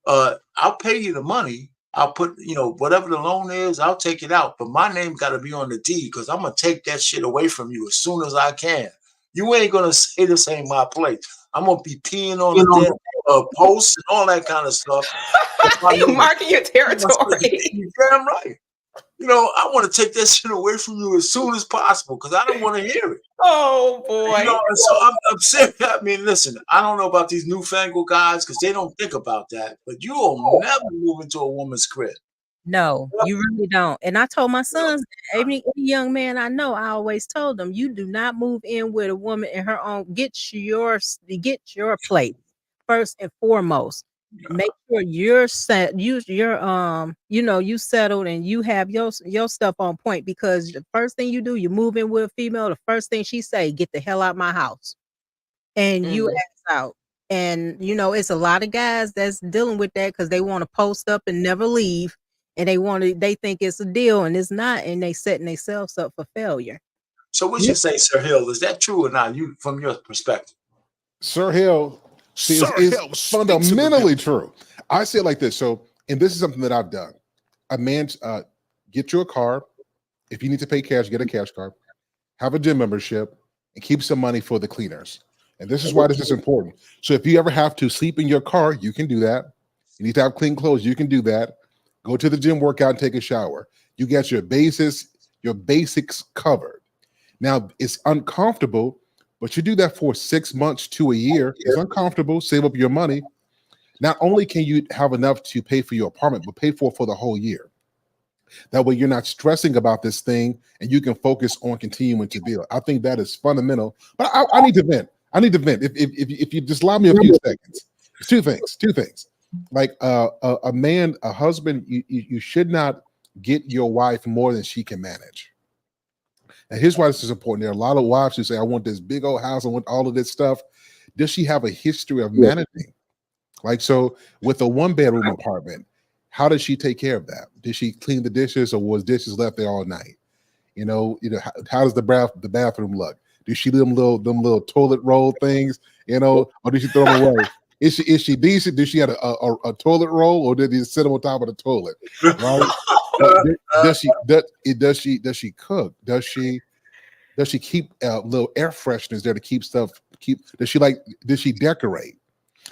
I'll pay you the money. I'll put, whatever the loan is, I'll take it out. But my name got to be on the deed, because I'm going to take that shit away from you as soon as I can. You ain't going to say this ain't my place. I'm going to be peeing on the dead posts and all that kind of stuff. Marking your territory. You're damn right. I want to take that shit away from you as soon as possible, because I don't want to hear it. Oh boy. So I'm saying, I mean, listen, I don't know about these newfangled guys because they don't think about that, but you will never move into a woman's crib. No, you really don't. And I told my sons, any young man I know, I always told them, you do not move in with a woman in her own. Get your place first and foremost. Make sure you're set. You settled and you have your stuff on point, because the first thing you do, you move in with a female. The first thing she say, get the hell out my house, and you ass out. And it's a lot of guys that's dealing with that because they want to post up and never leave, and they think it's a deal, and it's not, and they setting themselves up for failure. So what you say, Sir Hill? Is that true or not? You, from your perspective, Sir Hill. Is fundamentally true. I say it like this. So, and this is something that I've done. A man, get you a car. If you need to pay cash, get a cash card. Have a gym membership, and keep some money for the cleaners. And this is why this is important. So if you ever have to sleep in your car, you can do that. You need to have clean clothes, you can do that. Go to the gym, work out, and take a shower. You get your basics covered. Now, it's uncomfortable, but you do that for 6 months to a year. It's uncomfortable. Save up your money. not only can you have enough to pay for your apartment, but pay for the whole year. That way you're not stressing about this thing and you can focus on continuing to build. I think that is fundamental. But I need to vent. I need to vent. If you just allow me a few seconds. It's two things. Like a man, a husband, you should not get your wife more than she can manage. And here's why this is important. There are a lot of wives who say, I want this big old house, I want all of this stuff. Does she have a history of managing? Like, so with a 1-bedroom apartment, how does she take care of that? Did she clean the dishes, or was dishes left there all night? How does the bathroom look? Do she them little toilet roll things, or did she throw them away? Is she decent? Does she have a toilet roll, or did he sit on top of the toilet? Right? Does she cook? Does she keep little air fresheners there to keep stuff? Does she decorate?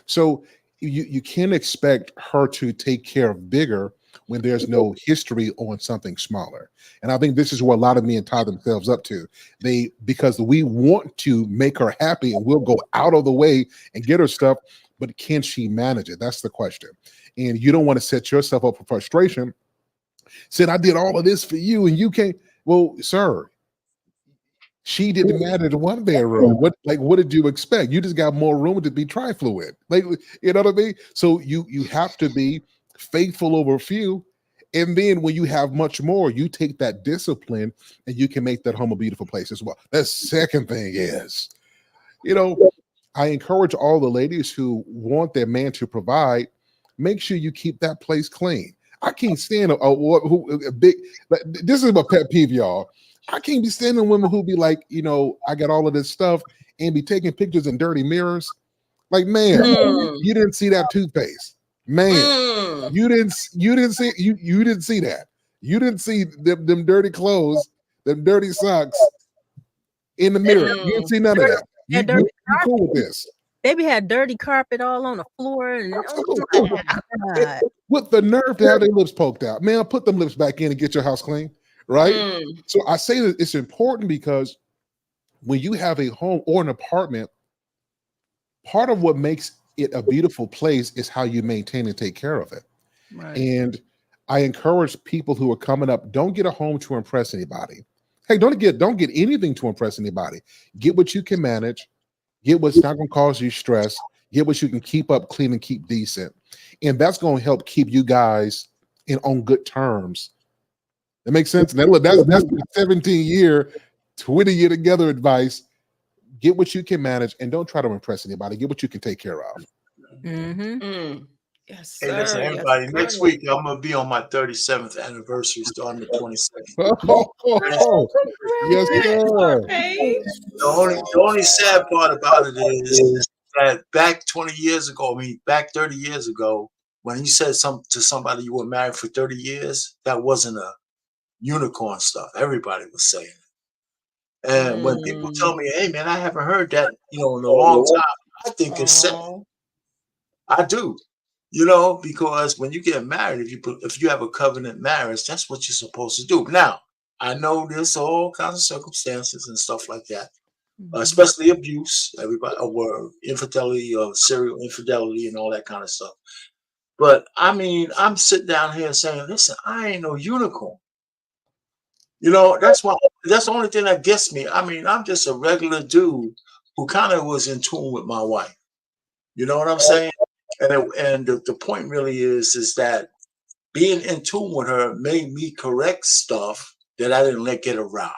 So you can't expect her to take care of bigger when there's no history on something smaller. And I think this is where a lot of men tie themselves up to. Because we want to make her happy and we'll go out of the way and get her stuff, but can she manage it? That's the question. And you don't want to set yourself up for frustration. Said, I did all of this for you and you can't. Well, sir, she didn't matter to 1-bedroom. What did you expect? You just got more room to be trifluid. You know what I mean? So you have to be faithful over a few. And then when you have much more, you take that discipline and you can make that home a beautiful place as well. The second thing is, I encourage all the ladies who want their man to provide, make sure you keep that place clean. I can't stand a big, this is my pet peeve, y'all. I can't be standing women who be like, I got all of this stuff and be taking pictures in dirty mirrors. Like, man, you didn't see that toothpaste. Man, you didn't see you didn't see that. You didn't see them dirty clothes, them dirty socks in the mirror. You didn't see none of that. You cool with this. Baby had dirty carpet all on the floor and with the nerve to have their lips poked out. Man, put them lips back in and get your house clean. Right? So I say that it's important because when you have a home or an apartment, part of what makes it a beautiful place is how you maintain and take care of it. Right. And I encourage people who are coming up, don't get a home to impress anybody. Hey, don't get anything to impress anybody. Get what you can manage. Get what's not going to cause you stress. Get what you can keep up clean and keep decent. And that's going to help keep you guys on good terms. That makes sense. That's the 17-year, 20-year together advice. Get what you can manage and don't try to impress anybody. Get what you can take care of. Yes, sir. Hey, listen, everybody. Yes, next week I'm gonna be on my 37th anniversary, starting the 22nd. Yes, sir. The only sad part about it is that back 20 years ago, back 30 years ago, when you said to somebody you were married for 30 years, that wasn't a unicorn stuff. Everybody was saying it. And when people tell me, hey man, I haven't heard that, in a long time, I think it's sad. I do. Because when you get married, if you have a covenant marriage, that's what you're supposed to do. Now, I know there's all kinds of circumstances and stuff like that, especially abuse, or infidelity, or serial infidelity, and all that kind of stuff. But I'm sitting down here saying, listen, I ain't no unicorn. That's the only thing that gets me. I'm just a regular dude who kind of was in tune with my wife. You know what I'm saying? And the point really is that being in tune with her made me correct stuff that I didn't let get around.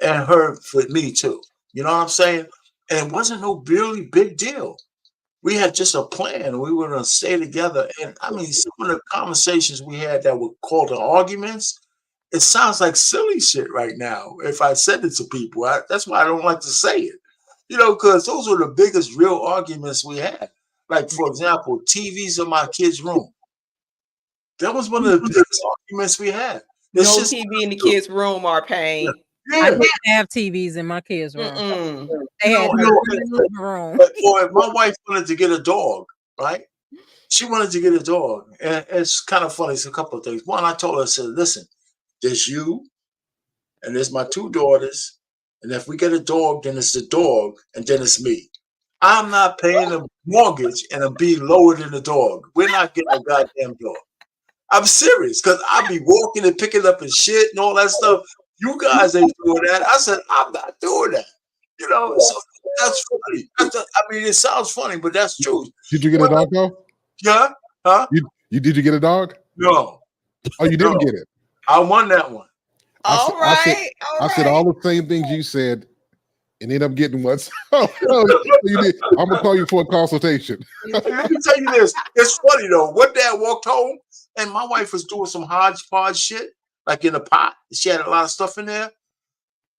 And her with me too. You know what I'm saying? And it wasn't no really big deal. We had just a plan. We were going to stay together. And some of the conversations we had that were called the arguments, it sounds like silly shit right now. If I said it to people, that's why I don't like to say it. Because those were the biggest real arguments we had. Like, for example, TVs in my kids' room. That was one of the biggest arguments we had. No TV in the kids' room or pain. Yeah. I didn't have TVs in my kids' room. They had in the living room. But my wife wanted to get a dog, right? She wanted to get a dog. And it's kind of funny. It's a couple of things. One, I told her, I said, listen, there's you, and there's my two daughters. And if we get a dog, then it's the dog, and then it's me. I'm not paying a mortgage and I'm being lower than the dog. We're not getting a goddamn dog. I'm serious, because I'll be walking and picking up and shit and all that stuff. You guys ain't doing that. I said, I'm not doing that. You know, so that's funny. I mean, it sounds funny, but that's true. Did you get a dog though? Yeah? Huh? You did you get a dog? No. Oh, you didn't get it. I won that one. All right. I said all the same things you said and ended up getting one. So you did. I'm gonna call you for a consultation. Let me tell you this. It's funny though. One day I walked home and my wife was doing some hodgepodge shit, like in a pot. She had a lot of stuff in there.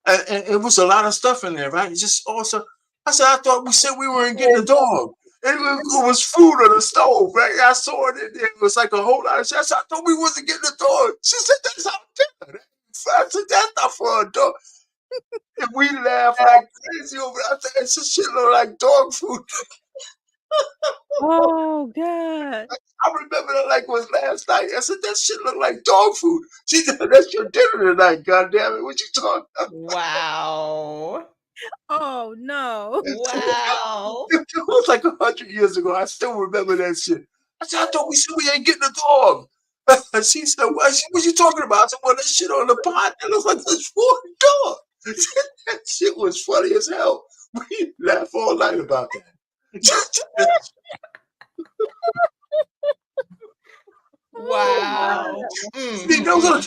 And it was a lot of stuff in there, right? It's just also, I said, I thought we said we weren't getting a dog. And it was food on the stove, right? I saw it in there. It was like a whole lot of shit. I said, I thought we wasn't getting a dog. She said, that's our dinner. I said, that's not for a dog. And we laughed like crazy over it. I said, this shit look like dog food. Oh God. I remember that like it was last night. I said, that shit look like dog food. She said, that's your dinner tonight, goddamn it. What you talking about? Wow. Oh no. Wow. It was like 100 years ago. I still remember that shit. I said, I thought we said we ain't getting a dog. And she said, what you talking about? I said, well, that shit on the pot, it looks like it's for a dog. That shit was funny as hell. We laughed all night about that. Wow. See, those are,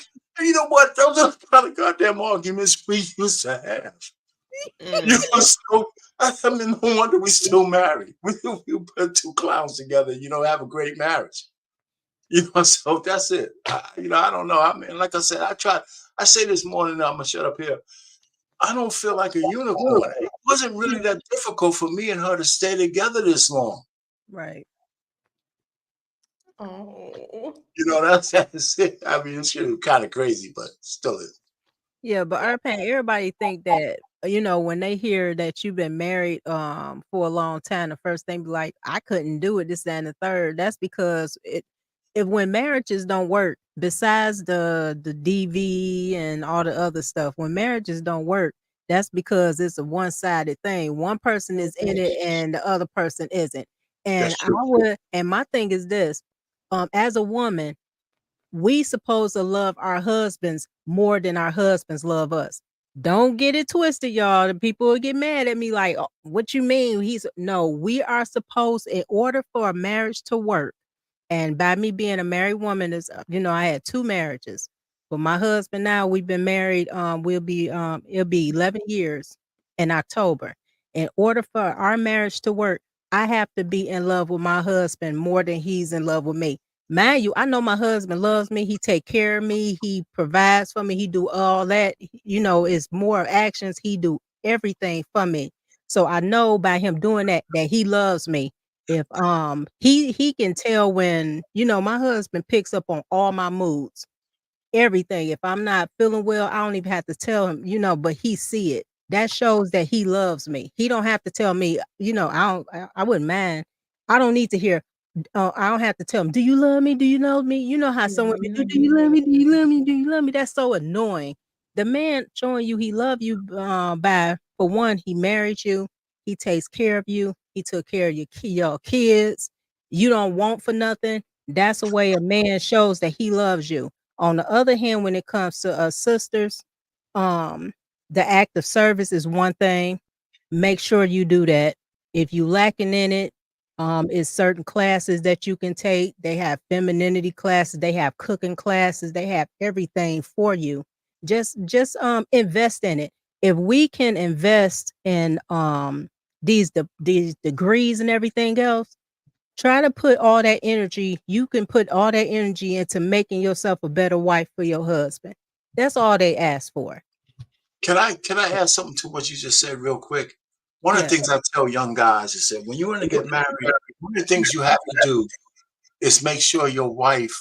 you know what? Those are the kind of goddamn arguments we used to have. You know, so I mean, no wonder we still married. We put two clowns together, you know, have a great marriage. You know, so that's it. I don't know. I mean, like I said, I say this morning, I'm gonna shut up here. I don't feel like a unicorn. It wasn't really that difficult for me and her to stay together this long. Right. Oh. You know, that's it. I mean, it's kind of crazy, but still is. Yeah, but everybody think that when they hear that you've been married for a long time, the first thing be like, I couldn't do it, this, that, and the third. That's because if when marriages don't work, besides the DV and all the other stuff, when marriages don't work, that's because it's a one-sided thing. One person is in it and the other person isn't. And That's true. and my thing is this, as a woman, we supposed to love our husbands more than our husbands love us. Don't get it twisted, y'all. The people will get mad at me like, "Oh, what you mean?" No, we are supposed, in order for a marriage to work, and by me being a married woman is, I had 2 marriages. But my husband now, we've been married, it'll be 11 years in October. In order for our marriage to work, I have to be in love with my husband more than he's in love with me. Mind you, I know my husband loves me. He take care of me. He provides for me. He do all that. It's more actions. He do everything for me. So I know by him doing that he loves me. If he can tell when, my husband picks up on all my moods, everything. If I'm not feeling well, I don't even have to tell him, but he see it. That shows that he loves me. He don't have to tell me, I wouldn't mind. I don't need to hear, I don't have to tell him, do you love me? Do you know me? You know how some women do you love me? Do you love me? Do you love me? That's so annoying. The man showing you he love you by, for one, he married you, he takes care of you, he took care of your kids, you don't want for nothing. That's a way a man shows that he loves you. On the other hand, when it comes to sisters, um, the act of service is one thing. Make sure you do that. If you lacking in it, is certain classes that you can take. They have femininity classes, they have cooking classes, they have everything for you. Just invest in it. If we can invest in these degrees and everything else, try to put all that energy. You can put all that energy into making yourself a better wife for your husband. That's all they ask for. Can I add something to what you just said real quick? One of the Yeah. things I tell young guys is that when you want to get married, one of the things you have to do is make sure your wife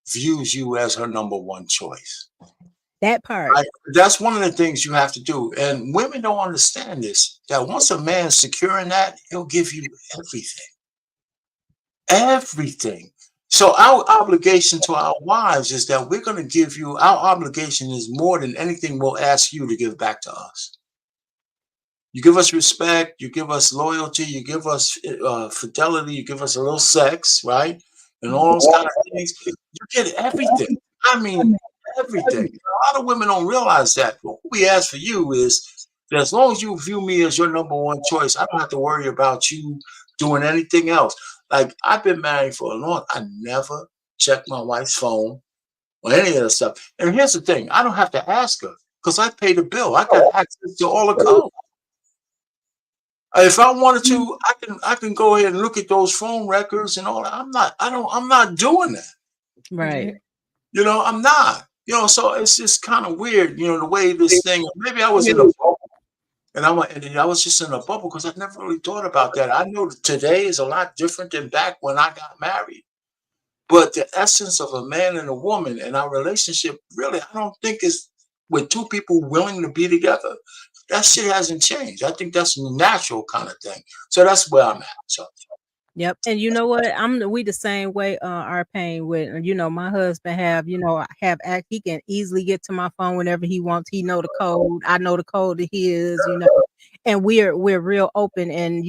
views you as her number one choice. That part. Right? That's one of the things you have to do. And women don't understand this, that once a man's secure in that, he'll give you everything. Everything. So our obligation to our wives is that we're going to give you, our obligation is more than anything we'll ask you to give back to us. You give us respect, you give us loyalty, you give us fidelity, you give us a little sex, right? And all those kind of things. You get everything. I mean, everything. A lot of women don't realize that. What we ask for you is that as long as you view me as your number one choice, I don't have to worry about you doing anything else. Like, I've been married for a long. I never check my wife's phone or any of that stuff. And here's the thing: I don't have to ask her because I pay the bill. I got access to all the codes. If I wanted to, I can go ahead and look at those phone records and all that. I'm not doing that. Right. I'm not. So it's just kind of weird, the way this thing. Maybe I was in a bubble, and I was just in a bubble because I never really thought about that. I know that today is a lot different than back when I got married. But the essence of a man and a woman and our relationship, really, I don't think is with two people willing to be together. That shit hasn't changed. I think that's a natural kind of thing. So that's where I'm at. So Yep. And you know what? We the same way, our pain with, my husband have he can easily get to my phone whenever he wants. He know the code. I know the code to his. And we're real open. And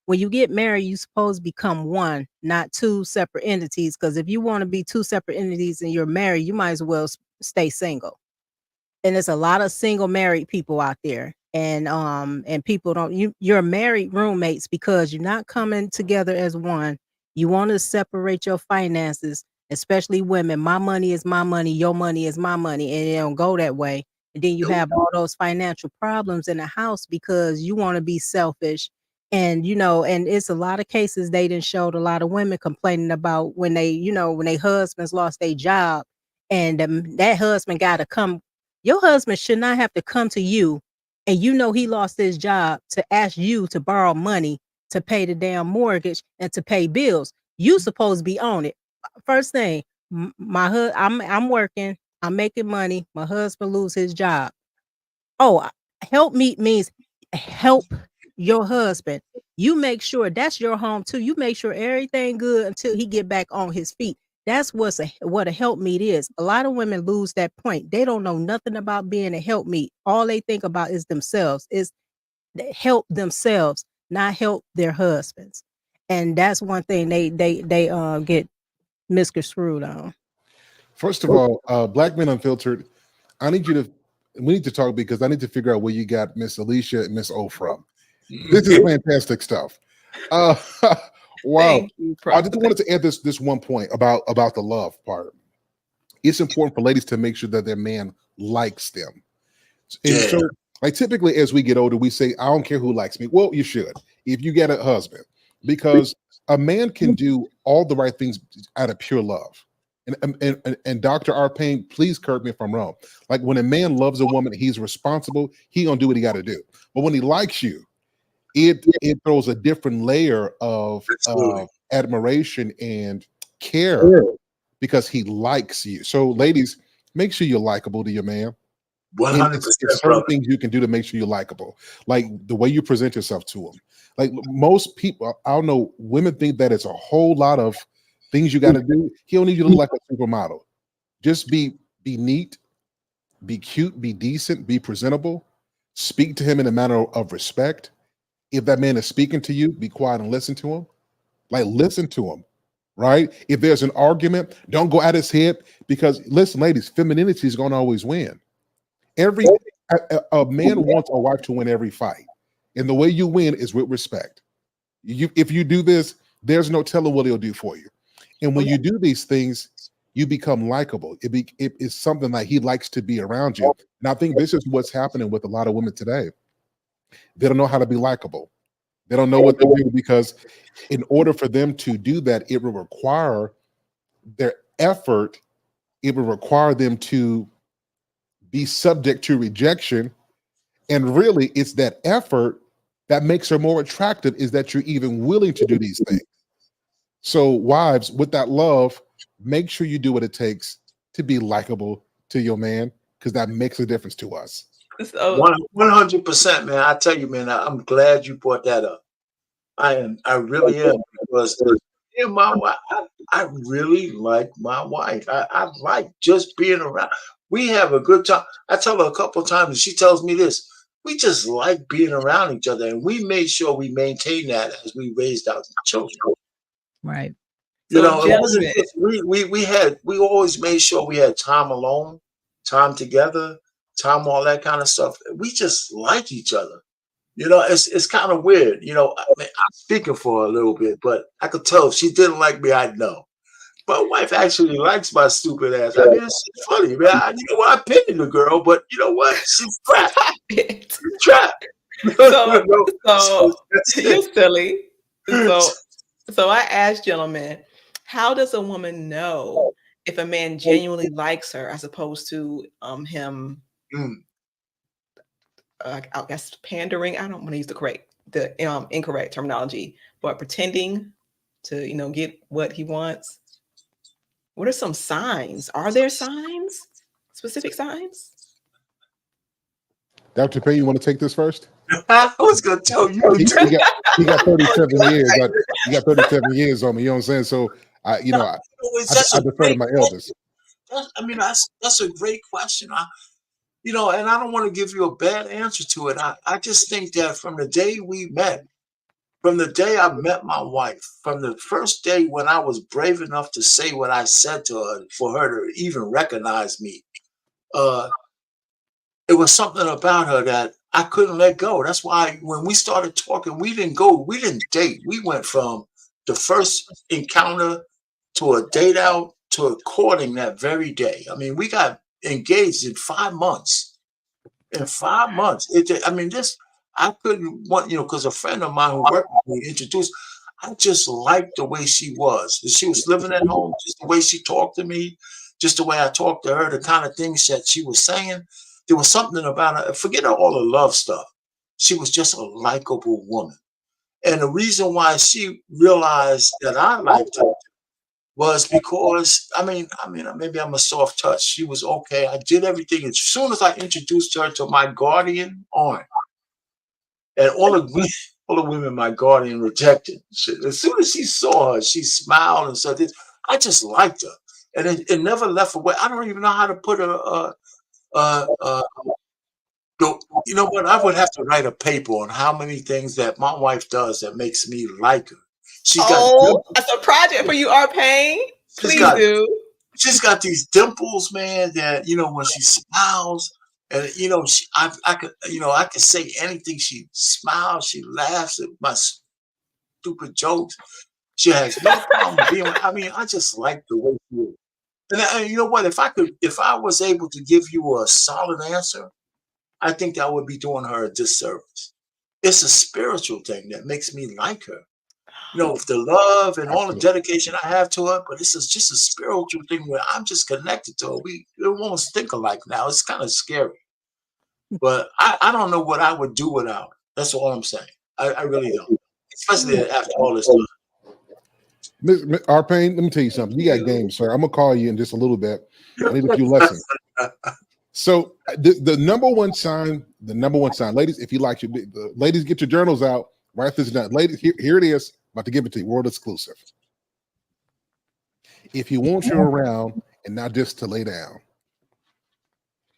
when you get married, you supposed to become one, not two separate entities. Because if you want to be two separate entities and you're married, you might as well stay single. And there's a lot of single married people out there, and people you're married roommates because you're not coming together as one. You want to separate your finances, especially women. My money is my money, your money is my money, and it don't go that way. And then you have all those financial problems in the house because you want to be selfish. And it's a lot of cases they didn't showed a lot of women complaining about when they husbands lost their job, and that husband got to come. Your husband should not have to come to you, and he lost his job, to ask you to borrow money to pay the damn mortgage and to pay bills. You supposed to be on it. First thing, I'm working, I'm making money. My husband lose his job. Oh, help me means help your husband. You make sure that's your home too. You make sure everything good until he get back on his feet. That's what a helpmeet is. A lot of women lose that point. They don't know nothing about being a helpmeet. All they think about is themselves. Is help themselves, not help their husbands. And that's one thing they get misconstrued on. First of all, Black Men Unfiltered, I need you to, we need to talk because I need to figure out where you got Miss Alicia and Miss O from. This is fantastic stuff. Uh, wow. I just wanted to add this one point about the love part. It's important for ladies to make sure that their man likes them. And so, like, typically as we get older, we say, I don't care who likes me. Well, you should, if you get a husband, because a man can do all the right things out of pure love. And Dr. R. Payne, please correct me if I'm wrong. Like, when a man loves a woman, he's responsible. He gonna do what he got to do. But when he likes you, it throws a different layer of admiration and care because he likes you. So, ladies, make sure you're likable to your man. 100%. It's certain things you can do to make sure you're likable, like the way you present yourself to him. Like, most people, I don't know, women think that it's a whole lot of things you got to do. He don't need you to look like a supermodel. Just be neat, be cute, be decent, be presentable. Speak to him in a manner of respect. If that man is speaking to you, be quiet and listen to him. Like, listen to him, right? If there's an argument, don't go at his head, because listen, ladies, femininity is going to always win. A man wants a wife to win every fight, and the way you win is with respect. If you do this, there's no telling what he'll do for you. And when you do these things, you become likable. It is something like he likes to be around you. And I think this is what's happening with a lot of women today. They don't know how to be likable. They don't know what to do, because in order for them to do that, it will require their effort. It will require them to be subject to rejection. And really, it's that effort that makes her more attractive, is that you're even willing to do these things. So, wives, with that love, make sure you do what it takes to be likable to your man, because that makes a difference to us. 100%, man. I tell you, man, I'm glad you brought that up. I really am, because my wife, I really like my wife. I like just being around. We have a good time. I tell her a couple of times, and she tells me this: we just like being around each other, and we made sure we maintained that as we raised our children. Right. You So, know, it wasn't gentlemen, just we always made sure we had time alone, time together, time all that kind of stuff. We just like each other. You know, it's kind of weird. You know, I mean, I'm speaking for her a little bit, but I could tell if she didn't like me, I'd know. My wife actually likes my stupid ass. I mean, it's funny, man. You know what? I pity the girl, but you know what? She's trapped. stop it. She's trapped. So, so That's you're it. silly. So I asked gentlemen, how does a woman know if a man genuinely likes her as opposed to him, Mm. I guess pandering? I don't want to use the incorrect terminology, but pretending to get what he wants. What are some signs? Are there signs? Specific signs? Dr. Payne, you want to take this first? I was gonna tell you. He got 37 years. He got 37 years on me. You know what I'm saying? So I defer to my elders. I mean, that's a great question. And I don't want to give you a bad answer to it. I just think that from the day we met, from the day I met my wife, from the first day when I was brave enough to say what I said to her, for her to even recognize me, uh, it was something about her that I couldn't let go. That's why when we started talking, we didn't date. We went from the first encounter to a date out to a courting that very day. I mean, we got engaged in 5 months. In 5 months, I couldn't want because a friend of mine who worked with me introduced. I just liked the way she was. She was living at home, just the way she talked to me, just the way I talked to her, the kind of things that she was saying. There was something about her. Forget all the love stuff. She was just a likable woman. And the reason why she realized that I liked her was because maybe I'm a soft touch. She was okay. I did everything. As soon as I introduced her to my guardian aunt, and all the women my guardian rejected. As soon as she saw her, she smiled and said, "This." I just liked her, and it never left away. I don't even know how to put a. You know what? I would have to write a paper on how many things that my wife does that makes me like her. She's got Oh, that's a project for you, Art Payne. she's Please got do. she's got these dimples, man. That when she smiles, and I could say anything. She smiles, she laughs at my stupid jokes. She has no problem being. I just like the way she is. And you know what? If I was able to give you a solid answer, I think I would be doing her a disservice. It's a spiritual thing that makes me like her. The love and all the Absolutely. dedication I have to her, but just a spiritual thing where I'm just connected to her. We almost think alike now. It's kind of scary, but I don't know what I would do without her. That's all I'm saying. I really don't, especially after all this time. Our Payne, let me tell you something. You got game, sir. I'm gonna call you in just a little bit. I need a few lessons. So the number one sign, ladies, if you like ladies, get your journals out. Write this down. Ladies, here it is. About to give it to you. World exclusive. If he wants you around and not just to lay down,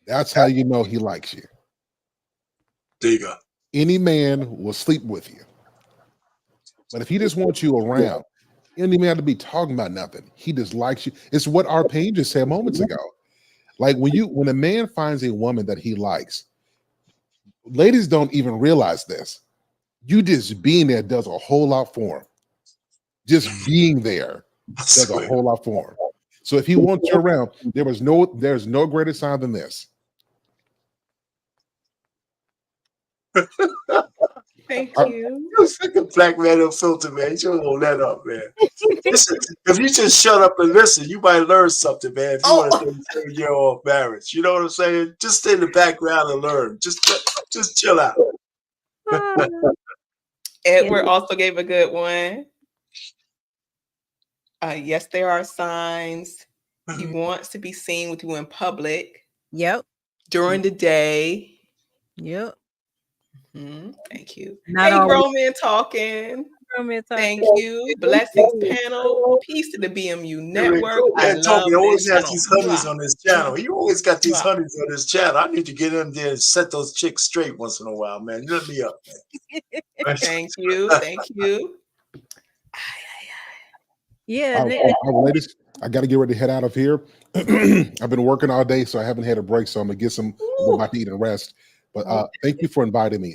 that's how you know he likes you. There you go. Any man will sleep with you. But if he just wants you around, you don't even have to be talking about nothing. He just likes you. It's what our Payne just said moments ago. Like when a man finds a woman that he likes, ladies don't even realize this. You just being there does a whole lot for him. Just being there does a whole lot for him. So if he wants you around, there's no greater sign than this. Thank you. You're a freaking black man on filter, man. You don't hold that up, man. Listen, if you just shut up and listen, you might learn something, man. If you want to stay 7-year-old marriage, you know what I'm saying? Just stay in the background and learn. Just chill out. Edward also gave a good one. Yes, there are signs. He wants to be seen with you in public. Yep. During the day. Yep. Thank you. Not hey, always. grown men talking. Thank you. Blessings panel. Peace to the BMU network. I Man, love Toby always this has channel. these honeys on his channel. He always got these Mwah. honeys on his channel. I need to get in there and set those chicks straight once in a while, man. Let me up, man. Thank you. Thank you. Yeah. Ladies, I got to get ready to head out of here. I've been working all day, so I haven't had a break. So I'm gonna get some. Go back to eat and rest. But thank you for inviting me.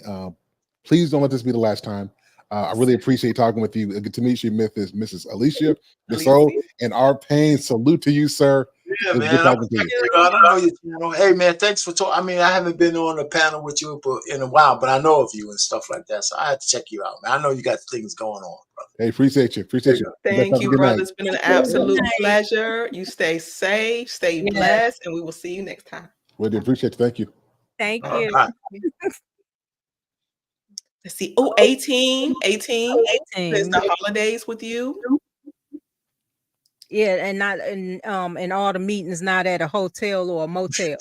Please don't let this be the last time. I really appreciate talking with you. Good to meet you, Mrs. Alicia Bissell, and our pain. Salute to you, sir. Yeah, man. I don't know your channel. Hey, man, thanks for talking. I mean, I haven't been on a panel with you in a while, but I know of you and stuff like that. So I had to check you out, man. I know you got things going on, brother. Hey, appreciate you. Appreciate you. Thank you, brother. It's been an absolute pleasure. You stay safe, stay blessed, and we will see you next time. We do appreciate you. Thank you. Thank you. Let's see. Oh, 18. It's the holidays with you. Yeah, and not and all the meetings not at a hotel or a motel.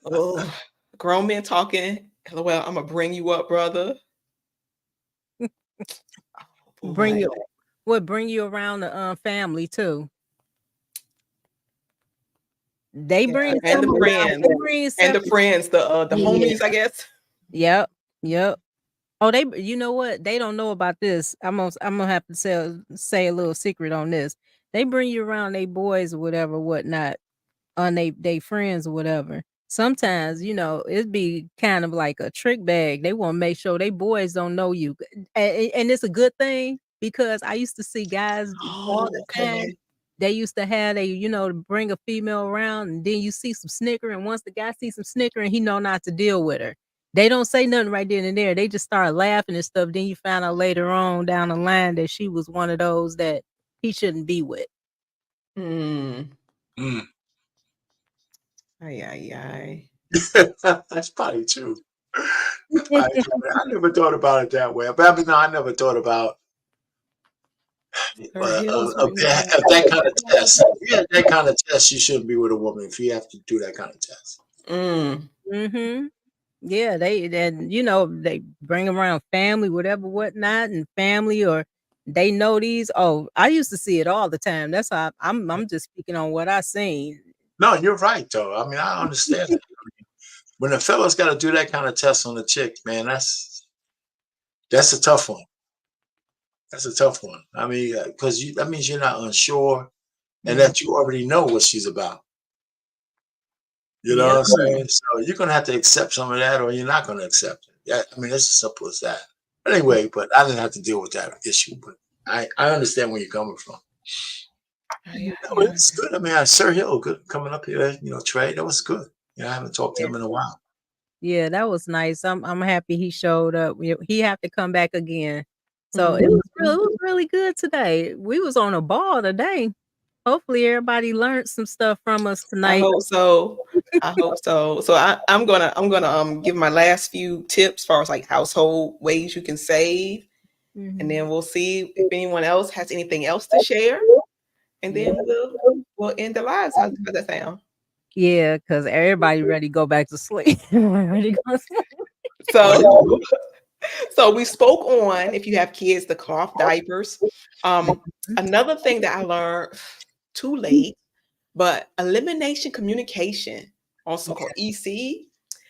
Oh, grown men talking. LOL, I'm gonna bring you up, brother. Bring you around the family too. They bring and the friends, the homies, I guess. Yep. Oh, you know what? They don't know about this. I'm gonna have to say a little secret on this. They bring you around they boys or whatever, whatnot, on they friends or whatever. Sometimes, it'd be kind of like a trick bag. They want to make sure they boys don't know you. And it's a good thing because I used to see guys all the time. They used to have to bring a female around, and then you see some snicker, and once the guy sees some snicker and he know not to deal with her. They don't say nothing right then and there. They just start laughing and stuff. Then you find out later on down the line that she was one of those that he shouldn't be with. That's probably true. I never thought about it that way. But I mean, no, I never thought about that kind of test. Yeah, that kind of test. You shouldn't be with a woman if you have to do that kind of test. Yeah, they bring around family, whatever, whatnot, and family, or they know these. Oh, I used to see it all the time. That's how I'm just speaking on what I seen. No, you're right though. I mean, I understand that. I mean, when a fella's got to do that kind of test on a chick, man, that's a tough one. That's a tough one. I mean, because that means you're not unsure, and that you already know what she's about. You know what I'm saying? So you're gonna have to accept some of that, or you're not gonna accept it. Yeah, I mean, it's as simple as that. But anyway, I didn't have to deal with that issue. But I understand where you're coming from. But it's good. I mean, Sir Hill, good coming up here. Trey, that was good. I haven't talked to him in a while. Yeah, that was nice. I'm happy he showed up. He have to come back again. So it was really good today. We was on a ball today. Hopefully everybody learned some stuff from us tonight. I hope so. So I'm gonna give my last few tips as far as like household ways you can save, and then we'll see if anyone else has anything else to share, and then we'll end the lives. How does that sound? Yeah, because everybody ready to go back to sleep. So we spoke on, if you have kids, the cloth diapers. Another thing that I learned too late, but elimination communication, also called EC.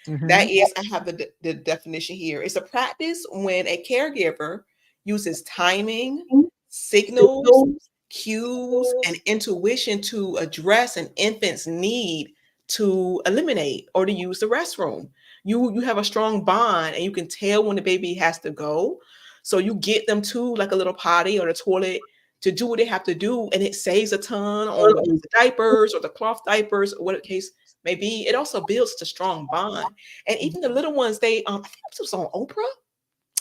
That is, I have the definition here. It's a practice when a caregiver uses timing, signals, cues, and intuition to address an infant's need to eliminate or to use the restroom. You have a strong bond, and you can tell when the baby has to go. So you get them to like a little potty or the toilet to do what they have to do, and it saves a ton on the diapers or the cloth diapers or what the case may be. It also builds a strong bond. And even the little ones, I think this was on Oprah.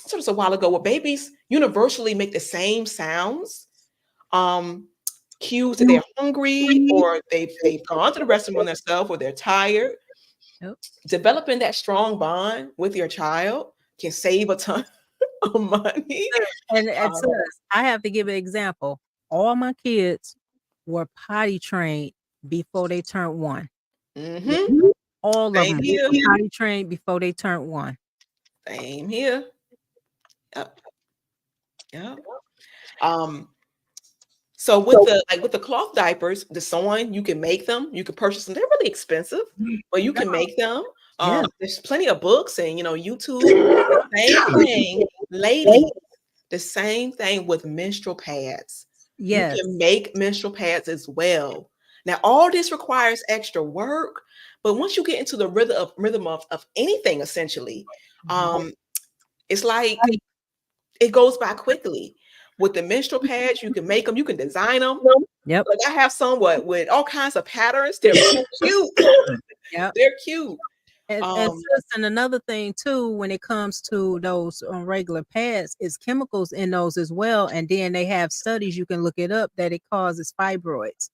So it was a while ago, where babies universally make the same sounds, cues that they're hungry or they've gone to the restroom on themselves or they're tired. Developing that strong bond with your child can save a ton of money. And I have to give an example. All my kids were potty trained before they turned 1. All of them were potty trained before they turned 1. Same here. Yep. Yeah. Um, so with the cloth diapers, the sewing, you can make them, you can purchase them. They're really expensive, but you can make them. Yeah. There's plenty of books and YouTube. Same thing, ladies. The same thing with menstrual pads. You Yes. can make menstrual pads as well. Now, all this requires extra work, but once you get into the rhythm of anything, essentially, um, it's like it goes by quickly. With the menstrual pads, you can make them, you can design them. Yep. Like I have some with all kinds of patterns. They're cute. Yep. They're cute. And sis, and another thing too, when it comes to those regular pads, is chemicals in those as well. And then they have studies, you can look it up, that it causes fibroids.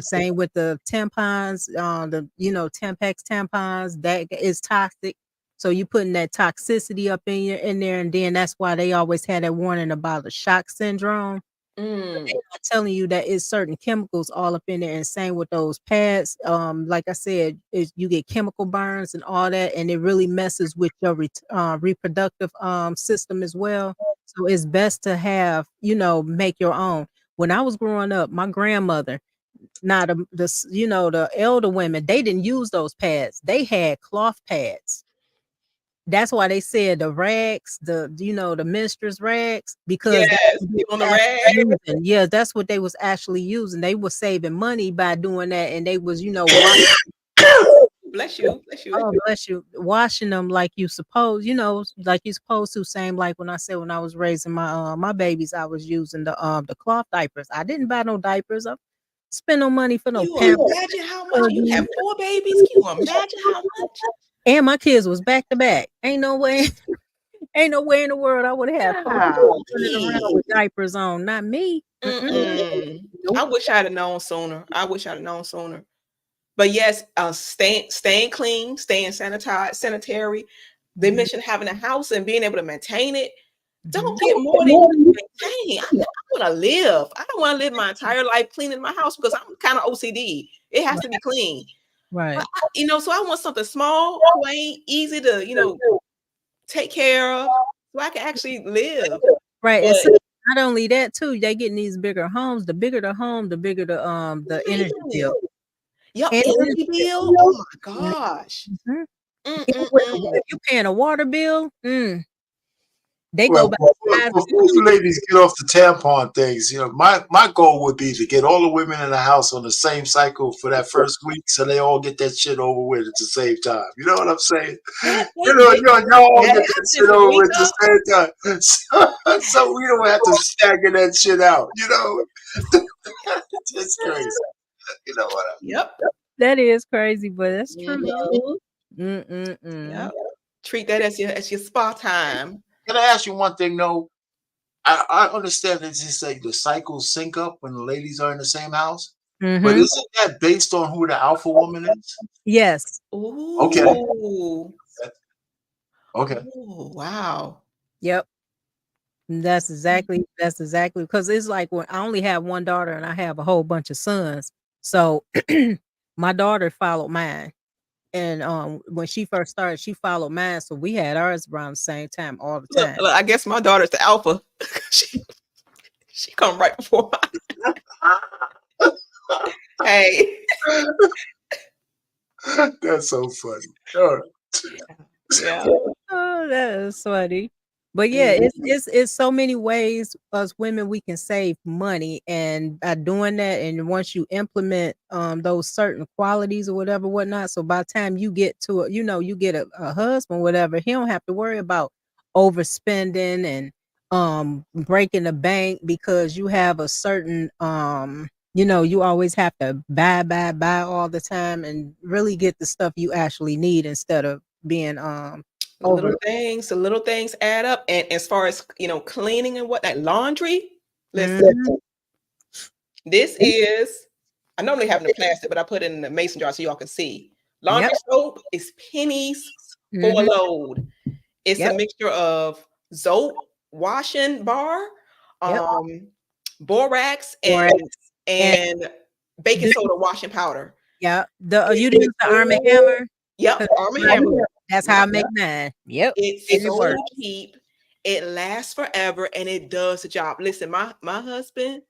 Same with the tampons, the Tampax tampons, that is toxic. So you putting that toxicity up in there, and then that's why they always had that warning about the shock syndrome. They're not telling you that it's certain chemicals all up in there. And same with those pads. Like I said, you get chemical burns and all that, and it really messes with your reproductive system as well. So it's best to have, make your own. When I was growing up, my grandmother, not the elder women, they didn't use those pads. They had cloth pads. That's why they said the rags, the menstruous rags, because that's Yes, what they people was on the actually rag. using. Yeah, that's what they was actually using. They were saving money by doing that, and they was, Bless you. Bless you. oh, bless you, washing them like you supposed, like you supposed to. Same like when I said when I was raising my babies, I was using the cloth diapers. I didn't buy no diapers. I spend no money for no You Pampers. imagine how much you have 4 babies? Can you imagine how much? And my kids was back to back. Ain't no way. Ain't no way in the world I would have running around Golly. with diapers on. Not me. Mm-mm. Nope. I wish I'd have known sooner. I wish I'd have known sooner. But yes, staying clean, staying sanitary. They mentioned having a house and being able to maintain it. Don't get more than you can maintain. I want to live. I don't want to live my entire life cleaning my house because I'm kind of OCD. It has to be clean. Right. But so I want something small, quaint, easy to take care of, so I can actually live. Right. And But so not only that too, they getting these bigger homes. The bigger the home, the bigger the energy bill. Your And energy bill? Oh my gosh. Mhm. If you paying a water bill, they go Well, by before you ladies get off the tampon things, my goal would be to get all the women in the house on the same cycle for that first week, so they all get that shit over with at the same time. You know what I'm saying? Y'all all get that shit over with at the same time, so we don't have to stagger that shit out. It's crazy. You know what I mean? Yep. That is crazy, but that's true though. Yep. Treat that as your spa time. Can I ask you one thing though? I understand that you say the cycles sync up when the ladies are in the same house, but isn't that based on who the alpha woman is? Yes. Ooh. Okay. Ooh, wow. Yep. That's exactly because it's like when I only have one daughter and I have a whole bunch of sons. So my daughter followed mine. And when she first started, she followed mine. So we had ours around the same time all the time. Look, I guess my daughter's the alpha. she come right before mine. Hey. That's so funny. All right. Yeah. Oh, that is funny. But yeah, it's so many ways us women we can save money, and by doing that, and once you implement those certain qualities or whatever, whatnot. So by the time you get to you get a husband, whatever, he don't have to worry about overspending and breaking the bank because you have a certain you always have to buy all the time and really get the stuff you actually need instead of being the little things add up. And as far as cleaning and whatnot, laundry, listen, this is, I normally have it in plastic, but I put it in the mason jar so y'all can see. Laundry soap is pennies for a load. It's a mixture of Zope washing bar, borax, and baking soda washing powder. Yeah, you use the Arm & Hammer. Yep, Arm & Hammer. That's how I make mine. Yep, It's so cheap, It lasts forever and it does the job. Listen, my husband,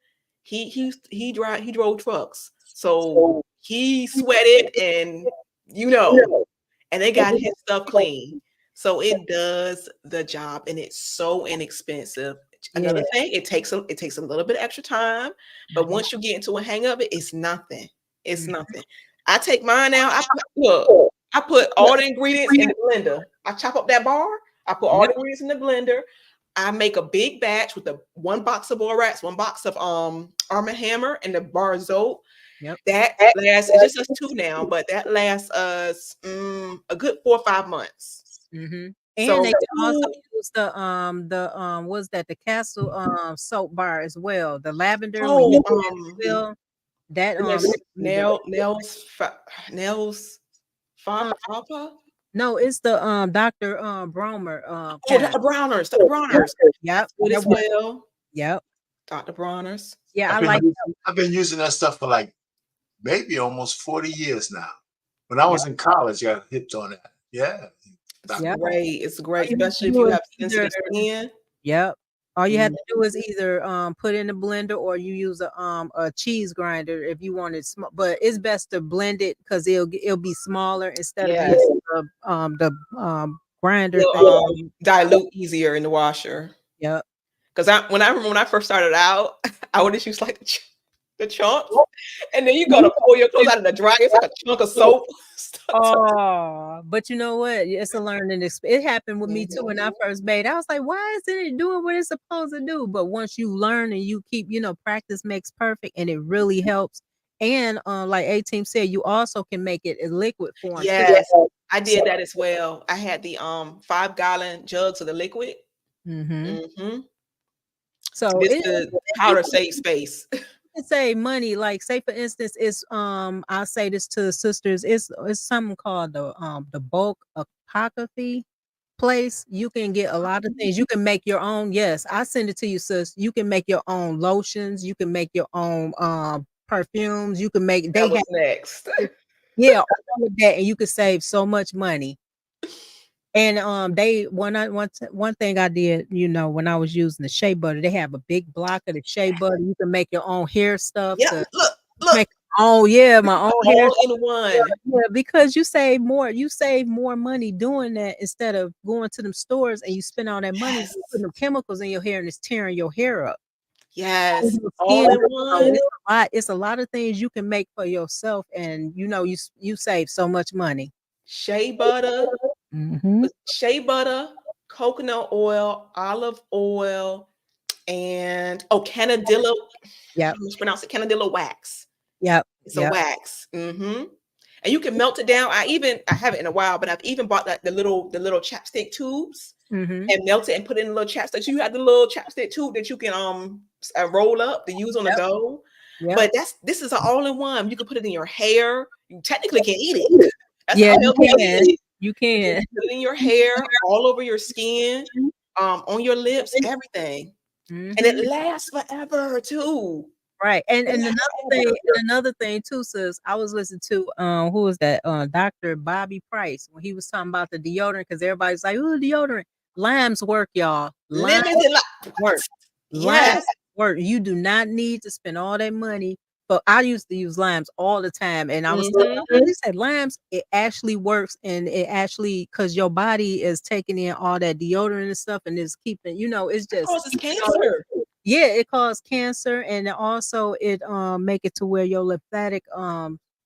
he drove trucks. So he sweated and and they got his stuff clean. So it does the job and it's so inexpensive. Another thing, it takes a little bit of extra time, but once you get into a hang of it, it's nothing. It's nothing. I take mine out. I put all the ingredients in the blender. I chop up that bar. I put all the ingredients in the blender. I make a big batch with one box of borax, one box of Arm & Hammer, and the bar Zote. Yep. That lasts, it's just us two now, but that lasts us a good 4 or 5 months. Mm-hmm. So, And they can also use what's that, the Castle soap bar as well. The lavender when you feel that nails Fapa? No, it's the Dr. Bromer Dr. Browners. Dr. Browners. Yep. Good as well. Yep. Dr. Browners. Yeah, I've been using that stuff for like maybe almost 40 years now. When I was in college, I got hipped on that. Yeah. It's great. It's great, especially if you have sensitive skin. Yep. All you have to do is either put in a blender or you use a cheese grinder if you want it small. But it's best to blend it because it'll be smaller instead of using the grinder. Dilute easier in the washer. Yep. Because when I first started out, I would just use like the chunks, and then you go to pull your clothes out of the dryer. It's like a chunk of soap. Oh, but you know what? It's a learning experience. It happened with me too when I first made. I was like, why isn't it doing what it's supposed to do? But once you learn and you keep, practice makes perfect, and it really helps. And like A-Team said, you also can make it in liquid form. Yes, I did that as well. I had the 5-gallon jugs of the liquid. So the powder saves space. Say money, like say for instance, it's I'll say this to the sisters, it's something called the bulk apocryphy place. You can get a lot of things. You can make your own. Yes, I send it to you, sis. You can make your own lotions. You can make your own perfumes. You can make. They have next. Yeah, all of that, and you can save so much money. And one thing I did, when I was using the shea butter, they have a big block of the shea butter. You can make your own hair stuff. Yeah, look. Make my own hair all in one. Yeah, because you save more money doing that instead of going to them stores and you spend all that money putting them chemicals in your hair and it's tearing your hair up. Yes, all in one. It's a lot of things you can make for yourself, and you save so much money. Shea butter, coconut oil, olive oil, and Canadilla. Yeah, I mispronounce it. Canadilla wax. Yep, it's a wax. And you can melt it down. I haven't in a while, but I've even bought the little chapstick tubes and melt it and put it in a little chapstick. So you have the little chapstick tube that you can roll up to use on the go. Yep. But this is an all-in-one. You can put it in your hair. You technically can eat it. That's you can. You can put it in your hair, all over your skin, on your lips, everything, and it lasts forever too. Right, and another thing too, sis. I was listening to who was that? Dr. Bobby Price, when he was talking about the deodorant, because everybody's like, "Ooh, deodorant." Limes work, y'all. Limes work. Limes work. You do not need to spend all that money. But I used to use limes all the time, and I was they said limes, it actually works, and it actually, because your body is taking in all that deodorant and stuff, and it's keeping, it's just causes cancer. Yeah, it causes cancer, and also it make it to where your lymphatic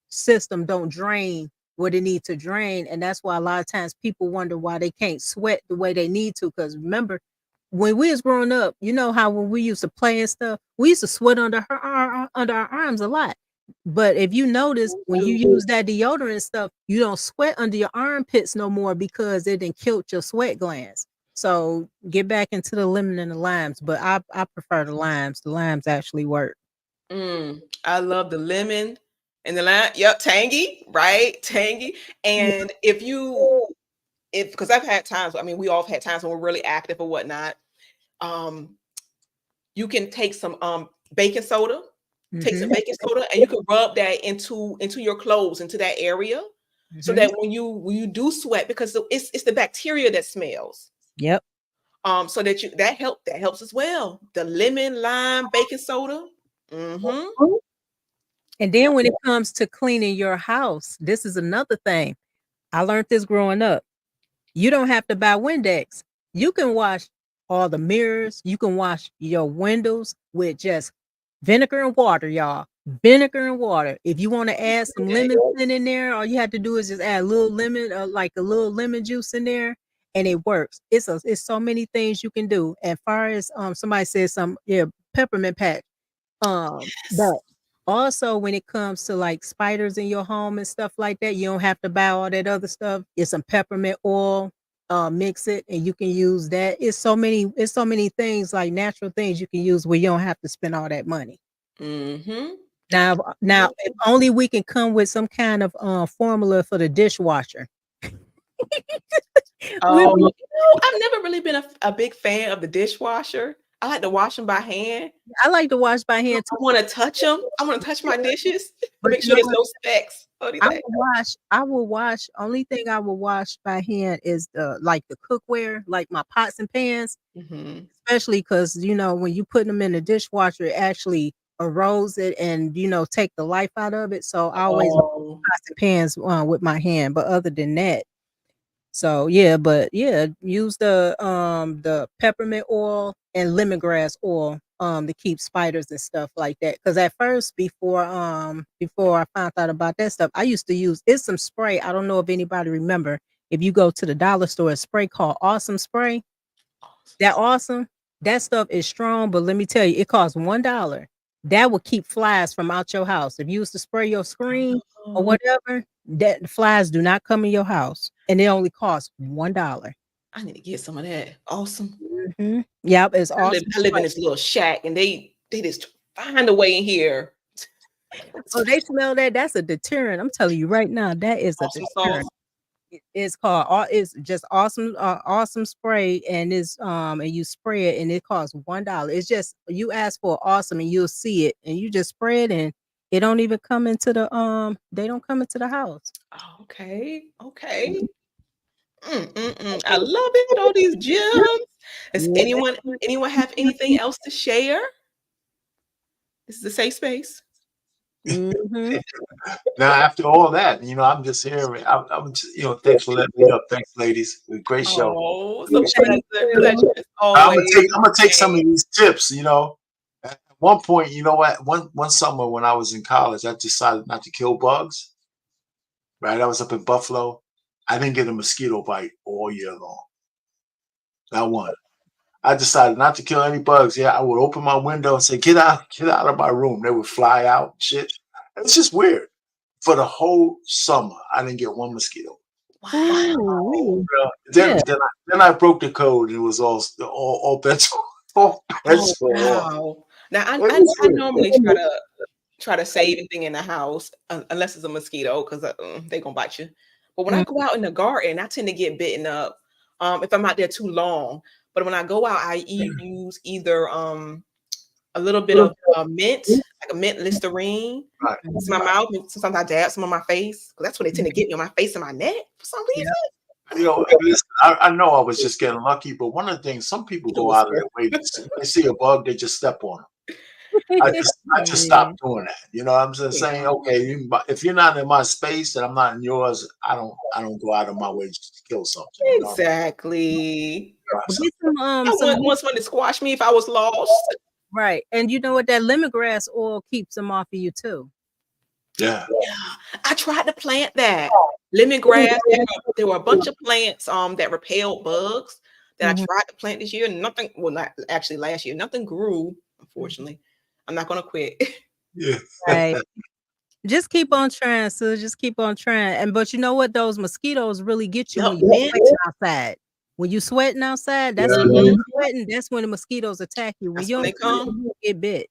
system don't drain what it needs to drain, and that's why a lot of times people wonder why they can't sweat the way they need to. Because remember, when we was growing up, you know how when we used to play and stuff, we used to sweat under our arms a lot. But if you notice, when you use that deodorant and stuff, you don't sweat under your armpits no more because it didn't killed your sweat glands. So get back into the lemon and the limes, but I prefer the limes. The limes actually work. I love the lemon and the lime. Yep, tangy, right? Tangy. And because I've had times, we all have had times when we're really active or whatnot. You can take some baking soda, and you can rub that into your clothes, into that area, so that when you do sweat, because it's the bacteria that smells. Yep. So that helps as well. The lemon, lime, baking soda. Mm-hmm. And then when it comes to cleaning your house, this is another thing. I learned this growing up. You don't have to buy Windex. You can wash all the mirrors. You can wash your windows with just vinegar and water, y'all. Vinegar and water. If you want to add some lemon in there, all you have to do is just add a little lemon, like a little lemon juice in there, and it works. It's so many things you can do. As far as somebody said peppermint patch. But also when it comes to like spiders in your home and stuff like that, you don't have to buy all that other stuff. It's some peppermint oil, mix it and you can use that. It's so many things, like natural things you can use where you don't have to spend all that money. Mm-hmm. Now if only we can come with some kind of formula for the dishwasher. Oh, I've never really been a big fan of the dishwasher. I like to wash them by hand. I like to wash by hand too. I want to touch them. I want to touch my dishes to But make sure there's no specks. I will wash. Only thing I will wash by hand is the cookware, like my pots and pans. Mm-hmm. Especially because when you put them in the dishwasher, it actually erodes it and take the life out of it. So I always wash pots and pans with my hand. But other than that, use the peppermint oil and lemongrass oil to keep spiders and stuff like that. Because at first, before I found out about that stuff, I used to use some spray. I don't know if anybody remember. If you go to the dollar store, a spray called Awesome Spray. That stuff is strong, but let me tell you, it costs $1. That will keep flies from out your house. If you was to spray your screen or whatever, that flies do not come in your house, and it only costs $1. I need to get some of that. Awesome. Mm-hmm. Yep, it's awesome. I live in this little shack, and they just find a way in here. Oh, they smell that. That's a deterrent. I'm telling you right now, that is a deterrent. Sauce. It's just awesome spray, and and you spray it and it costs $1. It's just you ask for awesome and you'll see it and you just spray it and it don't even come into they don't come into the house. Okay. I love it. All these gems. Does anyone have anything else to share? This is a safe space. Mm-hmm. Now, after all that, I'm just here. I'm just, thanks for letting me up. Thanks, ladies. Great show. Oh, it's a pleasure. I'm gonna take some of these tips. At one point, you know what? One summer when I was in college, I decided not to kill bugs. Right, I was up in Buffalo. I didn't get a mosquito bite all year long. Not one. I decided not to kill any bugs. Yeah, I would open my window and say, get out of my room. They would fly out and shit. It's just weird. For the whole summer, I didn't get one mosquito. Wow. Then I broke the code and it was all bets. Wow. Now I normally try to save anything in the house unless it's a mosquito because they're gonna bite you. But when I go out in the garden, I tend to get bitten up if I'm out there too long. But when I go out, I use either a little bit of mint, like a mint Listerine, in my mouth. And sometimes I dab some on my face because that's when they tend to get me on my face and my neck for some reason. I know I was just getting lucky, but one of the things, some people go out of their way. They see a bug, they just step on them. I just stopped doing that. I'm just saying, okay, if you're not in my space and I'm not in yours, I don't go out of my way just to kill something. Exactly. I want someone to squash me if I was lost. Right. And you know what? That lemongrass oil keeps them off of you too. Yeah. I tried to plant that lemongrass. There were a bunch of plants that repelled bugs that I tried to plant this year. Nothing, well, not actually last year, nothing grew, unfortunately. I'm not gonna quit. Yeah. Right. Just keep on trying, sis. Just keep on trying. But you know what? Those mosquitoes really get you when you're sweating outside. When you're sweating outside, that's when you're sweating. That's when the mosquitoes attack you. When you don't get bit.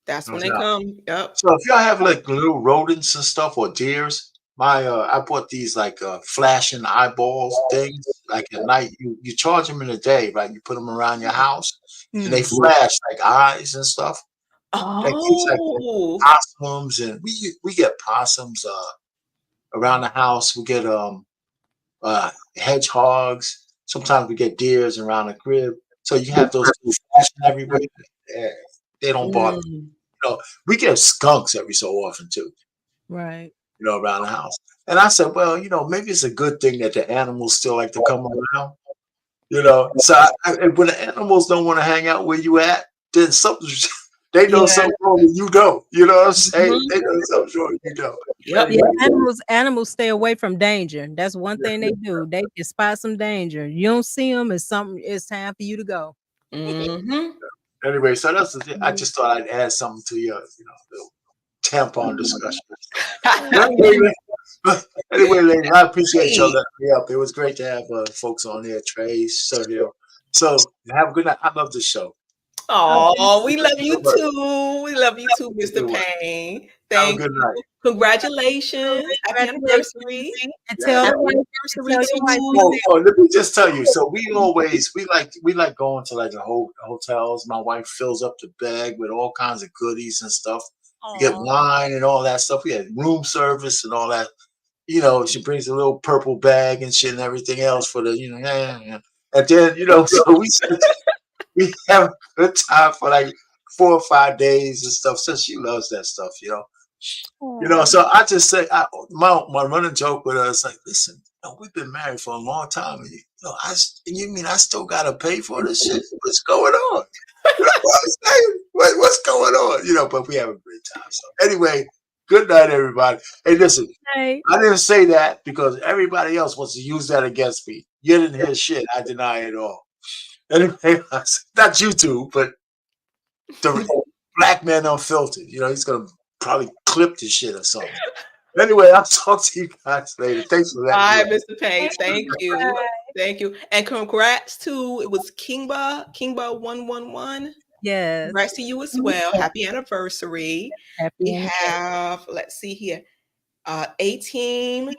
That's when they come. Yep. So if y'all have like little rodents and stuff or deers, I bought these like flashing eyeballs things. Like at night, you charge them in the day, right? You put them around your house, and they flash like eyes and stuff. Oh, like possums, and we get possums around the house. We get hedgehogs. sometimes we get deers around the crib. So you have those little flashing everywhere. They don't bother. We get skunks every so often too. Right. Around the house. And I said, well, maybe it's a good thing that the animals still like to come around. So and when the animals don't want to hang out where you at, then something they know something wrong when you don't. You know what I'm saying? They know something's wrong when you don't. Yeah, animals stay away from danger. That's one thing they do. They can spot some danger. You don't see them, it's time for you to go. Anyway, so that's the thing. I just thought I'd add something to your, little tampon discussion. Anyway, ladies, I appreciate y'all letting me up. It was great to have folks on here, Trey, Sergio. So have a good night. I love this show. Oh, we love you too. We love you too, Mr. Payne. Thank you. Night. Congratulations. Happy anniversary. And tell anniversary too. Let me just tell you. So we like going to like the hotels. My wife fills up the bag with all kinds of goodies and stuff. You get wine and all that stuff. We had room service and all that. She brings a little purple bag and shit and everything else for the, and then, so we have a good time for like 4 or 5 days and stuff. So she loves that stuff, So I just say, my running joke with her is like, listen, we've been married for a long time, and you mean I still gotta pay for this shit? What's going on? What's going on? But we have a great time. So anyway, good night, everybody. Hey, listen, I didn't say that because everybody else wants to use that against me. You didn't hear shit. I deny it all. Anyway, not you two, but the Black Man Unfiltered. He's going to probably clip this shit or something. Anyway, I'll talk to you guys later. Thanks for that. Bye, Mr. Payne. Thank you. Thank you. And congrats to, it was Kingba111. Yes. Congrats to you as well. Happy anniversary. We have, let's see here, A-Team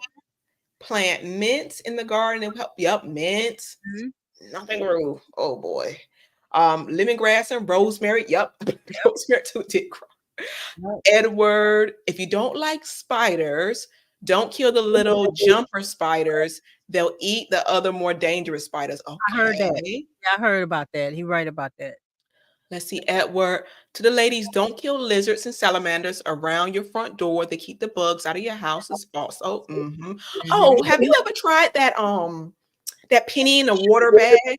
plant mint in the garden. Yep, mint. Nothing grew. Oh boy. Lemongrass and rosemary. Yep. Rosemary too did grow. Edward, if you don't like spiders, don't kill the little jumper spiders. They'll eat the other more dangerous spiders. Okay. I heard that. Yeah, I heard about that. He right about that. Let's see, Edward. To the ladies, don't kill lizards and salamanders around your front door. They keep the bugs out of your houses also. Oh, have you ever tried that penny in a water bag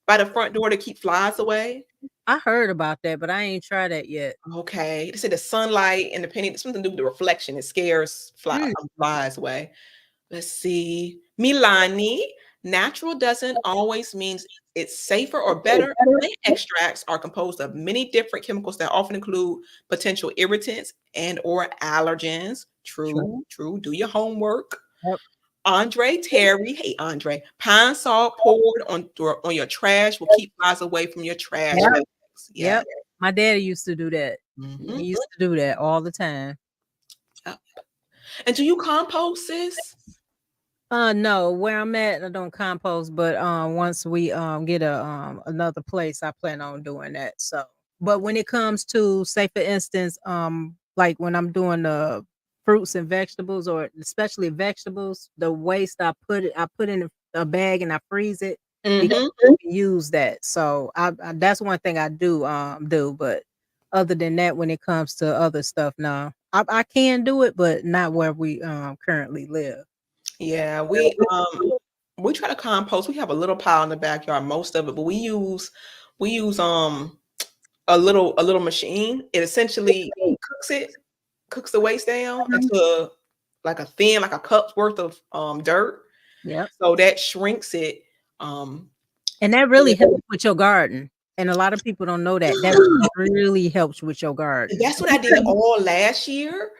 by the front door to keep flies away? I heard about that, but I ain't tried that yet. Okay. They say the sunlight and the penny, something to do with the reflection. It scares flies away. Let's see. Milani, natural doesn't always mean it's safer or better. Plant extracts are composed of many different chemicals that often include potential irritants and or allergens. True. Do your homework. Yep. Andre Terry, hey Andre, pine salt poured on your trash will keep flies away from your trash. Yep. My daddy used to do that. He used to do that all the time. Yep. And do you compost, sis? No, where I'm at, I don't compost, but once we get another place, I plan on doing that. So, but when it comes to, say for instance, like when I'm doing the fruits and vegetables, or especially vegetables, the waste I put in a bag and I freeze it because I can use that. So I that's one thing I do, but other than that, when it comes to other stuff, no, I can do it, but not where we currently live. Yeah, we try to compost. We have a little pile in the backyard, most of it, but we use a little machine. It essentially cooks the waste down into like a thin, like a cup's worth of dirt. Yeah. So that shrinks it. And that really helps with your garden. And a lot of people don't know that. That really helps with your garden. That's what I did all last year.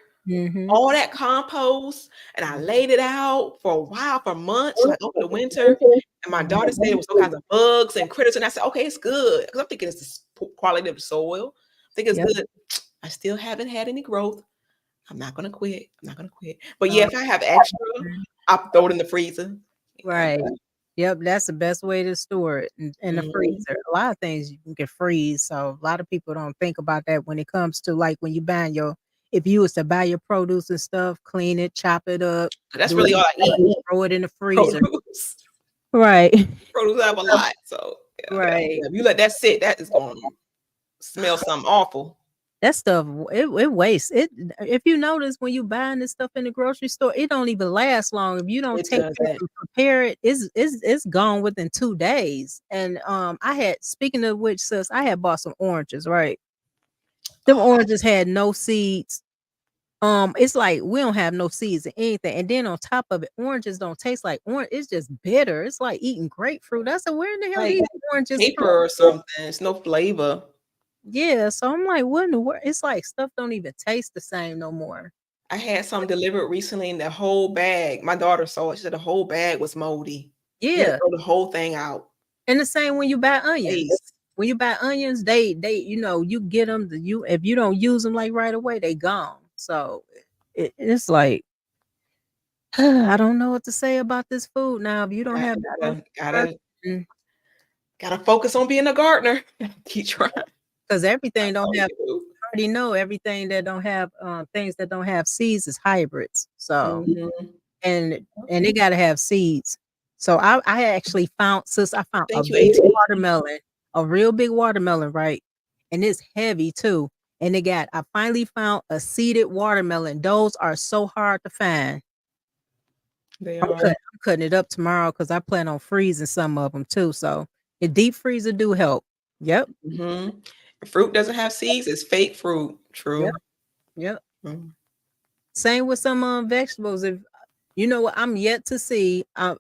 All that compost, and I laid it out for a while, for months, like over the winter. And my daughter said it was all kinds of bugs and critters, and I said, okay, it's good, because I'm thinking it's the quality of the soil. I think it's good. I still haven't had any growth. I'm not gonna quit. But yeah, if I have extra, I'll throw it in the freezer. Right. Yep, that's the best way to store it in the freezer. A lot of things you can freeze, so a lot of people don't think about that when it comes to, like, when you buy if you was to buy your produce and stuff, clean it, chop it up. That's really all I eat. Throw it in the freezer. Right. Produce have a lot. So yeah, Right. if you let that sit, that is going to smell something awful. That stuff, it wastes. It if you notice when you buying this stuff in the grocery store, it don't even last long. If you don't It take care doesn't. and prepare it, it's gone within 2 days. And, I had speaking of which, sis, I had bought some oranges, right? Them Oh, oranges had no seeds. It's like we don't have no seeds in anything. And then on top of it, oranges don't taste like orange. It's just bitter. It's like eating grapefruit. I said, where in the hell like these oranges come paper or from? something. It's no flavor. Yeah, so I'm like, what in the world? It's like stuff don't even taste the same no more. I had some delivered recently, and the whole bag. My daughter saw it. She said the whole bag was moldy. You had to Yeah. throw the whole thing out. And the same when you buy onions. Waste. When you buy onions, they you get them. You if you don't use them like right away, they gone. So it's like I don't know what to say about this food now. If you don't have Gotta gotta focus on being a gardener. Keep trying. because everything That's all don't we have. can do. Already know everything that don't have things that don't have seeds is hybrids. So Mhm. and they gotta have seeds. So I actually found I found a Thank you, big AT. watermelon, a real big watermelon, right? And it's heavy too. And I finally found a seeded watermelon. Those are so hard to find. They I'm are. cutting it up tomorrow because I plan on freezing some of them too. So the deep freezer do help. Yep. Mhm. Fruit doesn't have seeds. It's fake fruit. Yep. True. Yep. Mm. Same with some vegetables. If you know what, I'm yet to see when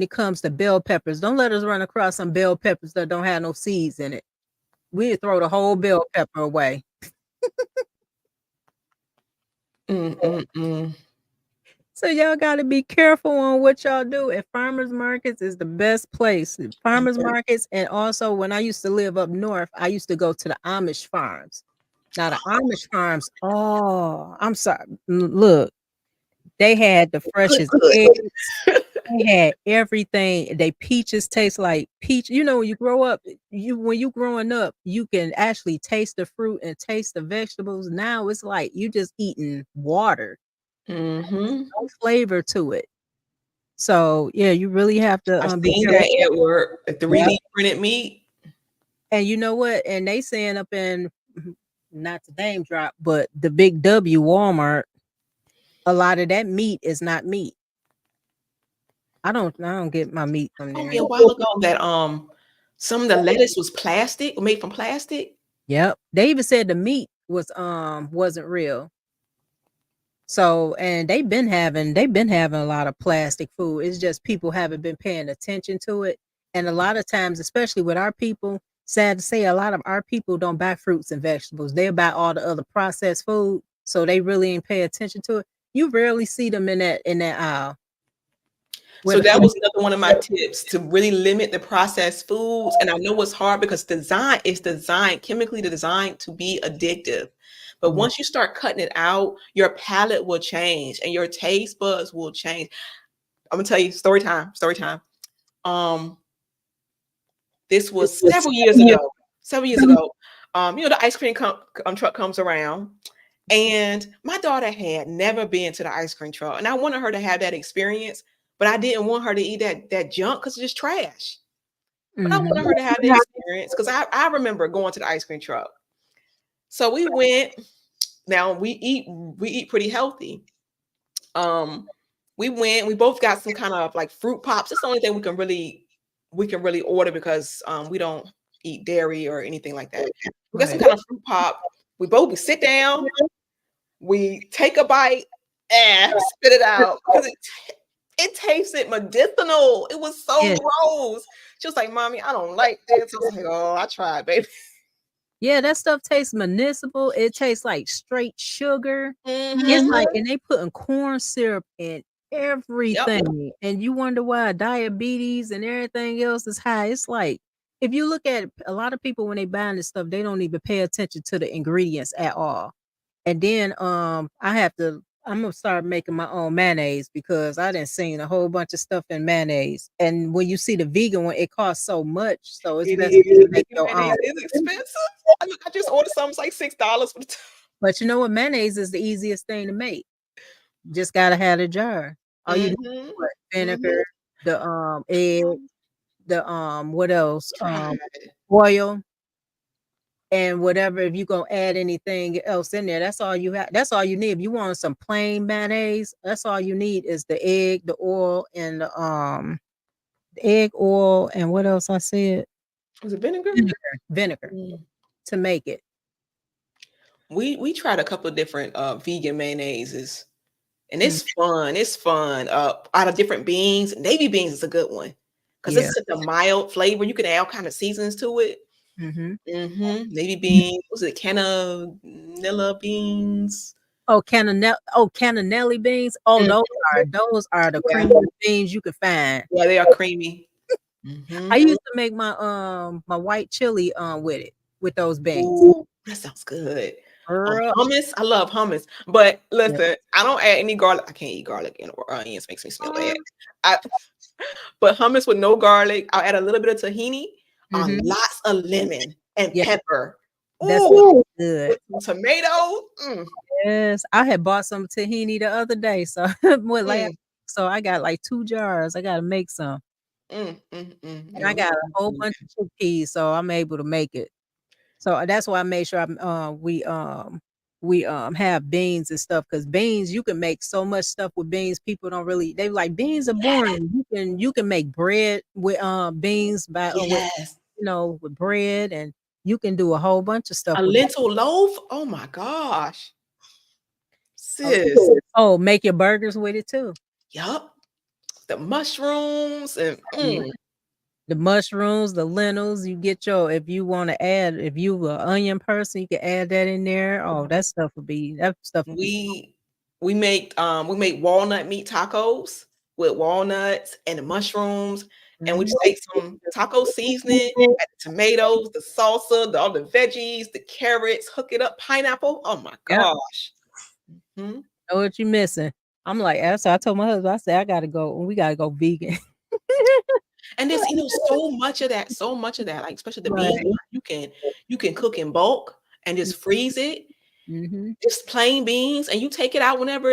it comes to bell peppers. Don't let us run across some bell peppers that don't have no seeds in it. We throw the whole bell pepper away. Mm. So y'all got to be careful on what y'all do. At farmers markets is the best place. Farmers markets, and also when I used to live up north, I used to go to the Amish farms. Now the Amish farms, oh, I'm sorry. Look, they had the Good, freshest good. eggs. They had everything. They peaches taste like peach. You know, when you grow up, when you growing up, you can actually taste the fruit and taste the vegetables. Now it's like you just eating water. Mhm. No flavor to it. So yeah, you really have to I've be seen careful. that, Edward. The 3D printed meat. And you know what? And they saying up in not to name drop, but the big W Walmart, a lot of that meat is not meat. I don't get my meat from Told there. me a while ago that some of the lettuce was plastic, made from plastic. Yep. They even said the meat wasn't real. So and they've been having a lot of plastic food. It's just people haven't been paying attention to it. And a lot of times, especially with our people, sad to say, a lot of our people don't buy fruits and vegetables. They buy all the other processed food. So they really ain't pay attention to it. You rarely see them in that aisle. So With that was another one of my tips to really limit the processed foods. And I know it's hard because it's designed chemically designed to be addictive. But Mm. once you start cutting it out, your palate will change and your taste buds will change. I'm gonna tell you story time. Story time. Um, this was several years ago. Several years ago. The ice cream truck comes around, and my daughter had never been to the ice cream truck, and I wanted her to have that experience, but I didn't want her to eat that junk because it's just trash. But I wanted her to have the experience because I remember going to the ice cream truck. So we went. Now we eat pretty healthy. Um, we went. We both got some kind of like fruit pops. That's the only thing we can really order because we don't eat dairy or anything like that. We got some Right. kind of fruit pop. We sit down, we take a bite, and spit it out because it tasted medicinal. It was so Yeah. gross. She was like, "Mommy, I don't like this." I was like, "Oh, I tried, baby." Yeah, that stuff tastes municipal. It tastes like straight sugar. It's Mhm. like, and they putting corn syrup in Yep. everything, and you wonder why diabetes and everything else is high. It's like if you look at it, a lot of people when they buying this stuff, they don't even pay attention to the ingredients at all. And then I'm gonna start making my own mayonnaise because I didn't seen a whole bunch of stuff in mayonnaise. And when you see the vegan one, it costs so much, so it's It best is. to make your own. Mayonnaise is expensive. I just ordered something it's like $6 for the. But you know what? Mayonnaise is the easiest thing to make. Just gotta have a jar. All you need is Mhm. what? vinegar, the egg, the what else? God. Oil and whatever. If you gonna add anything else in there, that's all you have. That's all you need. If you want some plain mayonnaise, that's all you need is the egg, the oil, and the egg, oil, and what else I said? Was it vinegar? Vinegar to make it. We tried a couple of different vegan mayonnaises, and it's fun. It's fun. Out of different beans, navy beans is a good one because it's such a mild flavor. You can add all kind of seasons to it. Navy beans. Was it cannella beans? Cannellini beans. Oh, those are the creamiest beans you can find. Yeah, they are creamy. I used to make my my white chili with those beans. Ooh, that sounds good. Hummus, I love hummus. But listen, I don't add any garlic. I can't eat garlic and onions. Makes me smell bad. But hummus with no garlic. I'll add a little bit of tahini, lots of lemon and pepper. That's good. With some tomatoes. Yes, I had bought some tahini the other day, so so I got like 2 jars. I got to make some. And I got a whole bunch of chickpeas, so I'm able to make it. So that's why I made sure we have beans and stuff, because beans, you can make so much stuff with beans. People don't really, they like beans are boring. You can make bread with beans with bread, and you can do a whole bunch of stuff. A lentil loaf? Oh my gosh. Sis. Oh, make your burgers with it too. Yup. The mushrooms and the mushrooms, the lentils. You get if you want to add, if you an onion person, you can add that in there. Oh, that stuff would be we make walnut meat tacos with walnuts and the mushrooms, and we just take some taco seasoning, add the tomatoes, the salsa, all the veggies, the carrots, hook it up, pineapple. Oh my gosh. Know what you missing? I'm like, so I told my husband, I said, I gotta go, we gotta go vegan. And there's so much of that, like especially the beans. You can cook in bulk and just freeze it. Just plain beans, and you take it out whenever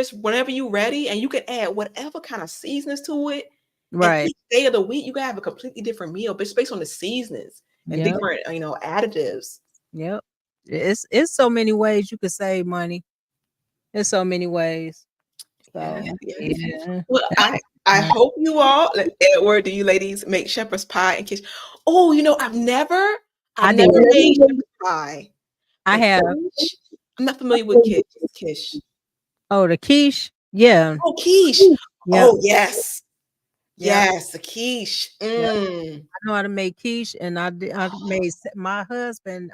you're ready, and you can add whatever kind of seasonings to it. Right. And each day of the week, you can have a completely different meal, but it's based on the seasonings and different, additives. Yep. It's so many ways you could save money. There's so many ways. So, Well, I hope you all, Edward, do you ladies make shepherd's pie and quiche? Oh, I've never made shepherd's pie. I have. I'm not familiar with quiche. Oh, the quiche? Yeah. Oh, quiche. Yep. Oh, yes. Yes, the quiche. I know how to make quiche, and I made, my husband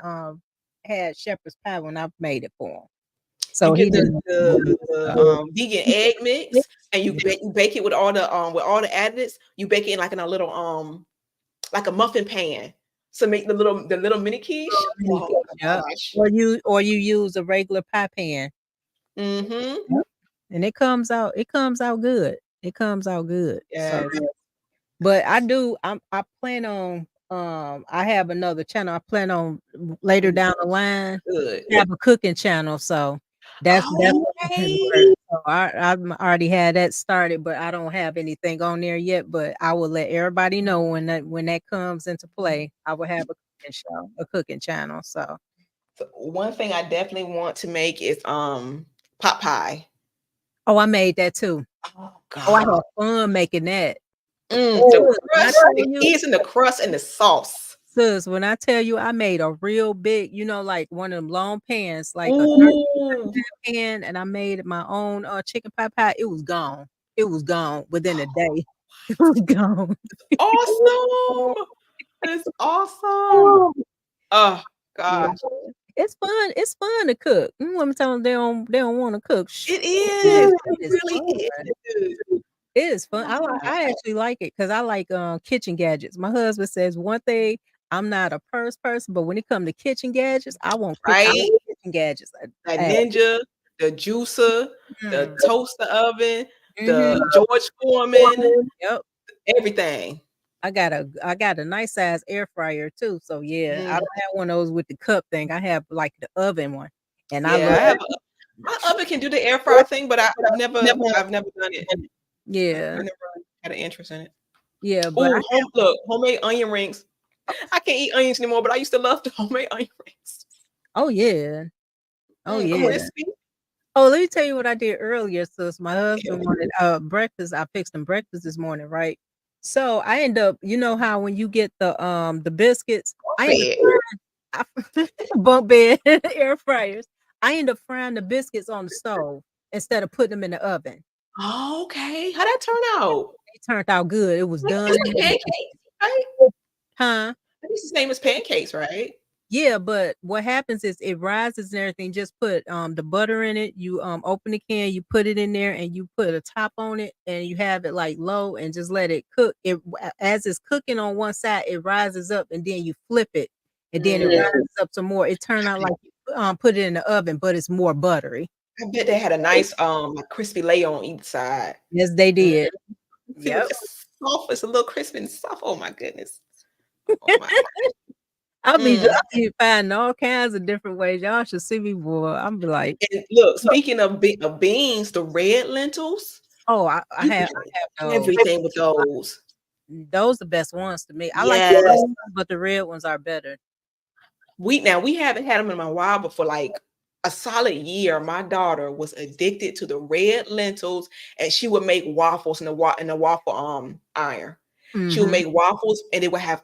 had shepherd's pie when I made it for him. So you get the vegan egg mix, and you bake it with all the additives. You bake it in like in a little like a muffin pan. So make the little mini quiche. Oh my gosh. Or you use a regular pie pan. And it comes out good. It comes out good. Yeah. So, but I plan on I have another channel. I plan on later down the line have a cooking channel. So that's so I already had that started, but I don't have anything on there yet. But I will let everybody know when that comes into play. I will have a cooking channel. So one thing I definitely want to make is pot pie. Oh, I made that too. Oh God! Oh, I had fun making that. The crust, the cheese and the crust and the sauce. Sis, when I tell you I made a real big, like one of them long pans, like a 30 pan, and I made my own chicken pot pie. It was gone. It was gone within a day. It was gone. Awesome! It's awesome. Oh gosh. It's fun. It's fun to cook. I'm telling them they don't want to cook. It is. It really is. It is fun. I actually like it because I like kitchen gadgets. My husband says one thing, I'm not a purse person, but when it comes to kitchen gadgets, I want kitchen gadgets. That Ninja, the juicer, the toaster oven, the George Foreman, everything. I got a nice size air fryer too. So I don't have one of those with the cup thing. I have like the oven one, and my oven can do the air fryer thing, but I've never done it. Yeah, Had an interest in it. Yeah, but Oh, look, homemade onion rings. I can't eat onions anymore, but I used to love the homemade onion rings. oh yeah. Oh yeah. Crispy. Oh, let me tell you what I did earlier, sis. My husband wanted breakfast. I fixed him breakfast this morning, right? So I end up, you know how when you get the biscuits, I end Bed. up bunk bed air fryers. I end up frying the biscuits on the stove instead of putting them in the oven. Oh, okay. How'd that turn out? It turned out good. It was done. It's like pancakes, right? Huh? It's the same as pancakes, right? Yeah, but what happens is it rises and everything. Just put the butter in it. You open the can, you put it in there, and you put a top on it, and you have it like low, and just let it cook. It as it's cooking on one side, it rises up, and then you flip it, and then it rises up some more. It turned out like you put it in the oven, but it's more buttery. I bet they had a nice like crispy layer on each side. Yes, they did. See, Yep. it's soft. It's a little crispy and soft. Oh my goodness. Oh my. I'll be finding all kinds of different ways. Y'all should see me, boy. I'm be like, And look, speaking of beans, the red lentils. oh, I You have can those. everything with those. Those the best ones to me. I like the Yes. white ones, but the red ones are better. We haven't had them in a while, but for like a solid year, my daughter was addicted to the red lentils, and she would make waffles in the waffle iron. She would make waffles, and it would have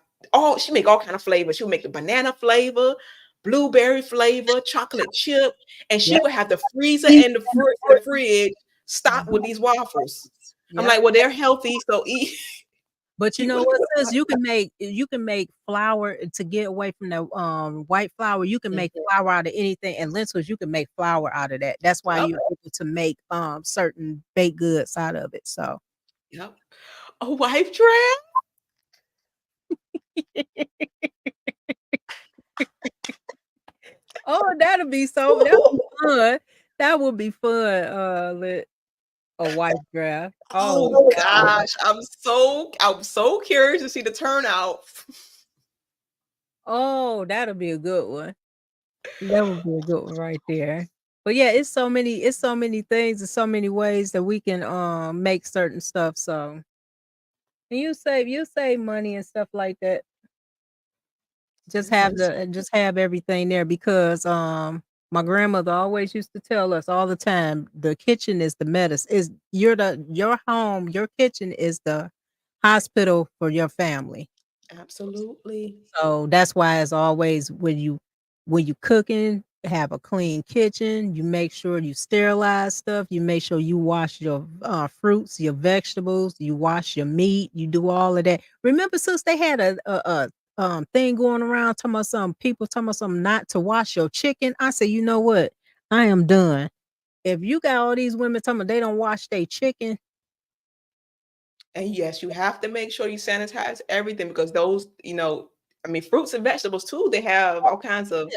she make all kind of flavors. She would make the banana flavor, blueberry flavor, chocolate chip, and she Yep. would have the freezer and the fridge stocked with these waffles. I'm Yep. like, well, they're healthy, so eat. But you know what, sis? You can make flour to get away from the white flour. You can make flour out of anything, and lentils you can make flour out of that. That's why Yep. you're able to make certain baked goods out of it. So Yep. A wife draft. oh, that'll be fun. That would be fun. Let a wife draft. Oh gosh, I'm so curious to see the turnout. Oh, that'll be a good one. That would be a good one right there. But yeah, it's so many things and so many ways that we can make certain stuff. So and you save money and stuff like that. Just have everything there because my grandmother always used to tell us all the time, the kitchen is the medicine. Your home, your kitchen is the hospital for your family. Absolutely. So that's why it's always when you cooking, have a clean kitchen. You make sure you sterilize stuff. You make sure you wash your fruits, your vegetables. You wash your meat. You do all of that. Remember, since they had a thing going around talking about some people talking about something not to wash your chicken. I said, you know what? I am done. If you got all these women talking about they don't wash their chicken. And yes, you have to make sure you sanitize everything because those, fruits and vegetables too, they have all kinds of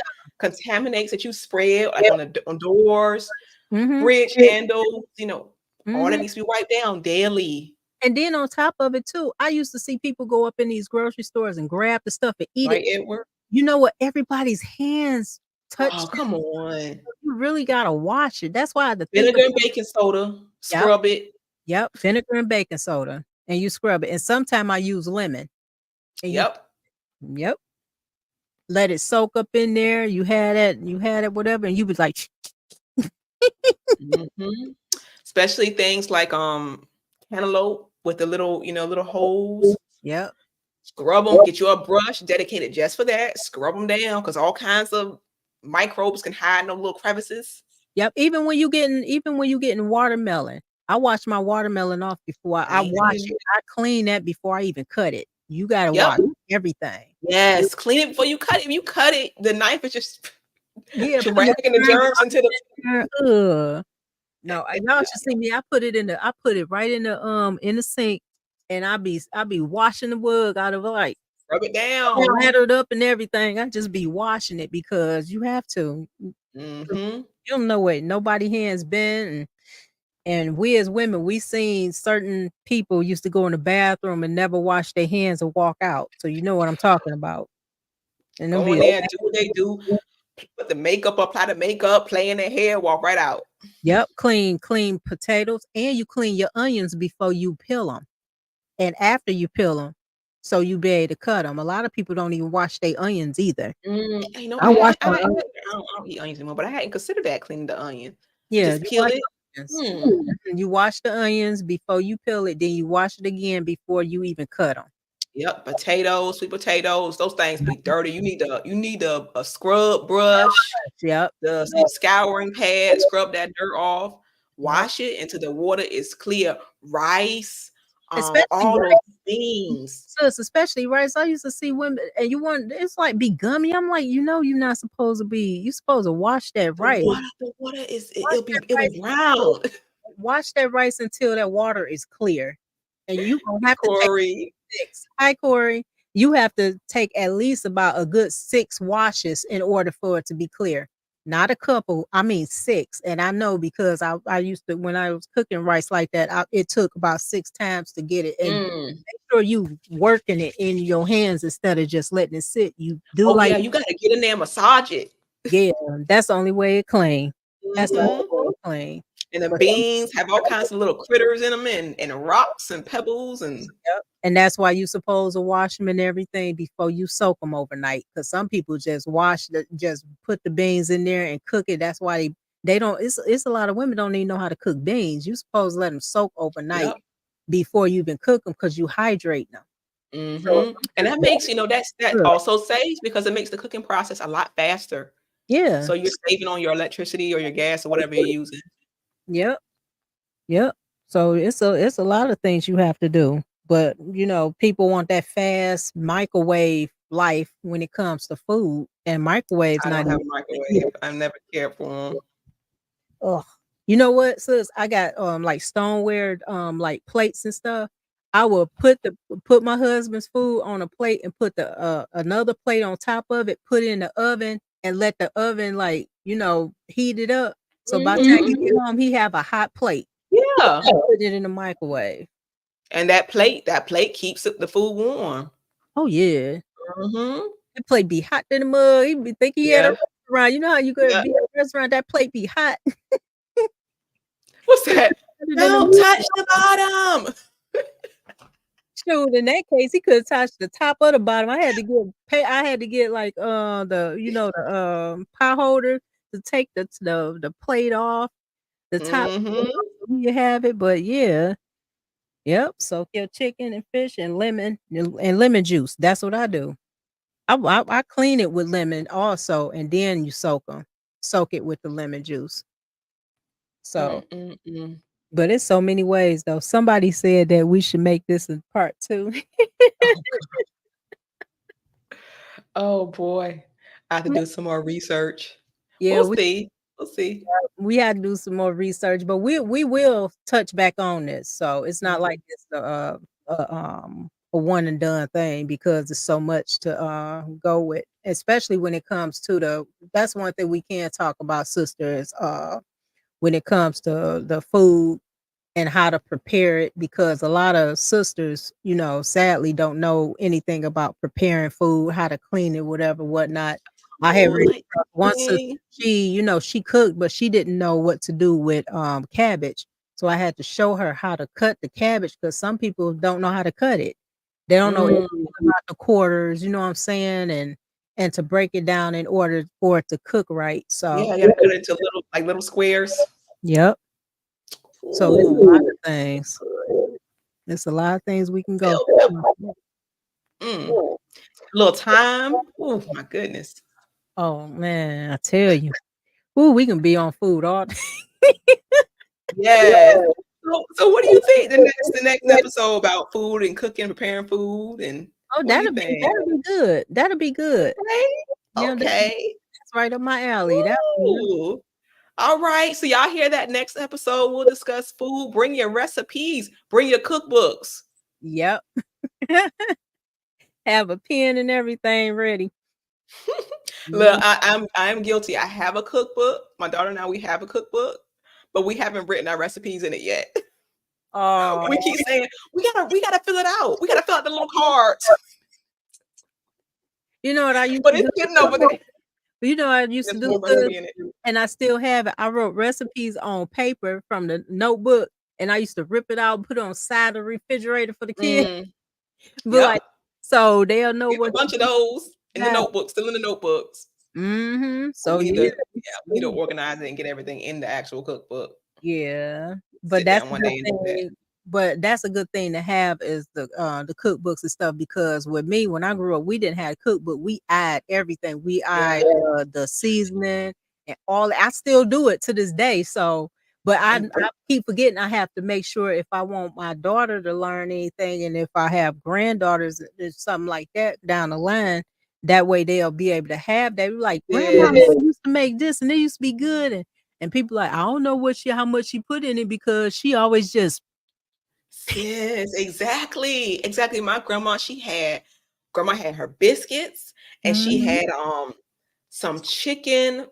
contaminants that you spread like on doors, fridge handles, all that needs to be wiped down daily. And then on top of it too, I used to see people go up in these grocery stores and grab the stuff and eat it. Edward? You know what? Everybody's hands touch. Oh, come on. You really gotta wash it. That's why the vinegar and baking soda, scrub it. Yep, vinegar and baking soda, and you scrub it. And sometimes I use lemon. And yep. Let it soak up in there. You had it, whatever, and you was like, especially things like cantaloupe with the little holes. Yep. Scrub them. Get you a brush dedicated just for that. Scrub them down because all kinds of microbes can hide in those little crevices. Yep. Even when you getting watermelon, I wash my watermelon off before I wash it. I clean that before I even cut it. You gotta wash everything. Yes, clean it before you cut it. If you cut it, the knife is just dragging the germs into the. No, y'all should see me. I put it right in the sink, and I be washing the wood out of it, like rub it down, lathered up and everything. I just be washing it because you have to. You don't know what nobody hands been, and we as women, we seen certain people used to go in the bathroom and never wash their hands and walk out. So you know what I'm talking about. And go in there, do what they do. Put the makeup, apply the makeup, play in their hair, walk right out. Yep, clean potatoes, and you clean your onions before you peel them. and after you peel them, so you be able to cut them. A lot of people don't even wash their onions either. You know, I wash my I onions. don't eat onions anymore, but I hadn't considered that cleaning the onion. Yeah, Just you peel wash it. onions. You wash the onions before you peel it, then you wash it again before you even cut them. Yep, potatoes, sweet potatoes, those things be dirty. You need a scrub brush, Yep. some scouring pad, scrub that dirt off, Yep. wash it until the water is clear. Rice, Especially all those rice. things. Sis, especially rice. I used to see women, and you want it's like be gummy. I'm like, you're not supposed to be. You're supposed to wash that rice. The water is Wash it'll be round. Wash that rice until that water is clear, and you gonna have to take Corey. 6. Hi, Corey. You have to take at least about a good 6 washes in order for it to be clear. Not a couple, I mean 6. And I know because I used to, when I was cooking rice like that, it took about 6 times to get it. And make sure you working it in your hands instead of just letting it sit. You do Oh like, yeah, you gotta get in there and massage it. yeah, that's the only way it clean. That's the only Mhm. way it clean. And the But beans have all kinds of little critters in them and rocks and pebbles and yep. And that's why you supposed to wash them and everything before you soak them overnight. Because some people just just put the beans in there and cook it. That's why they don't. It's a lot of women don't even know how to cook beans. You supposed to let them soak overnight yep. before you even cook them because you hydrate them. And that makes that Good. also saves because it makes the cooking process a lot faster. Yeah. So you're saving on your electricity or your gas or whatever you're using. Yep. Yep. So it's a lot of things you have to do. But people want that fast microwave life when it comes to food, and microwaves I not don't have even. a microwave. I've never cared for them. Ugh. You know what, sis? I got like stoneware like plates and stuff. I will put my husband's food on a plate and put the another plate on top of it, put it in the oven and let the oven heat it up. So by the time you get home, he have a hot plate. Yeah. Put it in the microwave. And that plate keeps the food warm. Oh yeah. Mm-hmm. The plate be hot in the mug. He be think he at a restaurant. You know how you could be at a restaurant, that plate be hot. What's that? Don't touch the bottom. Shoot, in that case, he could have touched the top or the bottom. I had to get like the pie holder to take the plate off the top. You have it, but yeah. Yep. Soak your chicken and fish and lemon juice. That's what I do. I clean it with lemon also, and then you soak them. Soak it with the lemon juice. So, but it's so many ways though. Somebody said that we should make this a part 2. Oh boy. I have to do some more research. Yeah, We'll see. We'll see. we had to do some more research, but we will touch back on this. So it's not like it's a one and done thing because there's so much to go with, especially when it comes to that's one thing we can talk about, sisters, when it comes to the food and how to prepare it, because a lot of sisters, sadly don't know anything about preparing food, how to clean it, whatever, whatnot. I had one sister, she cooked, but she didn't know what to do with cabbage. So I had to show her how to cut the cabbage because some people don't know how to cut it. They don't know anything about the quarters, you know what I'm saying? And to break it down in order for it to cook right. So Yeah, you gotta cut it into little squares. yep. So it's a lot of things. It's a lot of things we can go through. A little time. Oh my goodness. Oh man, I tell you. Ooh, we can be on food all day. Yes. So what do you think the next episode about food and cooking, preparing food, and what do you think? That'll be good. That'll be good. Okay. Yeah, Okay. that's right up my alley. Ooh. All right. So y'all hear that next episode? We'll discuss food. Bring your recipes. Bring your cookbooks. Yep. Have a pen and everything ready. Look, I'm guilty. I have a cookbook. My daughter and I, we have a cookbook, but we haven't written our recipes in it yet. Oh, We keep saying we gotta fill it out. We gotta fill out the little cards. you know what I used But to it's do? getting over there. You know what I used to There's more do, recipe in it. and I still have it. I wrote recipes on paper from the notebook, and I used to rip it out, put it on side of the refrigerator for the kids. Mm, But yep. like, so they'll know We have a what bunch of those in the to notebooks, still in the notebooks. So We need yeah. to, yeah, we need to organize it and get everything in the actual cookbook. Yeah, but Sit that's down a one good day and do that. thing. But that's a good thing to have is the cookbooks and stuff because with me when I grew up we didn't have a cookbook. We eyed everything. We eyed Yeah. the seasoning and all. I still do it to this day. So, but I keep forgetting I have to make sure if I want my daughter to learn anything and if I have granddaughters or something like that down the line, that way they'll be able to have. They be like, Grandma Yes. used to make this and it used to be good and people like, I don't know how much she put in it because she always just Yes, exactly. Exactly. My grandma had her biscuits and she Mhm. had some chicken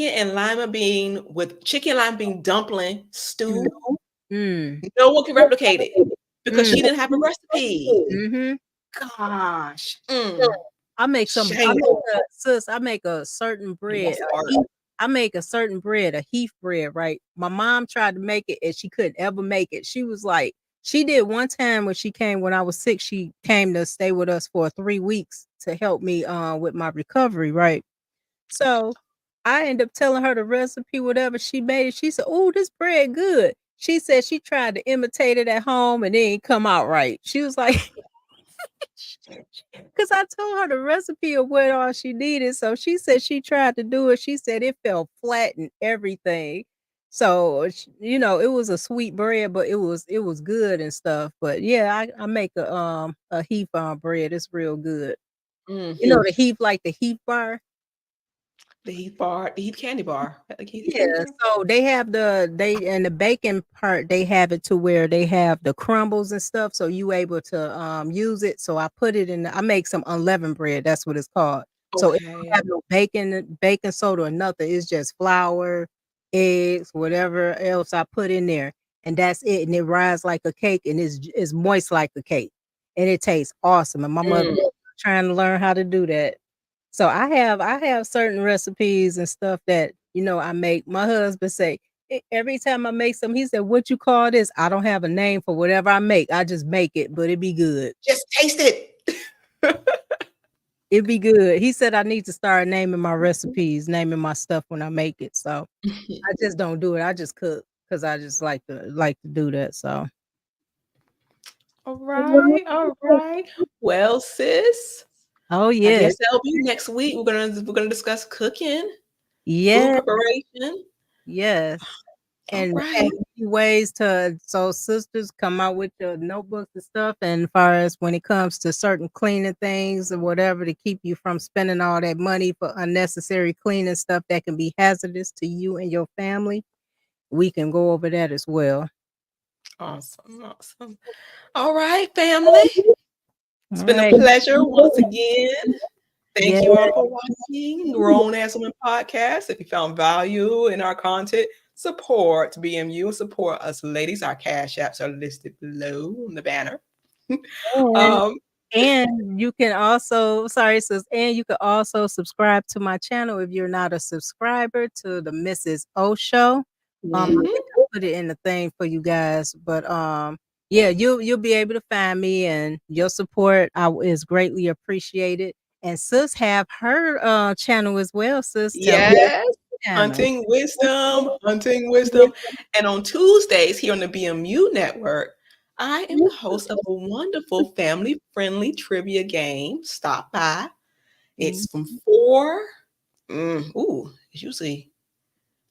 and lima bean with chicken lima bean dumpling stew. Mm. No one can replicate it because Mm. she didn't have a recipe. Mhm. Gosh. Shameful. I make a certain bread, Lost art. I make a certain bread, a heath bread, right? My mom tried to make it and she couldn't ever make it. She was like, she did one time when she came when I was sick, she came to stay with us for 3 weeks to help me with my recovery, right? So I ended up telling her the recipe, whatever she made it. She said, "Oh, this bread good." She said she tried to imitate it at home and it ain't come out right. She was like, because I told her the recipe of what all she needed. So she said she tried to do it. She said it fell flat and everything. So it was a sweet bread, but it was good and stuff. But yeah, I make a heath bread. It's real good. You know Mhm. the heath like the heath bar. The Heath bar, the Heath candy bar. Like Heath Yeah, candy bar. so they have they and the bacon part, they have it to where they have the crumbles and stuff, so you able to use it. So I put it in I make some unleavened bread, that's what it's called. So it don't Okay. have no baking soda or nothing. It's just flour, eggs, whatever else I put in there, and that's it. And it rises like a cake and it's moist like a cake. And it tastes awesome. And my mother Mm. trying to learn how to do that. So I have certain recipes and stuff that, I make. My husband say, Every time I make something, he said, "What you call this?" I don't have a name for whatever I make. I just make it, but it be good. Just taste it. It be good. He said I need to start naming my recipes, naming my stuff when I make it. So I just don't do it. I just cook because I just like to do that. So All right, all right. Well, sis, oh I guess yes. that'll be next week. We're gonna discuss cooking, food Yeah, preparation. yes. All And right. ways to so sisters come out with your notebooks and stuff and far as when it comes to certain cleaning things or whatever to keep you from spending all that money for unnecessary cleaning stuff that can be hazardous to you and your family, we can go over that as well. Awesome, awesome. All right, family. It's All been a right. pleasure once again. Yeah. Thank you all for watching Grown Ass Women Podcast. If you found value in our content, support BMU and support us ladies. Our cash apps are listed below on the banner. And um, And you can also, sorry, sis, and you can also subscribe to my channel if you're not a subscriber to the Mrs. O Show. I mhm. think I put it in the thing for you guys, but yeah, you'll be able to find me, and your support is greatly appreciated. And sis have her channel as well. Sis, tell me Yes, channel. hunting wisdom. And on Tuesdays here on the BMU network, I am the host of a wonderful family friendly trivia game. Stop by. Mhm. It's from 4. It's usually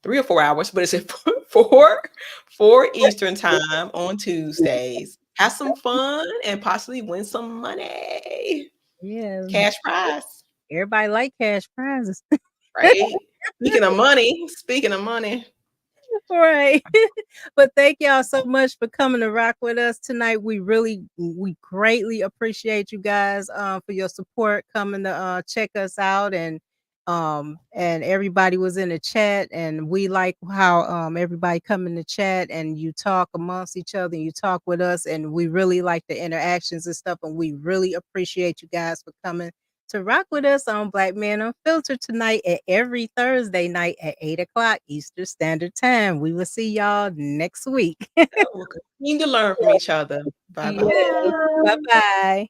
3 or 4 hours, but it's at 4 Eastern time on Tuesdays. Have some fun and possibly win some money. Yeah, Cash prize, everybody like cash prizes. right? Speaking of money. Right. But thank y'all so much for coming to rock with us tonight. We greatly appreciate you guys for your support coming to check us out and everybody was in the chat and we like how everybody come in the chat and you talk amongst each other and you talk with us and we really like the interactions and stuff and we really appreciate you guys for coming to rock with us on Black Men Unfiltered tonight and every Thursday night at 8 o'clock Eastern Standard Time. We will see y'all next week. We'll continue to learn from each other. Bye bye. Bye bye.